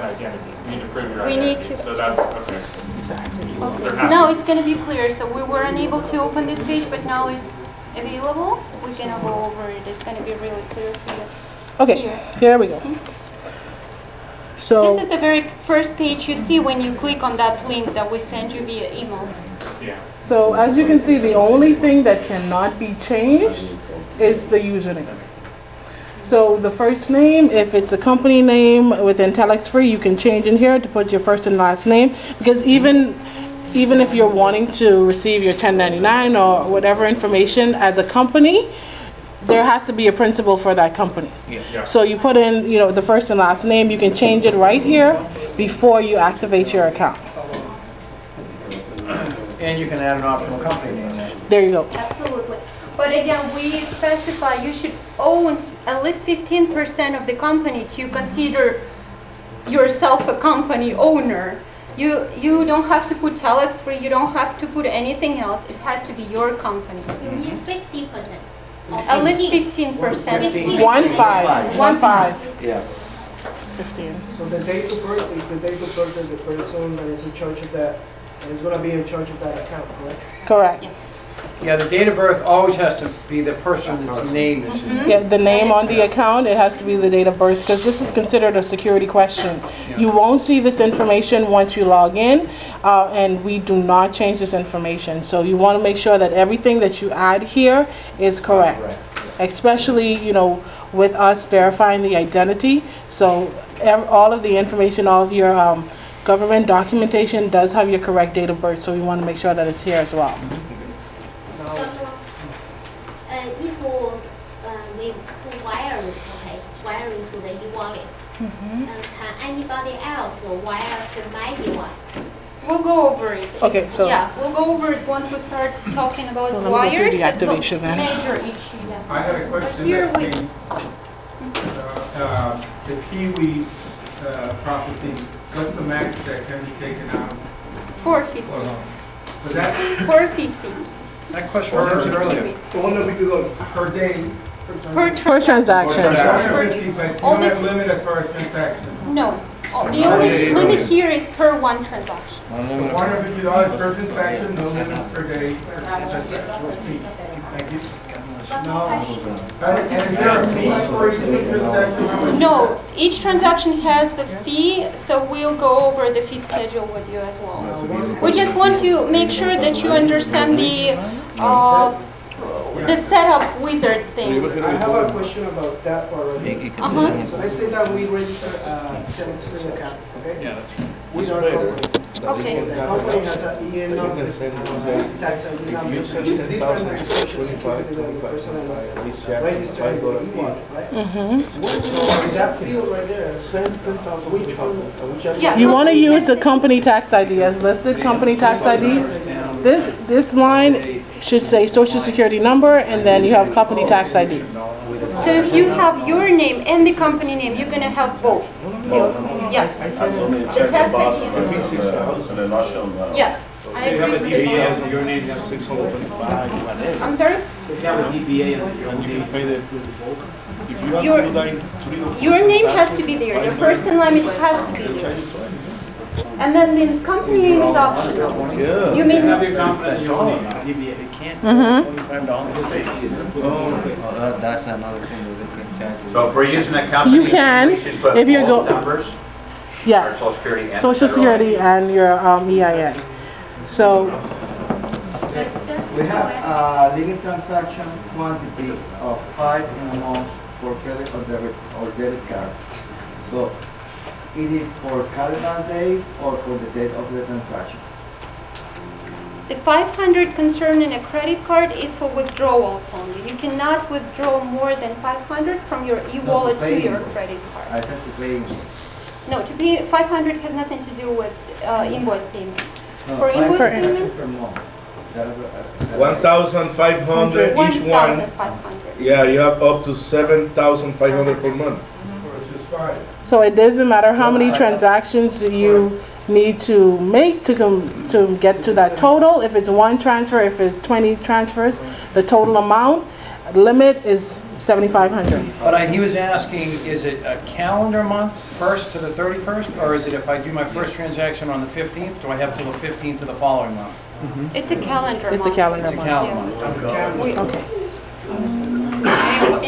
P: an identity. You need to prove your
L: We
P: identity.
L: need to.
P: So that's okay.
H: Exactly.
L: Okay, so now it's going to be clear. So we were unable to open this page, but now it's available. We can go over it. It's going to be really clear for you.
H: Okay, here we go. So
L: This is the very first page you see when you click on that link that we send you via email.
P: Yeah.
H: So as you can see, the only thing that cannot be changed is the username. So the first name, if it's a company name within Telexfree, you can change in here to put your first and last name. Because even if you're wanting to receive your 1099 or whatever information as a company, there has to be a principal for that company.
P: Yeah.
H: So you put in, the first and last name. You can change it right here before you activate your account.
E: And you can add an optional company name.
H: There you go.
L: Absolutely. But again, we specify you should own at least 15% of the company to consider yourself a company owner. You don't have to put Telexfree, you don't have to put anything else. It has to be your company.
F: You need 50%.
L: At least 15%.
F: 15.
H: 1-5.
E: Yeah.
H: 15.
E: So the date of birth is the date of birth of the person that is in charge of that, and is going to be in charge of that account, correct?
H: Correct.
L: Yes.
A: Yeah, the date of birth always has to be the person that's name is in.
H: Yeah, the name on the account, it has to be the date of birth because this is considered a security question. You won't see this information once you log in, and we do not change this information. So you want to make sure that everything that you add here is correct, especially, with us verifying the identity. So all of the information, all of your government documentation does have your correct date of birth, so we want to make sure that it's here as well.
F: So, if we put wiring to the eWallet, can anybody else wire to my eWallet?
L: We'll go over it.
H: Okay, so
L: yeah, we'll go over it once we start talking about
H: So let me go
L: wires.
H: through the activation
L: It's a
H: then.
L: major issue. Yeah.
S: I had a question.
L: But here we.
S: The Kiwi processing, what's the max that can be taken out?
L: 450.
S: Was that
L: 450.
E: That question was answered earlier.
S: the one that we could go per day?
H: Per transaction.
S: 450, but you don't have a limit as far as transactions.
L: No. The only limit here is per one transaction.
S: $150 per transaction, no limit per day. Thank you. And is there a fee for each transaction?
L: No, each transaction has the fee, so we'll go over the fee schedule with you as well. We just want to make sure that you understand the setup wizard thing.
E: I have a question about that part right here. So let's say that we register a Telexfree account, okay? Yeah, that's right. With our company.
L: Okay.
E: The company has an EN number, tax ID number, which is different than the social security that the person is registered in the eWallet, right? So that field right there, which one?
L: Yeah.
H: You want to use the company tax ID as listed, company tax ID. This line should say social security number and then you have company tax ID.
L: So if you have your name and the company name, you're gonna have both. Yes. The tax ID. Yeah. I agree with you.
O: Your name has 625.
L: I'm sorry?
O: If you have a DBA and you pay the. If you have to do that in 3 or 4
L: Your name has to be there. The first and last name has to be there. And then the company name is optional.
O: Yeah.
L: You may
P: Have your company, your own DBA. They can't.
D: Oh, that's another thing we can change.
J: So if we're using a company,
H: You can,
J: we should put
H: if you're
J: both
H: go-
J: numbers?
H: Yes.
J: Our social security and
H: Social
J: federal
H: security and your EIN. So
E: We have a limit transaction quantity of 5 in a month for credit or debit card. So it is for calendar days or for the date of the transaction.
L: The 500 concerning a credit card is for withdrawals only. You cannot withdraw more than 500 from your e-wallet to your credit card.
D: I have to pay.
L: No, to pay 500 has nothing to do with invoice payments. For invoice payments,
N: 1,500 each one.
L: 1,500.
N: Yeah, you have up to 7,500 per month.
H: So it doesn't matter how many transactions you need to make to get to that total. If it's one transfer, if it's 20 transfers, the total amount limit is 7,500.
A: But he was asking, is it a calendar month, 1st to the 31st? Or is it if I do my first transaction on the 15th, do I have till the 15th of the following month?
L: It's a calendar month.
H: It's a calendar
A: It's a calendar month.
H: Okay.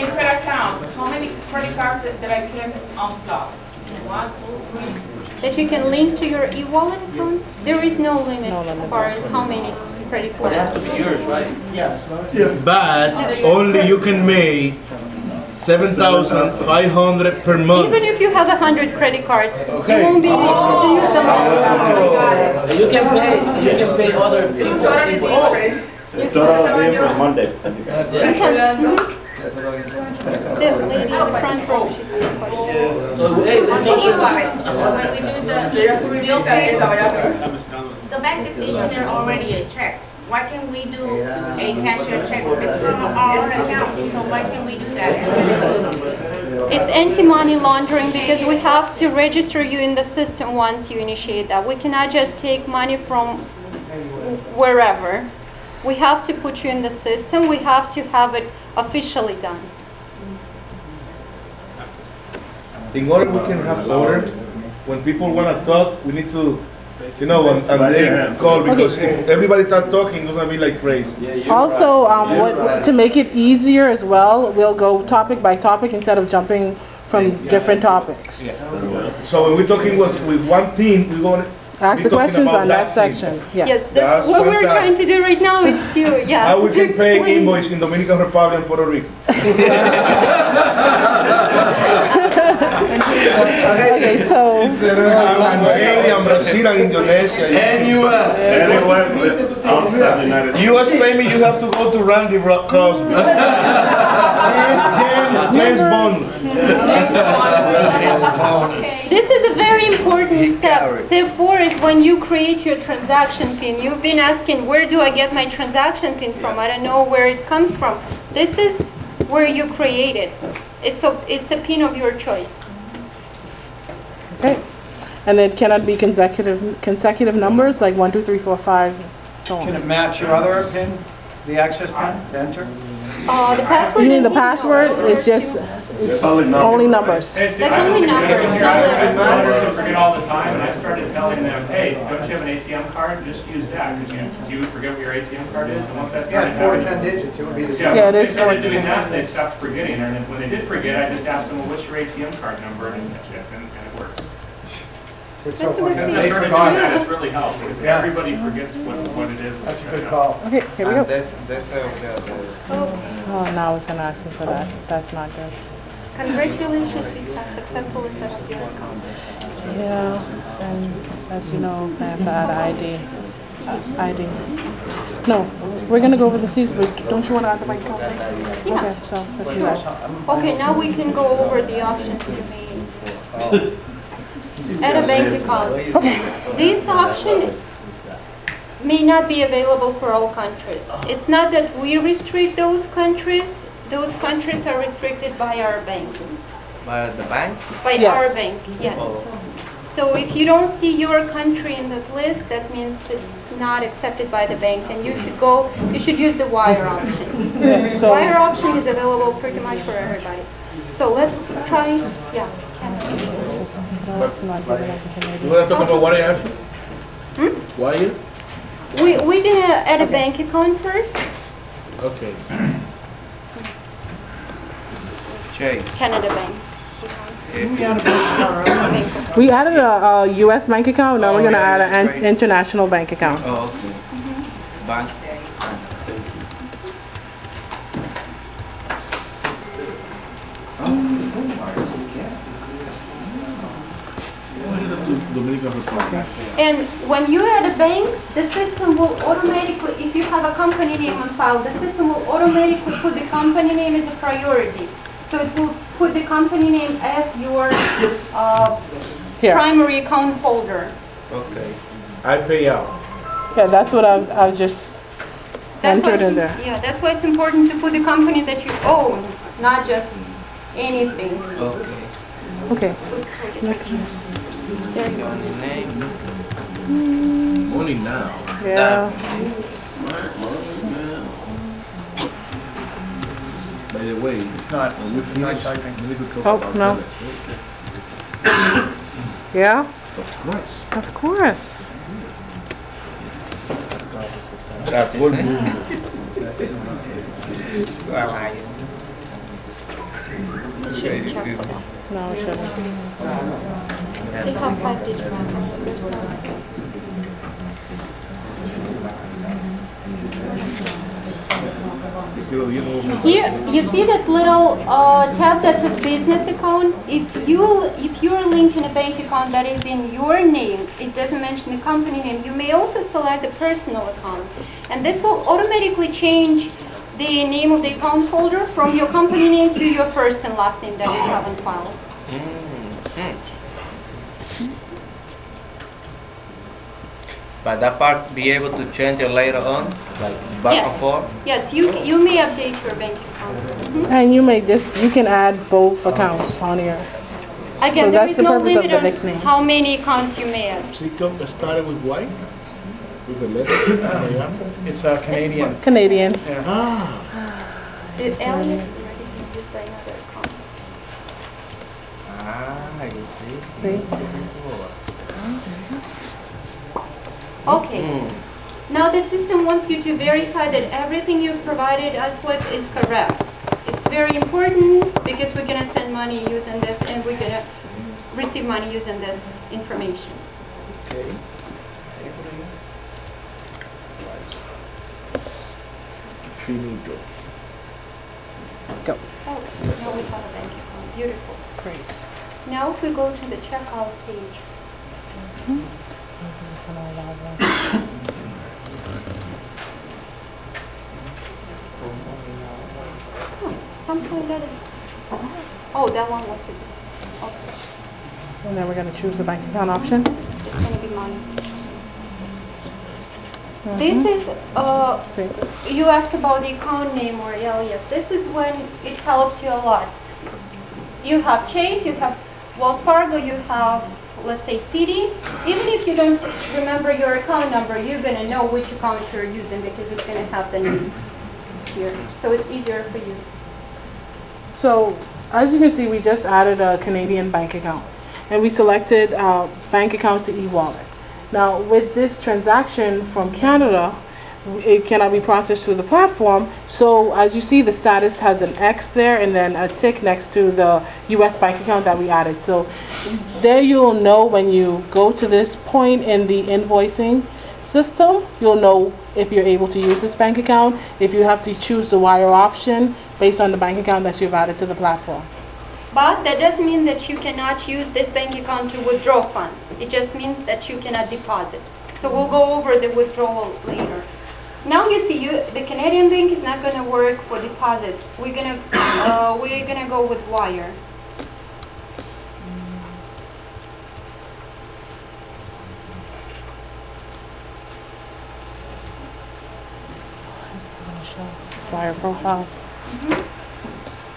C: In credit account, how many credit cards that I can unblock? 1, 2, 3.
L: That you can link to your e-wallet account? There is no limit as far as how many credit cards.
R: It has to be yours, right?
L: Yes.
N: But only you can make 7,500 per month.
L: Even if you have 100 credit cards,
N: Okay.
L: you won't be able to use them all.
R: You can pay other people.
O: Total day from Monday.
L: You can. This lady in the front row, she has a question.
R: So, hey,
F: On
R: let's
F: the
R: open
F: e-wallet, when we do the bill pay, the bank is issuing already a check. Why can't we do a cashier check? It's from our account, so why can't we do that?
L: It's anti-money laundering because we have to register you in the system once you initiate that. We cannot just take money from wherever. We have to put you in the system. We have to have it officially done.
N: In order we can have order, when people want to talk, we need to, you know, and they call, because if everybody start talking, it's going to be like crazy.
H: Also, to make it easier as well, we'll go topic by topic instead of jumping from different topics.
N: So when we're talking with one theme, we're going to
H: Ask the questions on that section.
L: Yes, that's what we're trying to do right now. Is to
N: how we
L: to
N: can pay
L: explain.
N: invoice in Dominican Republic and Puerto Rico.
H: Okay, so.
N: And Brazil and Indonesia.
R: And US.
O: Anywhere outside the United States.
N: US payment, you have to go to Randy Cosby. James Bond.
L: This is a very important step. Step 4 is when you create your transaction PIN. You've been asking, where do I get my transaction PIN from? I don't know where it comes from. This is where you create it. It's a PIN of your choice.
H: Okay. And it cannot be consecutive numbers like 1, 2, 3, 4, 5, so on.
A: Can it match your other PIN, the access PIN, to enter?
L: The password.
H: You mean the password is just only numbers.
L: That's only numbers.
P: I forget all the time, and I started telling them, hey, don't you have an ATM card? Just use that, because do you forget what your ATM card is? And once I started
A: 4 to 10 digits, it would be the same.
H: Yeah, it is
P: they started
H: 4 to
P: doing
H: 10
P: that, they stopped forgetting, and when they did forget, I just asked them, well, what's your ATM card number? And it worked.
A: It's
L: That's
A: so funny.
L: a
P: Since I
A: They
P: started
A: forgot
P: doing that,
A: that.
P: it's really helped, because
A: Yeah.
P: everybody forgets what it is.
A: That's a good call.
H: Okay, here we go.
L: Oh,
H: Oh, now it's going to ask me for that. That's not good.
L: congratulations, you have successfully set up your account.
H: Yeah, and as you know, I have to add ID. ID. No, we're going to go over the C's, but don't you want to add the bank account first?
L: Yeah.
H: Okay, so let's do that.
L: Okay, now we can go over the options you made. Add a bank account.
H: Okay.
L: This option may not be available for all countries. It's not that we restrict those countries. Those countries are restricted by our bank.
D: By the bank?
L: By
H: Yes.
L: our bank, yes. So if you don't see your country in that list, that means it's not accepted by the bank, and you should use the wire option.
H: Yeah, so-
L: Wire option is available pretty much for everybody. So let's try, yeah.
H: It's just still it's not good enough to
N: You
H: Canadian.
N: want to talk about wire option? Wire?
L: We're gonna add a bank account first.
N: Okay.
L: Canada Bank.
H: We added a U.S. bank account. Now we're going to add an international bank account.
D: Oh, okay. Bank.
O: Dominican Republic.
L: And when you add a bank, the system will automatically, if you have a company name on file, the system will automatically put the company name as a priority. So it will put the company name as your primary account holder.
N: Okay. I pay out.
H: Yeah, that's what I've just entered in there.
L: Yeah, that's why it's important to put the company that you own, not just anything.
D: Okay.
H: Okay.
L: There you go.
N: Only now.
H: Yeah.
N: By the way, when we finish, we need to talk
H: Oh,
N: about
H: no.
N: Telex.
H: Yeah?
N: Of course.
H: Of course.
N: That will move.
H: No, it shouldn't.
L: They have 5-digit numbers, so there's no, I guess. Here, you see that little tab that says business account? If you're linking a bank account that is in your name, it doesn't mention the company name, you may also select a personal account. And this will automatically change the name of the account holder from your company name to your first and last name that you have on file.
D: But that part be able to change it later on, like back and forth?
L: Yes, you may update your bank account.
H: And you can add both accounts on here.
L: Again,
H: So
L: there
H: that's
L: is
H: the
L: no
H: purpose of
L: limit
H: the
L: on
H: nickname.
L: how many accounts you may add.
N: Sicom started with Y? With a letter?
P: It's Canadian.
H: Canadian.
P: Yeah.
L: The alias is already used by another account.
D: You
H: See?
L: Okay. Now the system wants you to verify that everything you've provided us with is correct. It's very important because we're going to send money using this and we're going to receive money using this information.
D: Okay.
N: Finito.
H: Go.
L: Oh, now we have a bank account. Beautiful.
H: Great.
L: Now if we go to the checkout page. Something that is... Oh, that one was... Okay.
H: And then we're going to choose the bank account option.
L: It's going to be mine. This is, you asked about the account name or alias. This is when it helps you a lot. You have Chase, you have Wells Fargo, you have, let's say, Citi. Even if you don't remember your account number, you're going to know which account you're using because it's going to have the name here. So it's easier for you.
H: So, as you can see, we just added a Canadian bank account. And we selected bank account to eWallet. Now, with this transaction from Canada, it cannot be processed through the platform. So, as you see, the status has an X there and then a tick next to the US bank account that we added. So, there you'll know when you go to this point in the invoicing system, you'll know if you're able to use this bank account, if you have to choose the wire option based on the bank account that you've added to the platform.
L: But that doesn't mean that you cannot use this bank account to withdraw funds. It just means that you cannot deposit. So we'll go over the withdrawal later. Now you see, the Canadian bank is not going to work for deposits. We're gonna go with wire.
H: Wire profile.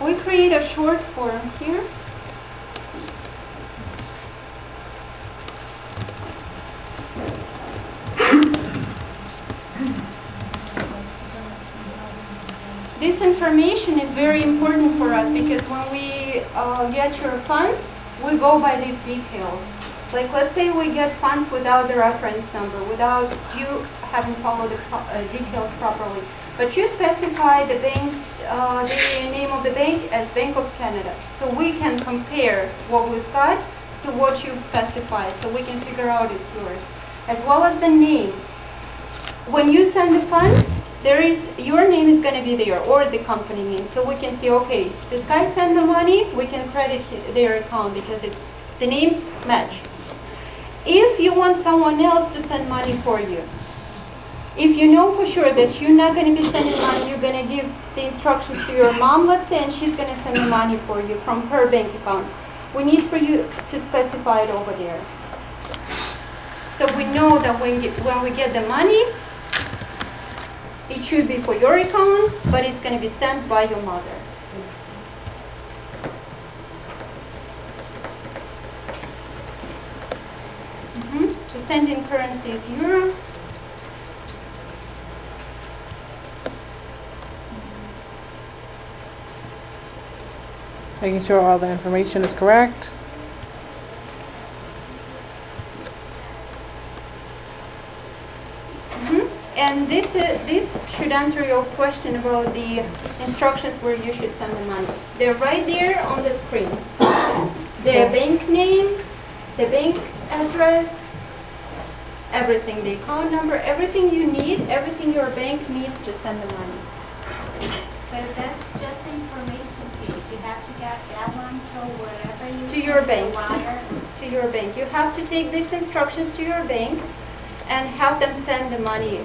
L: We create a short form here. This information is very important for us because when we get your funds, we go by these details. Like let's say we get funds without the reference number, without you having followed the details properly. But you specify the bank's, the name of the bank as Bank of Canada. So we can compare what we've got to what you've specified. So we can figure out it's yours. As well as the name. When you send the funds, your name is going to be there, or the company name. So we can see, okay, this guy sent the money, we can credit their account because the names match. If you want someone else to send money for you, if you know for sure that you're not going to be sending money, you're going to give the instructions to your mom, let's say, and she's going to send the money for you from her bank account. We need for you to specify it over there. So we know that when we get the money, it should be for your account, but it's going to be sent by your mother. The sending currency is euro.
H: Making sure all the information is correct.
L: And this should answer your question about the instructions where you should send the money. They're right there on the screen. The bank name, the bank address, everything, the account number, everything you need, everything your bank needs to send the money.
F: But that's just the information page. You have to get that one to wherever you
L: To your
F: send
L: bank.
F: the wire.
L: To your bank. You have to take these instructions to your bank and have them send the money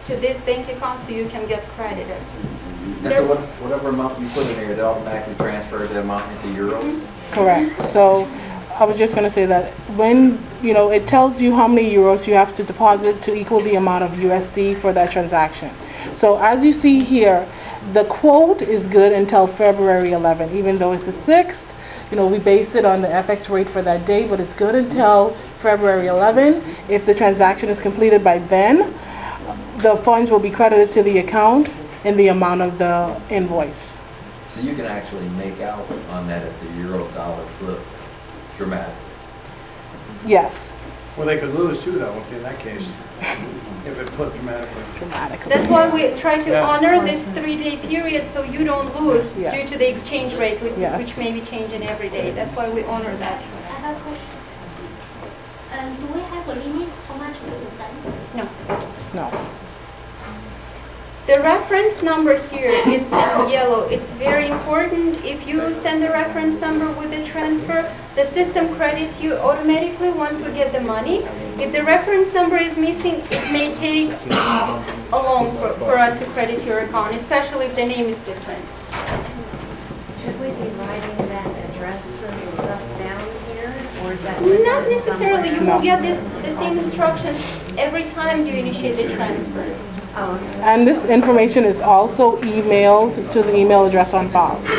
L: to this bank account so you can get credited.
T: And so whatever amount you put in there, it automatically transfers the amount into euros?
H: Correct. So I was just going to say that when, it tells you how many euros you have to deposit to equal the amount of USD for that transaction. So as you see here, the quote is good until February 11th, even though it's the 6th. We base it on the FX rate for that day, but it's good until February 11th. If the transaction is completed by then, the funds will be credited to the account in the amount of the invoice.
T: So you can actually make out on that if the euro dollar flip dramatically.
H: Yes.
A: Well, they could lose too, though, in that case, if it flipped dramatically.
L: That's why we try to
A: Yeah.
L: honor this 3-day period so you don't lose
H: Yes.
L: due to the exchange rate, which
H: Yes.
L: may be changing every day. That's why we honor that.
F: I have a question. Do we have a limit how much we can send?
L: No.
H: No.
L: The reference number here, it's in yellow. It's very important. If you send the reference number with the transfer, the system credits you automatically once we get the money. If the reference number is missing, it may take long for us to credit your account, especially if the name is different.
K: Should we be writing that address and stuff down here, or is that?
L: Not necessarily. You will get the same instructions every time you initiate the transfer.
H: And this information is also emailed to the email address on file.
L: So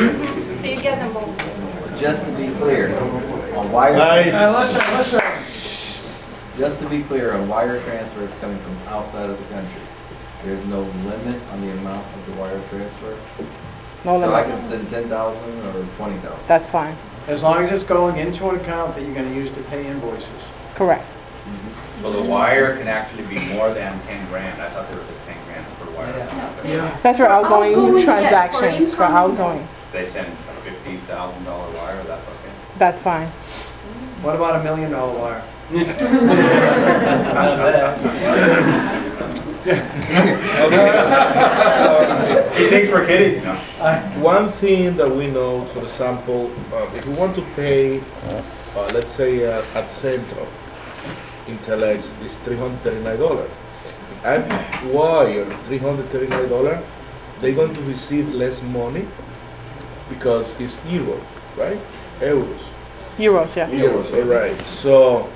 L: you get them both.
T: Just to be clear, on wire just to be clear, on wire transfers coming from outside of the country, there's no limit on the amount of the wire transfer?
H: No limit.
T: So I can send 10,000 or 20,000?
H: That's fine.
A: As long as it's going into an account that you're going to use to pay invoices.
H: Correct.
J: So the wire can actually be more than 10 grand. I thought there was a 10 grand per wire.
H: That's for outgoing
L: outgoing,
H: transactions,
L: yes,
H: for outgoing.
J: They send a $50,000 wire, that's okay.
H: That's fine.
A: What about $1 million wire?
J: He thinks we're kidding,
N: One thing that we know, for example, if we want to pay, let's say at Centro, in Telex, it's $339. If I wire $339, they're going to receive less money because it's euro, right? Euros.
H: Euros, yeah.
N: Euros, all right. So,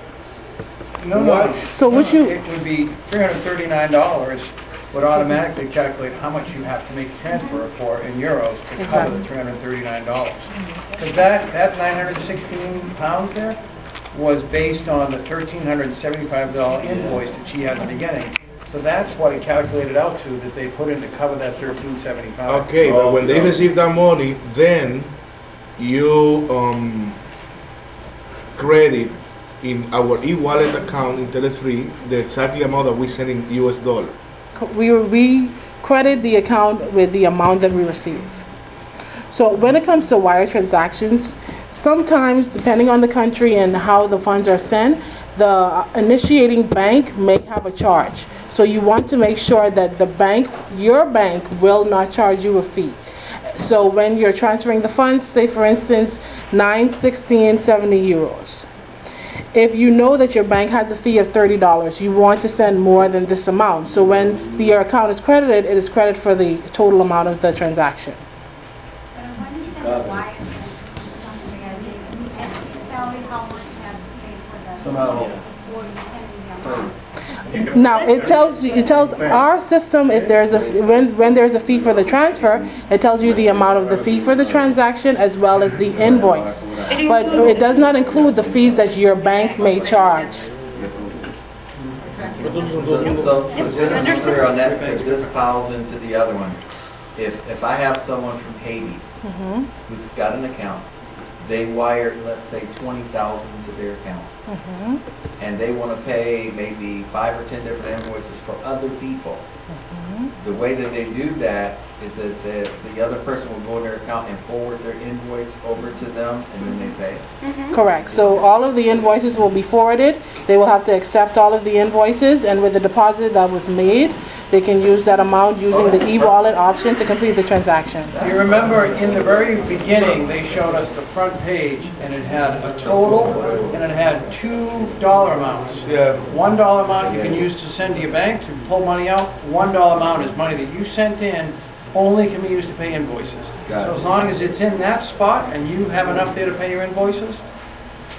A: No.
H: So would you?
A: It would be $339 would automatically calculate how much you have to make a transfer for in euros to cover the $339. Because that 916 pounds there was based on the $1,375 invoice that she had in the beginning. So that's what it calculated out to, that they put in to cover that $1,375.
N: okay, but when they receive that money, then you credit in our eWallet account in Telexfree the exactly amount that we send in US dollar.
H: We credit the account with the amount that we receive. So when it comes to wire transactions, sometimes depending on the country and how the funds are sent, the initiating bank may have a charge. So you want to make sure that the bank, your bank, will not charge you a fee. So when you're transferring the funds, say for instance, 916.70 euros. if you know that your bank has a fee of $30, you want to send more than this amount. So when your account is credited, it is credited for the total amount of the transaction. Now it tells our system if there's when there's a fee for the transfer, it tells you the amount of the fee for the transaction as well as the invoice. But it does not include the fees that your bank may charge.
T: So just to be clear on that, because this piles into the other one. If I have someone from Haiti who's got an account, they wire, let's say, $20,000 to their account, and they want to pay maybe 5 or 10 different invoices for other people. The way that they do that is that the other person will go in their account and forward their invoice over to them, and then they pay.
H: Correct. So all of the invoices will be forwarded. They will have to accept all of the invoices, and with the deposit that was made, they can use that amount using the eWallet option to complete the transaction.
A: You remember in the very beginning, they showed us the front page, and it had a total, and it had $2 amounts.
N: Yeah.
A: $1 amount you can use to send to your bank to pull money out. $1 amount is money that you sent in, only can be used to pay invoices. So as long as it's in that spot and you have enough there to pay your invoices,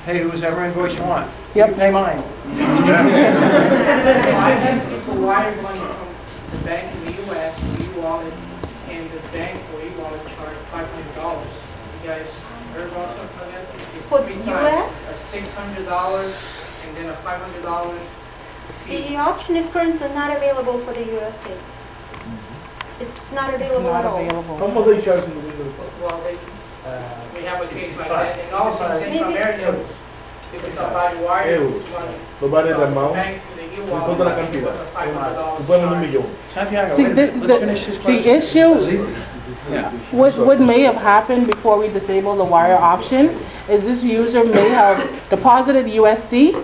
A: pay whoever invoice you want.
H: Yep.
A: You pay mine.
C: People wire money from the bank in the US to eWallet, and the bank for eWallet charge $500. You guys heard about something like that? It's
L: For
C: three
L: US?
C: times a $600 and then a $500 fee.
L: The option is currently not available for the USA. It's not available at all.
N: How much they charge in the window?
C: Well, we have a case like that, and also in Central America, if somebody wires money
N: No vale el
C: from the
N: amount.
C: bank to the
N: ¿Cuánto
C: eWallet,
N: la
C: it
N: cantidad?
C: was a $500
N: Tú pones un millón.
A: Santiago,
H: See,
A: let's finish this question.
H: the issue, what may have happened before we disable the wire option is this user may have deposited USD,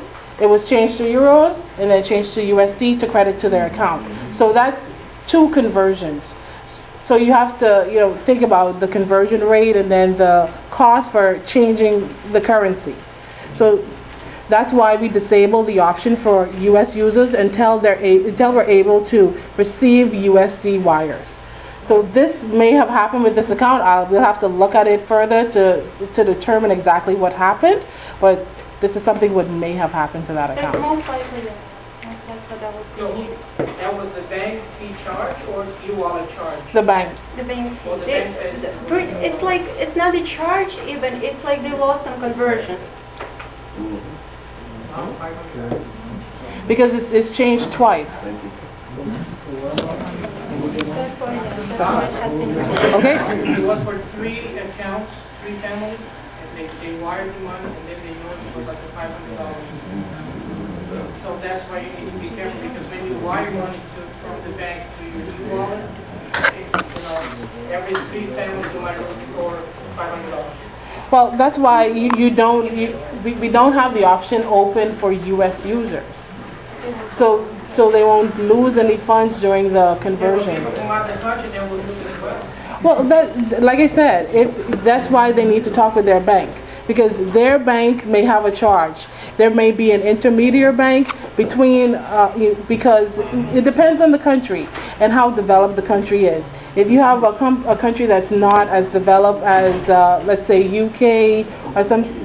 H: it was changed to euros, and then changed to USD to credit to their account. So that's 2 conversions. So you have to, think about the conversion rate and then the cost for changing the currency. So that's why we disable the option for US users until we're able to receive USD wires. So this may have happened with this account. We'll have to look at it further to determine exactly what happened, but this is something what may have happened to that account.
L: Most likely, yes. Most likely that was the issue.
C: That was the bank fee charge or eWallet charge?
H: The bank.
L: The bank fee.
C: Well, the bank says
L: It's like, it's not a charge even, it's like they lost on conversion.
H: Because it's changed twice.
L: That's why it has been done.
H: Okay?
C: It was for 3 accounts, 3 families, and they wired the money, and then they noticed it was like a $500. So that's why you need to be careful, because when you wire money from the bank to your eWallet, it's, every 3 families you might look for $500.
H: Well, that's why we don't have the option open for US users. So they won't lose any funds during the conversion. Well, like I said, that's why they need to talk with their bank, because their bank may have a charge. There may be an intermediary bank between, because it depends on the country and how developed the country is. If you have a country that's not as developed as, let's say, UK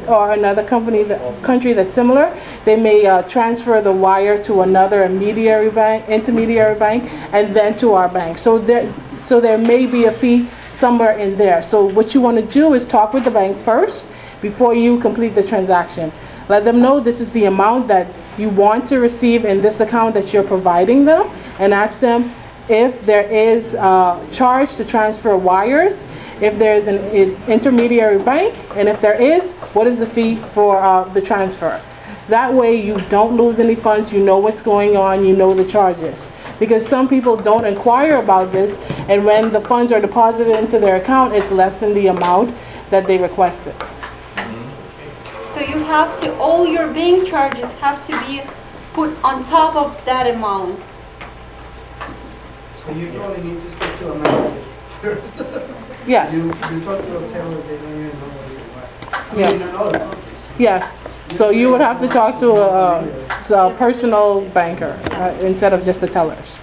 H: or another country that's similar, they may transfer the wire to another intermediary bank, and then to our bank. So there may be a fee somewhere in there. So what you want to do is talk with the bank first before you complete the transaction. Let them know this is the amount that you want to receive in this account that you're providing them, and ask them if there is a charge to transfer wires, if there is an intermediary bank, and if there is, what is the fee for the transfer. That way you don't lose any funds, you know what's going on, you know the charges. Because some people don't inquire about this, and when the funds are deposited into their account, it's less than the amount that they requested.
L: So you have to, all your bank charges have to be put on top of that amount.
E: So you only need to speak to a manager first.
H: Yes.
E: You talk to a teller, they don't even know what it's about.
H: Yeah.
E: In other countries.
H: Yes. So you would have to talk to a personal banker instead of just the tellers.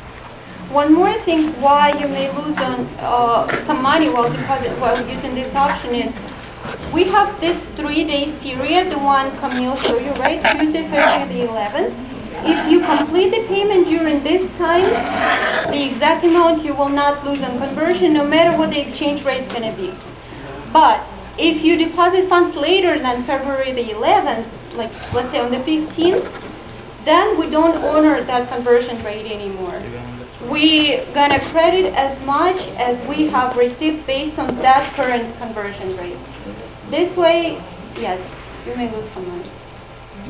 L: One more thing why you may lose on some money while using this option is we have this 3 days period, the one Camille showed you, right? Tuesday, February the 11th. If you complete the payment during this time, the exact amount you will not lose on conversion, no matter what the exchange rate is going to be. But if you deposit funds later than February the 11th, like let's say on the 15th, then we don't honor that conversion rate anymore. We're going to credit as much as we have received based on that current conversion rate. This way, yes, you may lose some money.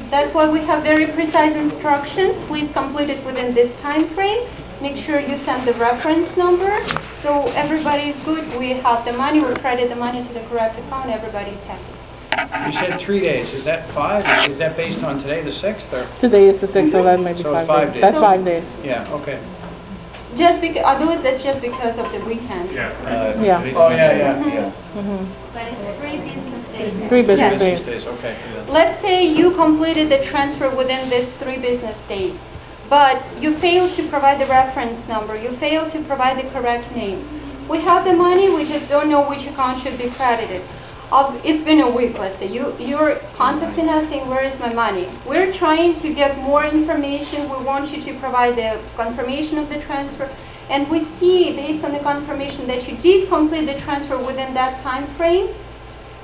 L: That's why we have very precise instructions. Please complete it within this time frame. Make sure you send the reference number so everybody is good. We have the money, we credit the money to the correct account, everybody is happy.
A: You said 3 days. Is that 5? Is that based on today, the 6th? Or?
H: Today is the 6th, so that may be
A: So
H: 5
A: 5
H: days.
A: days.
H: That's 5 days.
A: Yeah, okay.
L: Just because, I believe that's just because of the weekend.
H: Yeah.
A: Oh, yeah.
F: But it's 3 business days.
H: 3 business
L: Yes.
H: days.
A: Okay.
L: Let's say you completed the transfer within these 3 business days, but you failed to provide the reference number, you failed to provide the correct name. We have the money, we just don't know which account should be credited. It's been a week, let's say. You're contacting us saying, where is my money? We're trying to get more information. We want you to provide the confirmation of the transfer. And we see, based on the confirmation, that you did complete the transfer within that time frame.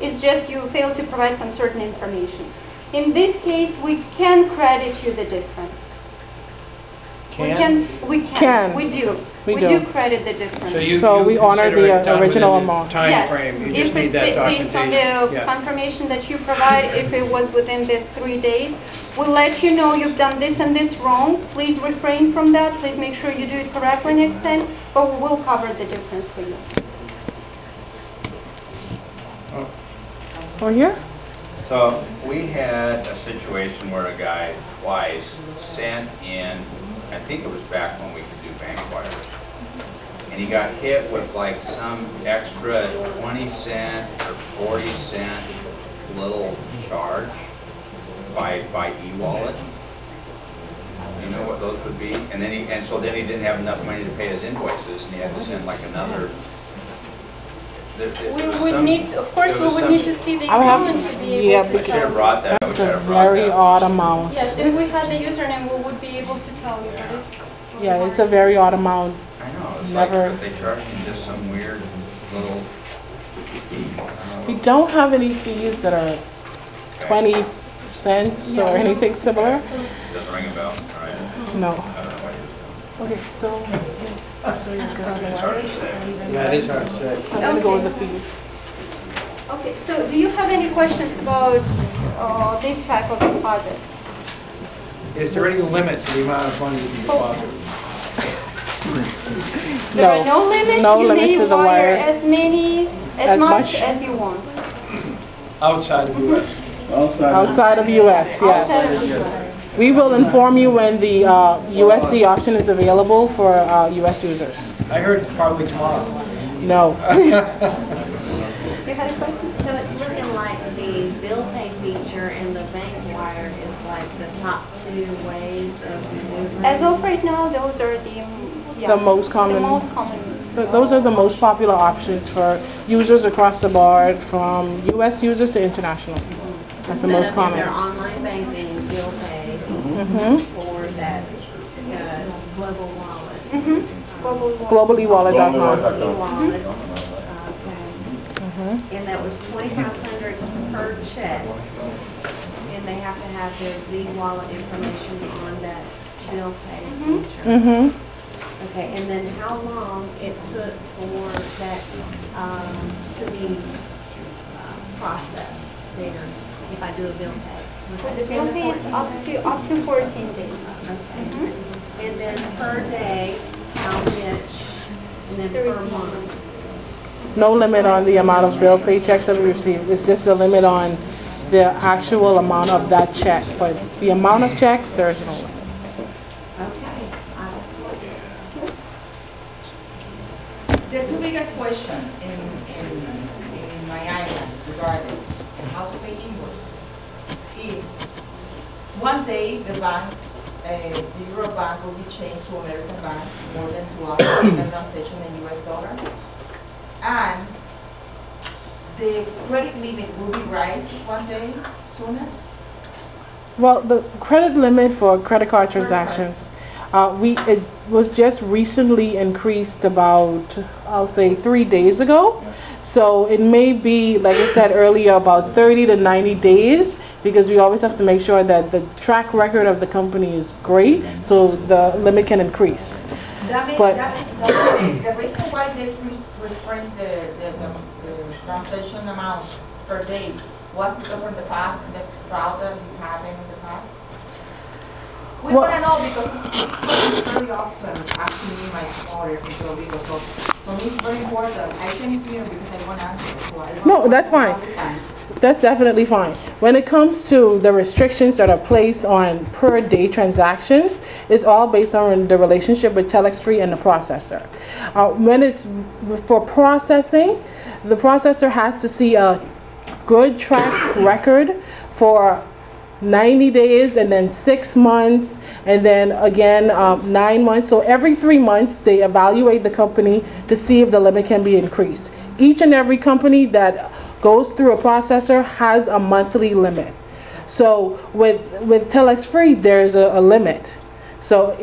L: It's just you failed to provide some certain information. In this case, we can credit you the difference. We do. We do credit the difference.
H: So we honor the original amount.
A: Time frame. You just need that
L: Based on
A: documentation.
L: the confirmation that you provide, if it was within these 3 days, we'll let you know you've done this and this wrong. Please refrain from that. Please make sure you do it correctly next time, but we will cover the difference for you.
H: Over here?
J: So we had a situation where a guy twice sent in, I think it was back when we could do bank wires, and he got hit with like some extra 20-cent or 40-cent little charge by eWallet. You know what those would be? And then so then he didn't have enough money to pay his invoices, and he had to send like another.
L: We would need, of course, we would need to see the account to be able to tell.
H: That's a very odd amount.
L: Yes, if we had the username, we would be able to tell you, but it's...
H: Yeah, it's a very odd amount.
J: I know, it's
H: Never.
J: like, but they charge me just some weird little.
H: We don't have any fees that are 20 cents or anything similar.
J: Doesn't ring a bell, right?
H: No.
J: I don't know what it is.
H: Okay, so you're good on the
J: It's hard to
H: wires?
J: say.
A: That is hard to say.
H: I'm gonna go with the fees.
L: Okay, so do you have any questions about this type of deposit?
A: Is there any limit to the amount of money you can deposit?
L: There are no limits.
H: No
L: You
H: limit
L: may
H: to the
L: wire
H: wire.
L: as much as you want.
A: Outside of U.S.?
H: Outside of US, yes. We will inform you when the USD option is available for US users.
A: I heard probably tomorrow.
H: No.
L: You had a question?
K: So it's looking like the bill pay feature and the bank wire is like the top 2 ways of maneuvering.
L: As of right now, those are
H: The most common.
L: The most common.
H: Those are the most popular options for users across the board, from US users to international. That's the most common.
K: Their online banking, bill pay, or that global wallet.
H: GlobalEWallet.com.
K: eWallet. Okay. And that was $2,500 per check. And they have to have their Z-Wallet information on that bill pay feature. Okay, and then how long it took for that to be processed there, if I do a bill pay? Was
L: For
K: it
L: the
K: 10
L: bill
K: to
L: pay, it's
K: 14?
L: up to 14 days.
K: Okay. And then per day, how much, and then per month?
H: No limit on the amount of bill pay checks that we receive. It's just a limit on the actual amount of that check. But the amount of checks, there is no limit.
U: The two biggest questions in my island, regardless, and how to pay invoices. is, one day the bank, the Euro Bank will be changed to American Bank, more than 2 hours in the transaction in US dollars. And the credit limit will be raised one day sooner.
H: Well, the credit limit for credit card transactions, it was just recently increased about, I'll say 3 days ago. So it may be, like I said earlier, about 30 to 90 days, because we always have to make sure that the track record of the company is great, so the limit can increase.
U: The reason why they restrained the transaction amount per day was because of the past, the fraud that you have in the past. We want to know because it's very often asking me my orders and so because of, for me it's very important. I came here because I want answers. So
H: No, that's fine. That's definitely fine. When it comes to the restrictions that are placed on per day transactions, it's all based on the relationship with Telexfree and the processor. When it's for processing, the processor has to see a good track record for 90 days and then 6 months and then again 9 months. So every 3 months they evaluate the company to see if the limit can be increased. Each and every company that goes through a processor has a monthly limit. So with Telexfree there's a limit. So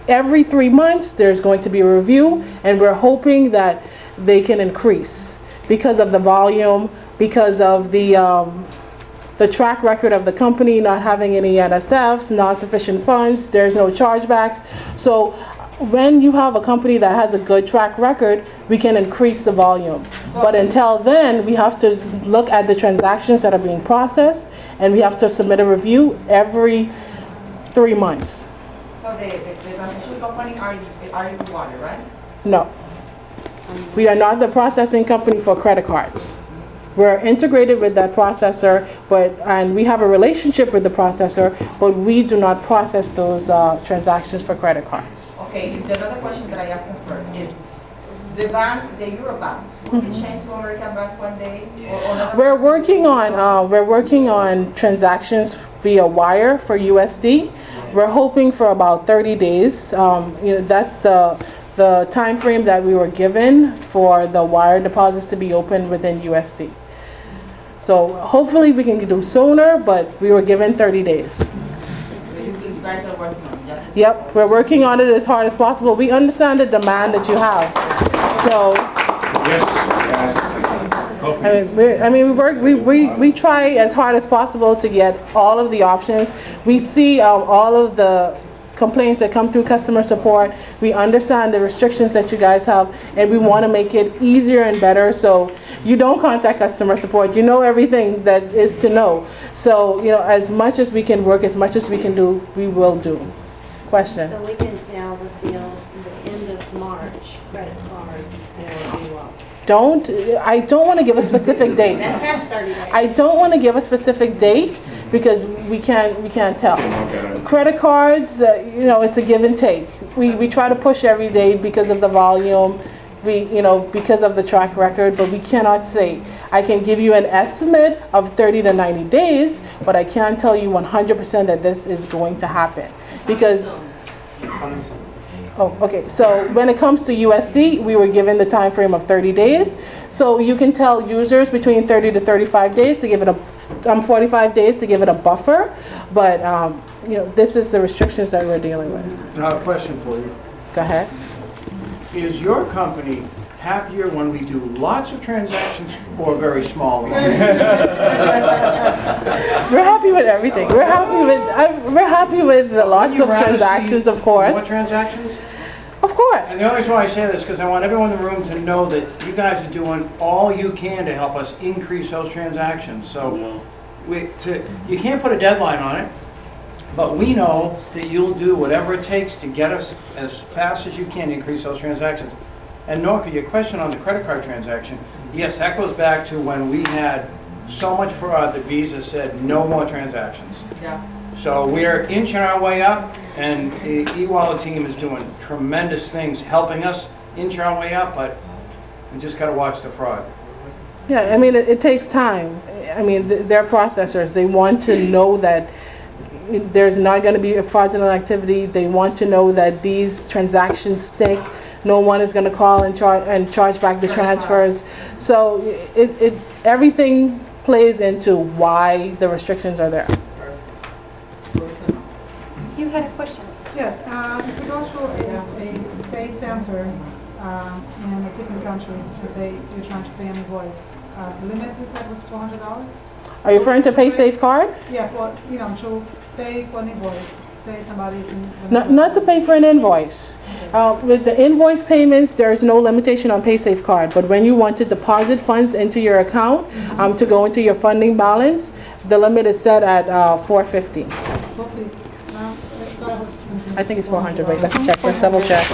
H: every 3 months there's going to be a review, and we're hoping that they can increase because of the volume, because of the track record of the company not having any NSFs, not sufficient funds, there's no chargebacks. So when you have a company that has a good track record, we can increase the volume. But until then, we have to look at the transactions that are being processed, and we have to submit a review every 3 months.
U: So the transaction company are eWallet, right?
H: No. We are not the processing company for credit cards. We're integrated with that processor, and we have a relationship with the processor, but we do not process those transactions for credit cards.
U: Okay, the other question that I asked first is, the bank, the Euro Bank, will be changed to American Bank one day?
H: We're working on transactions via wire for USD. We're hoping for about 30 days. That's the time frame that we were given for the wire deposits to be open within USD. So hopefully we can do sooner, but we were given 30 days.
U: You guys are working on it?
H: Yep, we're working on it as hard as possible. We understand the demand that you have. So, we try as hard as possible to get all of the options. We see all of the complaints that come through customer support. We understand the restrictions that you guys have, and we want to make it easier and better so you don't contact customer support. You know everything that is to know. So, as much as we can work, as much as we can do, we will do. Question?
K: So we can tell the bill the end of March, credit cards for eWallet.
H: I don't want to give a specific date.
U: That's past 30 days.
H: I don't want to give a specific date because we can't tell. Credit cards, it's a give and take. We try to push every day because of the volume, because of the track record, but we cannot say. I can give you an estimate of 30 to 90 days, but I can't tell you 100% that this is going to happen because. Oh, okay. So when it comes to USD, we were given the time frame of 30 days. So you can tell users between 30 to 35 days to give it 45 days to give it a buffer. But this is the restrictions that we're dealing with.
A: Now, a question for you.
H: Go ahead.
A: Is your company happier when we do lots of transactions or very small ones?
H: We're happy with everything. We're happy with the lots of transactions, of course.
A: More transactions?
H: Of course.
A: And the only reason why I say this is because I want everyone in the room to know that you guys are doing all you can to help us increase those transactions. So you can't put a deadline on it, but we know that you'll do whatever it takes to get us as fast as you can to increase those transactions. And Norca, your question on the credit card transaction, yes, that goes back to when we had so much fraud that Visa said no more transactions.
U: Yeah.
A: So we're inching our way up, and the eWallet team is doing tremendous things helping us inch our way up, but we just got to watch the fraud.
H: Yeah, I mean, it takes time. I mean, they're processors. They want to know that there's not going to be a fraudulent activity. They want to know that these transactions stick. No one is going to call and charge back the transfers. So everything plays into why the restrictions are there.
L: You had a question.
M: Yes, if we go to a pay center in a different country, you're trying to pay an invoice, the limit you said was $400?
H: Are you referring to PaySafe card?
M: Yeah, for, to pay for an invoice, say somebody's in...
H: Not to pay for an invoice. With the invoice payments, there is no limitation on PaySafe card, but when you want to deposit funds into your account to go into your funding balance, the limit is set at $450. I think it's 400. Wait, let's check. Let's double check.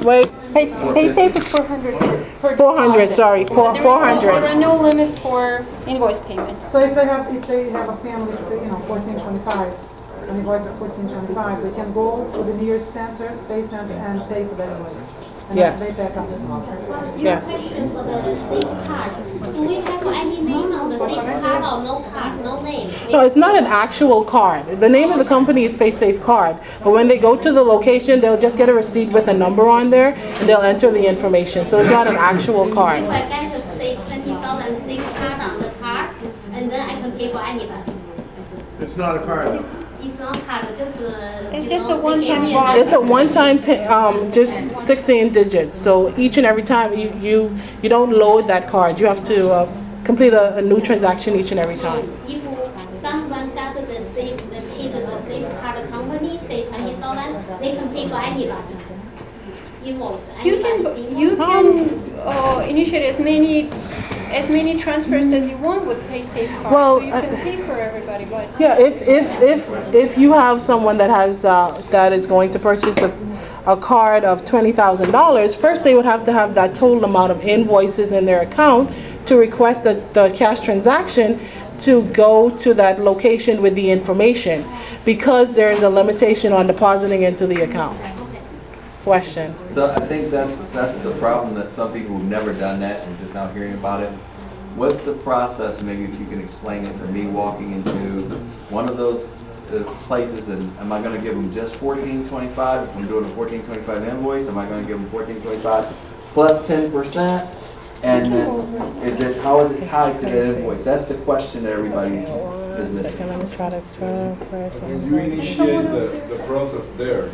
H: Wait.
L: PaySafe is 400.
H: 400. Sorry, 400.
L: There are no limits for invoice payments.
M: So if they have a family, $14.25, an invoice of $14.25, they can go to the nearest pay center, and pay for that invoice. And
H: yes.
M: That's back
H: Yes.
F: Question for the SAFE card. Do we have any name on the SAFE card or no card, no name?
H: No, it's not an actual card. The name of the company is PaySafe Card, but when they go to the location, they'll just get a receipt with a number on there, and they'll enter the information. So it's not an actual card.
F: If I get say 20,000 SAFE card on the card, and then I can pay for anybody.
S: It's not a card.
F: It's not a card, just
L: it's just a one-time buy.
H: It's a one-time pay, just 16 digits. So each and every time you don't load that card, you have to complete a new transaction each and every time.
F: If someone got the paid the SAFE card company, say 20,000, they can pay for anybody. Invoice.
L: You can initiate as many transfers as you want with PaySafe card.
H: Well,
L: so you can pay for everybody. But
H: yeah, if you have someone that has that is going to purchase a card of $20,000, first they would have to have that total amount of invoices in their account to request the cash transaction to go to that location with the information, because there is a limitation on depositing into the account. Question.
T: So I think that's the problem, that some people who've never done that and just now hearing about it. What's the process? Maybe if you can explain it for me, walking into one of those places, and am I going to give them just $14.25 if I'm doing a $14.25 invoice? Am I going to give them $14.25 plus 10%? And then how is it tied to the invoice? That's the question that everybody is missing.
H: Let me try to
I: And you initiate the process there.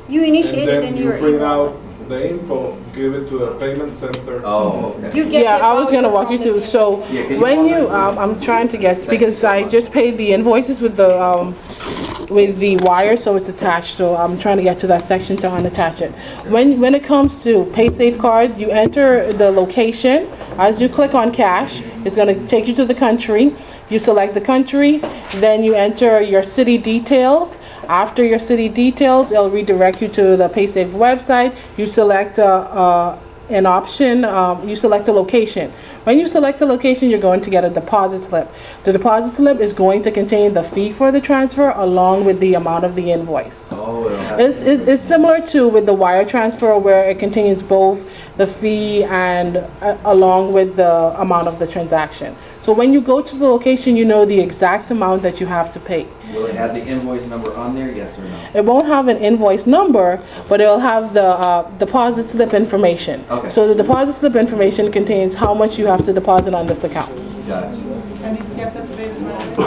L: You initiate it
I: and then you print out the info, give it to the payment center.
T: Oh, okay.
H: Yeah, I was going to walk you through. So when you, I'm trying to get, because I just paid the invoices with the wire, so it's attached. So I'm trying to get to that section to unattach it. When it comes to PaySafe card, you enter the location. As you click on cash, it's going to take you to the country. You select the country, then you enter your city details. After your city details, it'll redirect you to the PaySafe website. You select an option, you select a location. When you select a location, you're going to get a deposit slip. The deposit slip is going to contain the fee for the transfer along with the amount of the invoice. It's similar to with the wire transfer, where it contains both the fee and along with the amount of the transaction. So when you go to the location, you know the exact amount that you have to pay.
T: Will it have the invoice number on there, yes or no?
H: It won't have an invoice number, but it'll have the deposit slip information.
T: Okay.
H: So the deposit slip information contains how much you have to deposit on this account.
T: Gotcha.
M: And it gets activated right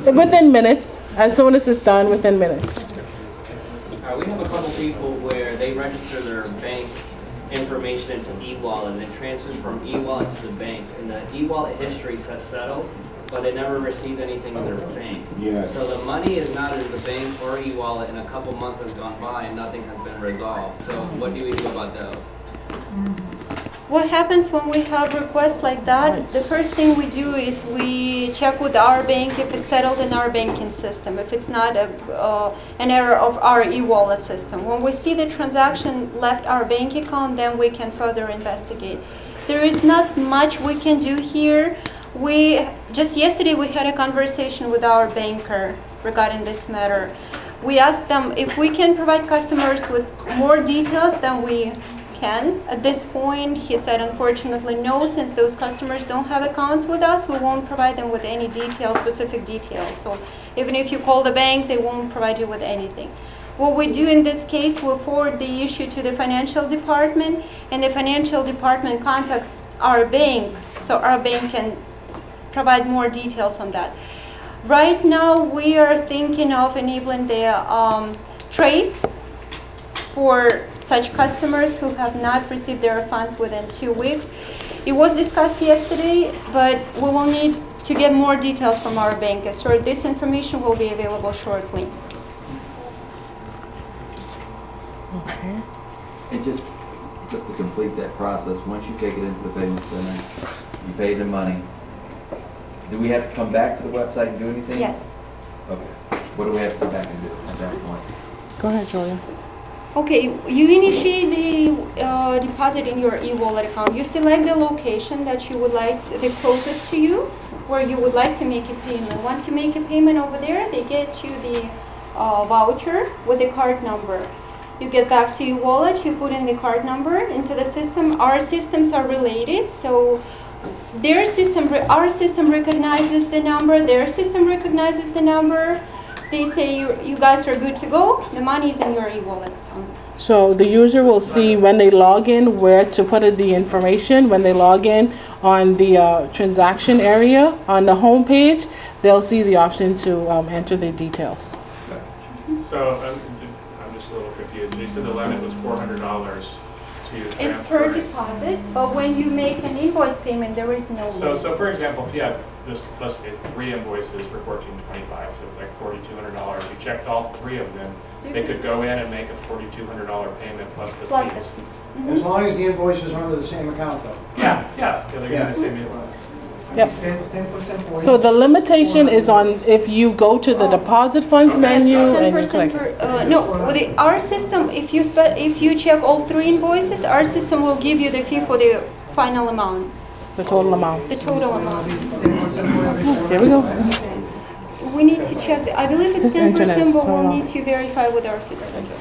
M: away?
H: Within minutes. As soon as it's done, within minutes.
V: We have a couple people where they register their bank information into eWallet, and it transfers from eWallet to the bank, and the eWallet history says settled, but they never received anything in their bank.
N: Yes.
V: So the money is not in the bank or eWallet, and a couple months has gone by and nothing has been resolved. So what do we do about those?
L: What happens when we have requests like that? The first thing we do is we check with our bank if it's settled in our banking system, if it's not an error of our eWallet system. When we see the transaction left our bank account, then we can further investigate. There is not much we can do here. Just yesterday we had a conversation with our banker regarding this matter. We asked them if we can provide customers with more details, then we can. At this point, he said unfortunately no, since those customers don't have accounts with us, we won't provide them with any details, specific details. So even if you call the bank, they won't provide you with anything. What we do in this case, we'll forward the issue to the financial department, and the financial department contacts our bank, so our bank can provide more details on that. Right now, we are thinking of enabling the trace for such customers who have not received their funds within 2 weeks. It was discussed yesterday, but we will need to get more details from our bank. So this information will be available shortly.
T: Okay. And just to complete that process, once you take it into the payment center, you pay the money, do we have to come back to the website and do anything?
L: Yes.
T: Okay. What do we have to come back and do at that point?
H: Go ahead, Julia.
L: Okay, you initiate the deposit in your eWallet account. You select the location that you would like, the closest to you, where you would like to make a payment. Once you make a payment over there, they get you the voucher with the card number. You get back to eWallet, you put in the card number into the system. Our systems are related, so their system, our system recognizes the number, their system recognizes the number. They say you guys are good to go. The money is in your eWallet account.
H: So the user will see when they log in where to put in the information. When they log in on the transaction area on the home page, they'll see the option to enter the details.
P: So I'm just a little confused. You said the limit was $400 to transfer.
L: It's per deposit, but when you make an invoice payment, there is no limit.
P: So for example, if you have just, let's say 3 invoices for $1,425, so it's like $4,200. You checked all 3 of them, they could go in and make a $4,200 payment plus the fees.
A: As long as the invoices are under the same account though.
P: Yeah, they're getting the same invoice.
H: Yep.
A: 10%
H: So the limitation is on if you go to the deposit funds menu and you click.
L: Our system, if you check all 3 invoices, our system will give you the fee for the final amount.
H: The total amount.
L: The total amount.
H: Here we go.
L: We need to check. I believe it's
H: This
L: 10%,
H: internet is
L: but
H: so
L: we'll
H: long.
L: need to verify with our fee schedule.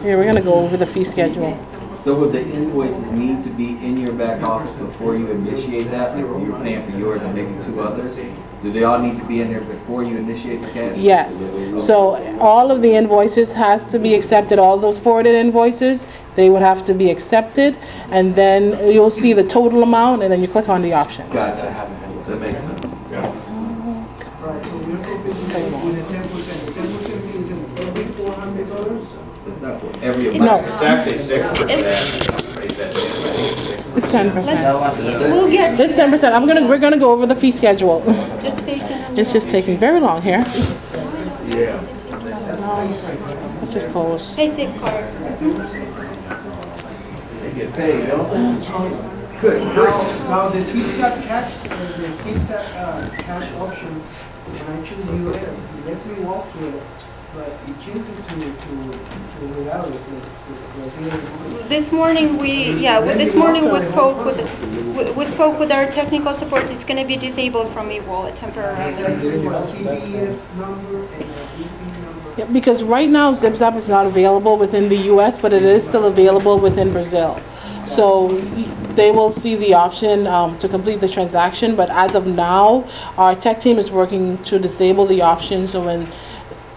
H: Here, we're going to go over the fee schedule.
T: So would the invoices need to be in your back office before you initiate that? Like you're paying for yours and maybe 2 others? Do they all need to be in there before you initiate the cash?
H: Yes. So all of the invoices has to be accepted. All those forwarded invoices, they would have to be accepted. And then you'll see the total amount and then you click on the option.
T: Gotcha. That makes sense.
E: Right, so you're confusing with the 10%. The 10% fee is in every $400?
T: It's not for every
H: No.
T: amount.
J: It's actually 6%.
H: It's 10%.
L: We'll get
H: It's 10%. We're gonna go over the fee schedule.
L: just taking.
H: It's just taking very long here.
J: Yeah.
H: Let's just close.
L: Pay safe card.
T: They get paid, don't they? Good.
E: Now the CPSAP cash option, when I choose US, it lets me walk through it, but it changed it to reales.
L: This morning we spoke with our technical support. It's going to be disabled from eWallet temporarily.
E: It says the CBF number and the EP number.
H: Yeah, because right now ZipZap is not available within the U.S., but it is still available within Brazil. So they will see the option to complete the transaction, but as of now, our tech team is working to disable the option, so when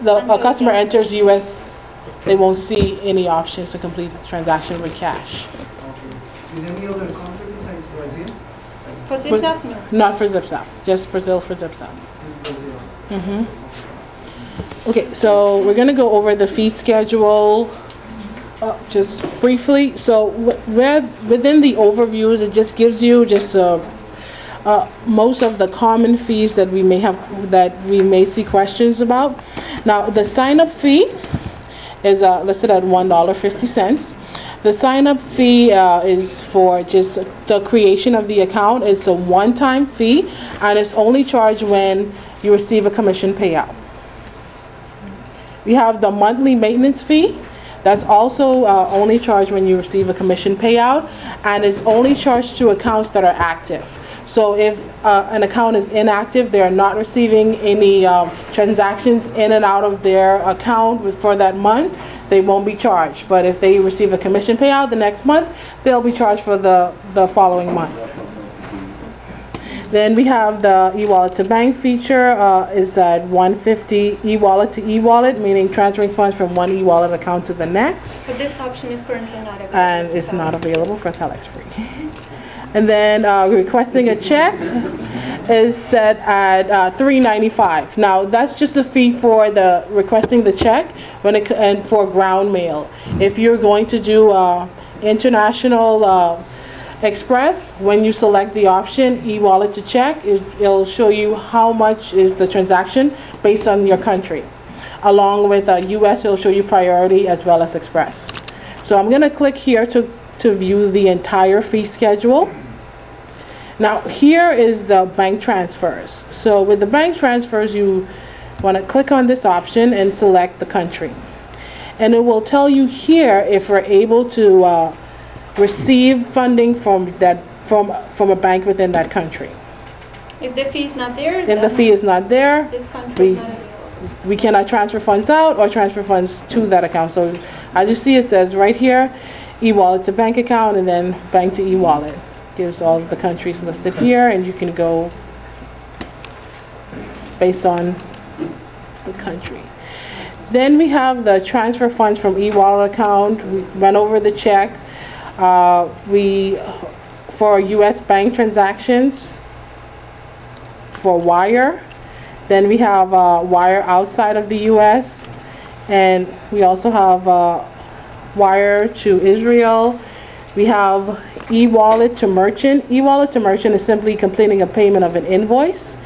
H: a customer enters U.S., they won't see any options to complete the transaction with cash.
E: Okay. Is any other country besides Brazil?
L: For ZipZap, no.
H: Not for ZipZap, just Brazil for ZipZap.
E: Just Brazil.
H: Okay, so we're going to go over the fee schedule just briefly. So within the overviews, it just gives you just most of the common fees that we may see questions about. Now, the sign-up fee is listed at $1.50. The sign-up fee is for just the creation of the account. It's a one-time fee, and it's only charged when you receive a commission payout. We have the monthly maintenance fee. That's also only charged when you receive a commission payout, and it's only charged to accounts that are active. So if an account is inactive, they are not receiving any transactions in and out of their account for that month, they won't be charged. But if they receive a commission payout the next month, they'll be charged for the following month. Then we have the eWallet to bank feature is at $150 eWallet to eWallet, meaning transferring funds from one eWallet account to the next.
L: But this option is currently not available.
H: And it's not available for Telexfree. And then requesting a check is set at $3.95. Now that's just a fee for the requesting the check and for ground mail. If you're going to do international Express, when you select the option eWallet to check, it'll show you how much is the transaction based on your country. Along with US, it'll show you priority as well as Express. So I'm going to click here to view the entire fee schedule. Now here is the bank transfers. So with the bank transfers, you want to click on this option and select the country. And it will tell you here if we're able to receive funding from a bank within that country.
L: If the fee is not there,
H: if the fee is not there,
L: this country is not available.
H: We cannot transfer funds out or transfer funds to that account. So as you see, it says right here, eWallet to bank account, and then bank to eWallet. Gives all of the countries listed here, and you can go based on the country. Then we have the transfer funds from eWallet account. We went over the check. For US bank transactions, for wire, then we have wire outside of the US, and we also have wire to Israel. We have eWallet to merchant. eWallet to merchant is simply completing a payment of an invoice.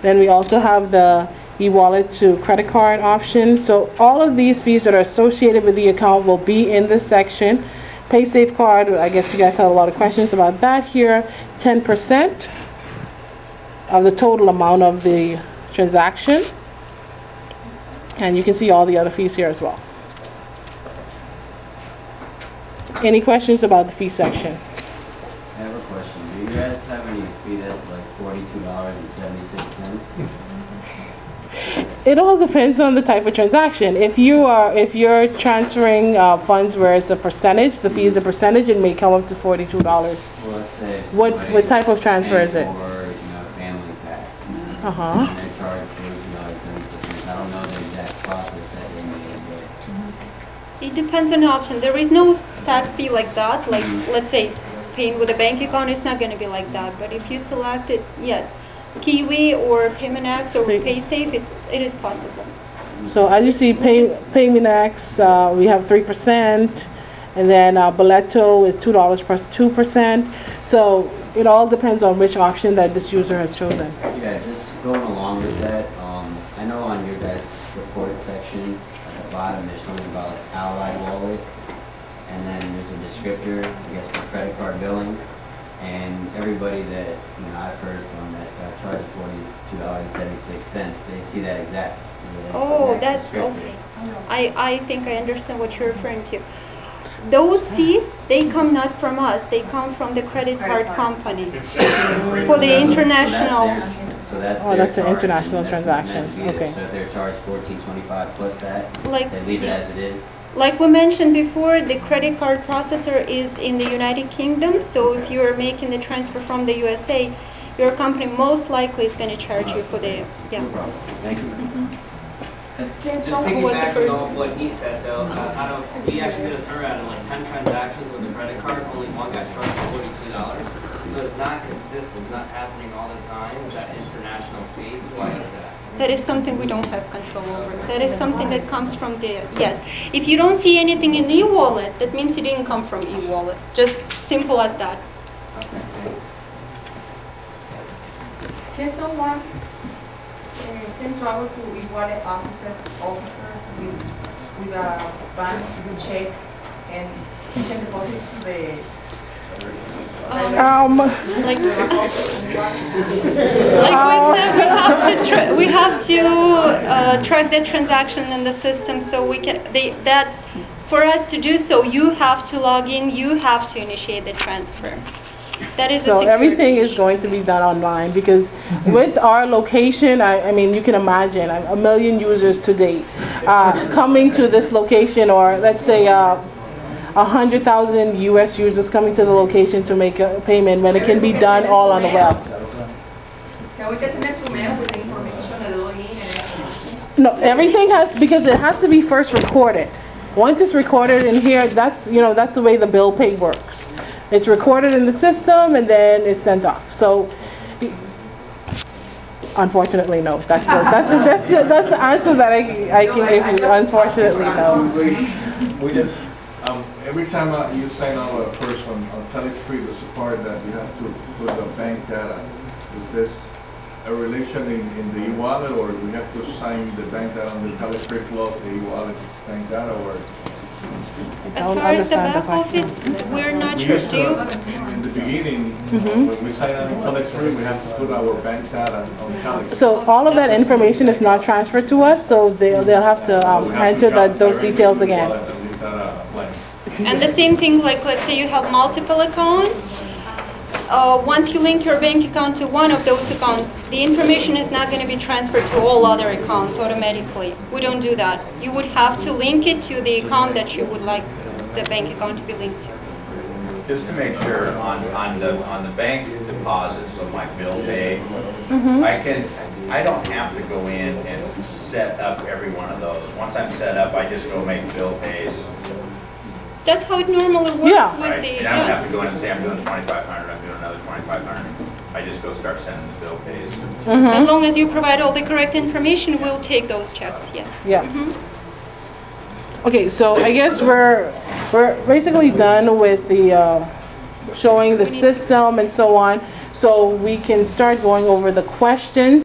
H: Then we also have the eWallet to credit card option. So all of these fees that are associated with the account will be in this section. PaySafe card, I guess you guys had a lot of questions about that here. 10% of the total amount of the transaction. And you can see all the other fees here as well. Any questions about the fee section?
B: I have a question. Do you guys have any fee that's like $42.76?
H: It all depends on the type of transaction. If you're transferring funds where it's a percentage, the fee is a percentage, it may come up to $42.
B: Well, let's say
H: what type of transfer is it?
B: Or family pack.
H: Uh-huh.
B: And they charge $42.76. I don't know the exact process that they made, but
L: It depends on the option. There is no set fee like that. Like, let's say, paying with a bank account, it's not going to be like that. But if you select it, yes, Kiwi or PaymentX or PaySafe, it is possible.
H: So as you see, PaymentX, we have 3%, and then Boleto is $2 plus 2%. So it all depends on which option that this user has chosen.
B: yeah, just going along with that, I know on your guys' support section at the bottom there's something about like Ally Wallet, and then there's a descriptor, I guess, for credit card billing. And everybody that I've heard from that got charged $42.76, they see that exact.
L: Oh, that's okay. I think I understand what you're referring to. Those fees, they come not from us, they come from the credit card company for the international.
B: So that's
H: that's the international transactions. Okay.
B: So if they're charged $14.25 plus that,
L: Like,
B: they leave it as it is.
L: Like we mentioned before, the credit card processor is in the United Kingdom, so if you are making the transfer from the USA, your company most likely is going to charge you for the,
B: No problem. Thank you.
V: Just piggybacking off what he said though, we actually did a survey out of like 10 transactions with a credit card, only one got charged $42. So it's not consistent, it's not happening all the time, that international fees. Why is that?
L: that is something we don't have control over. That is something that comes from the, yes. If you don't see anything in eWallet, that means it didn't come from eWallet. Just simple as that.
U: Can someone can travel to eWallet officers with a bank check and can deposit to the
L: we have to track the transaction in the system, so we can. That For us to do so, you have to log in, you have to initiate the transfer. That is a
H: So
L: security
H: everything is
L: issue.
H: going to be done online because with our location, I mean, you can imagine, 1 million users to date coming to this location, or let's say 100,000 US users coming to the location to make a payment when it can be done all on the web.
U: Can we get an email with the information, the login and everything?
H: No, everything has, because it has to be first recorded. Once it's recorded in here, that's, you know, that's the way the bill pay works. It's recorded in the system and then it's sent off. So, unfortunately, no. That's the answer that I can give you. Unfortunately, no.
I: We just, every time you sign out a person on Telexfree, the support that you have to put the bank data. Is this a relation in the eWallet, or do we have to sign the bank data on the Telexfree plus the eWallet bank data, or?
L: As far as the back office, we're not
I: We
L: sure.
I: used to, in the beginning, when we sign on Telexfree, we have to put our bank data on Telexfree.
H: So all of that information is not transferred to us, so they'll have to enter those details again.
L: And the same thing, like let's say you have multiple accounts. Once you link your bank account to one of those accounts, the information is not going to be transferred to all other accounts automatically. We don't do that. You would have to link it to the account that you would like the bank account to be linked to.
J: Just to make sure, on the bank deposits of my bill pay, I don't have to go in and set up every one of those. Once I'm set up, I just go make bill pays.
L: That's how it normally works
H: Yeah.
L: with
J: Right,
L: the.
J: and I don't have to go in and say I'm doing 2,500, I'm doing another 2,500. I just go start sending the bill pays.
L: As long as you provide all the correct information, we'll take those checks, yes.
H: Yeah. Okay, so I guess we're basically done with the showing the system and so on. So we can start going over the questions.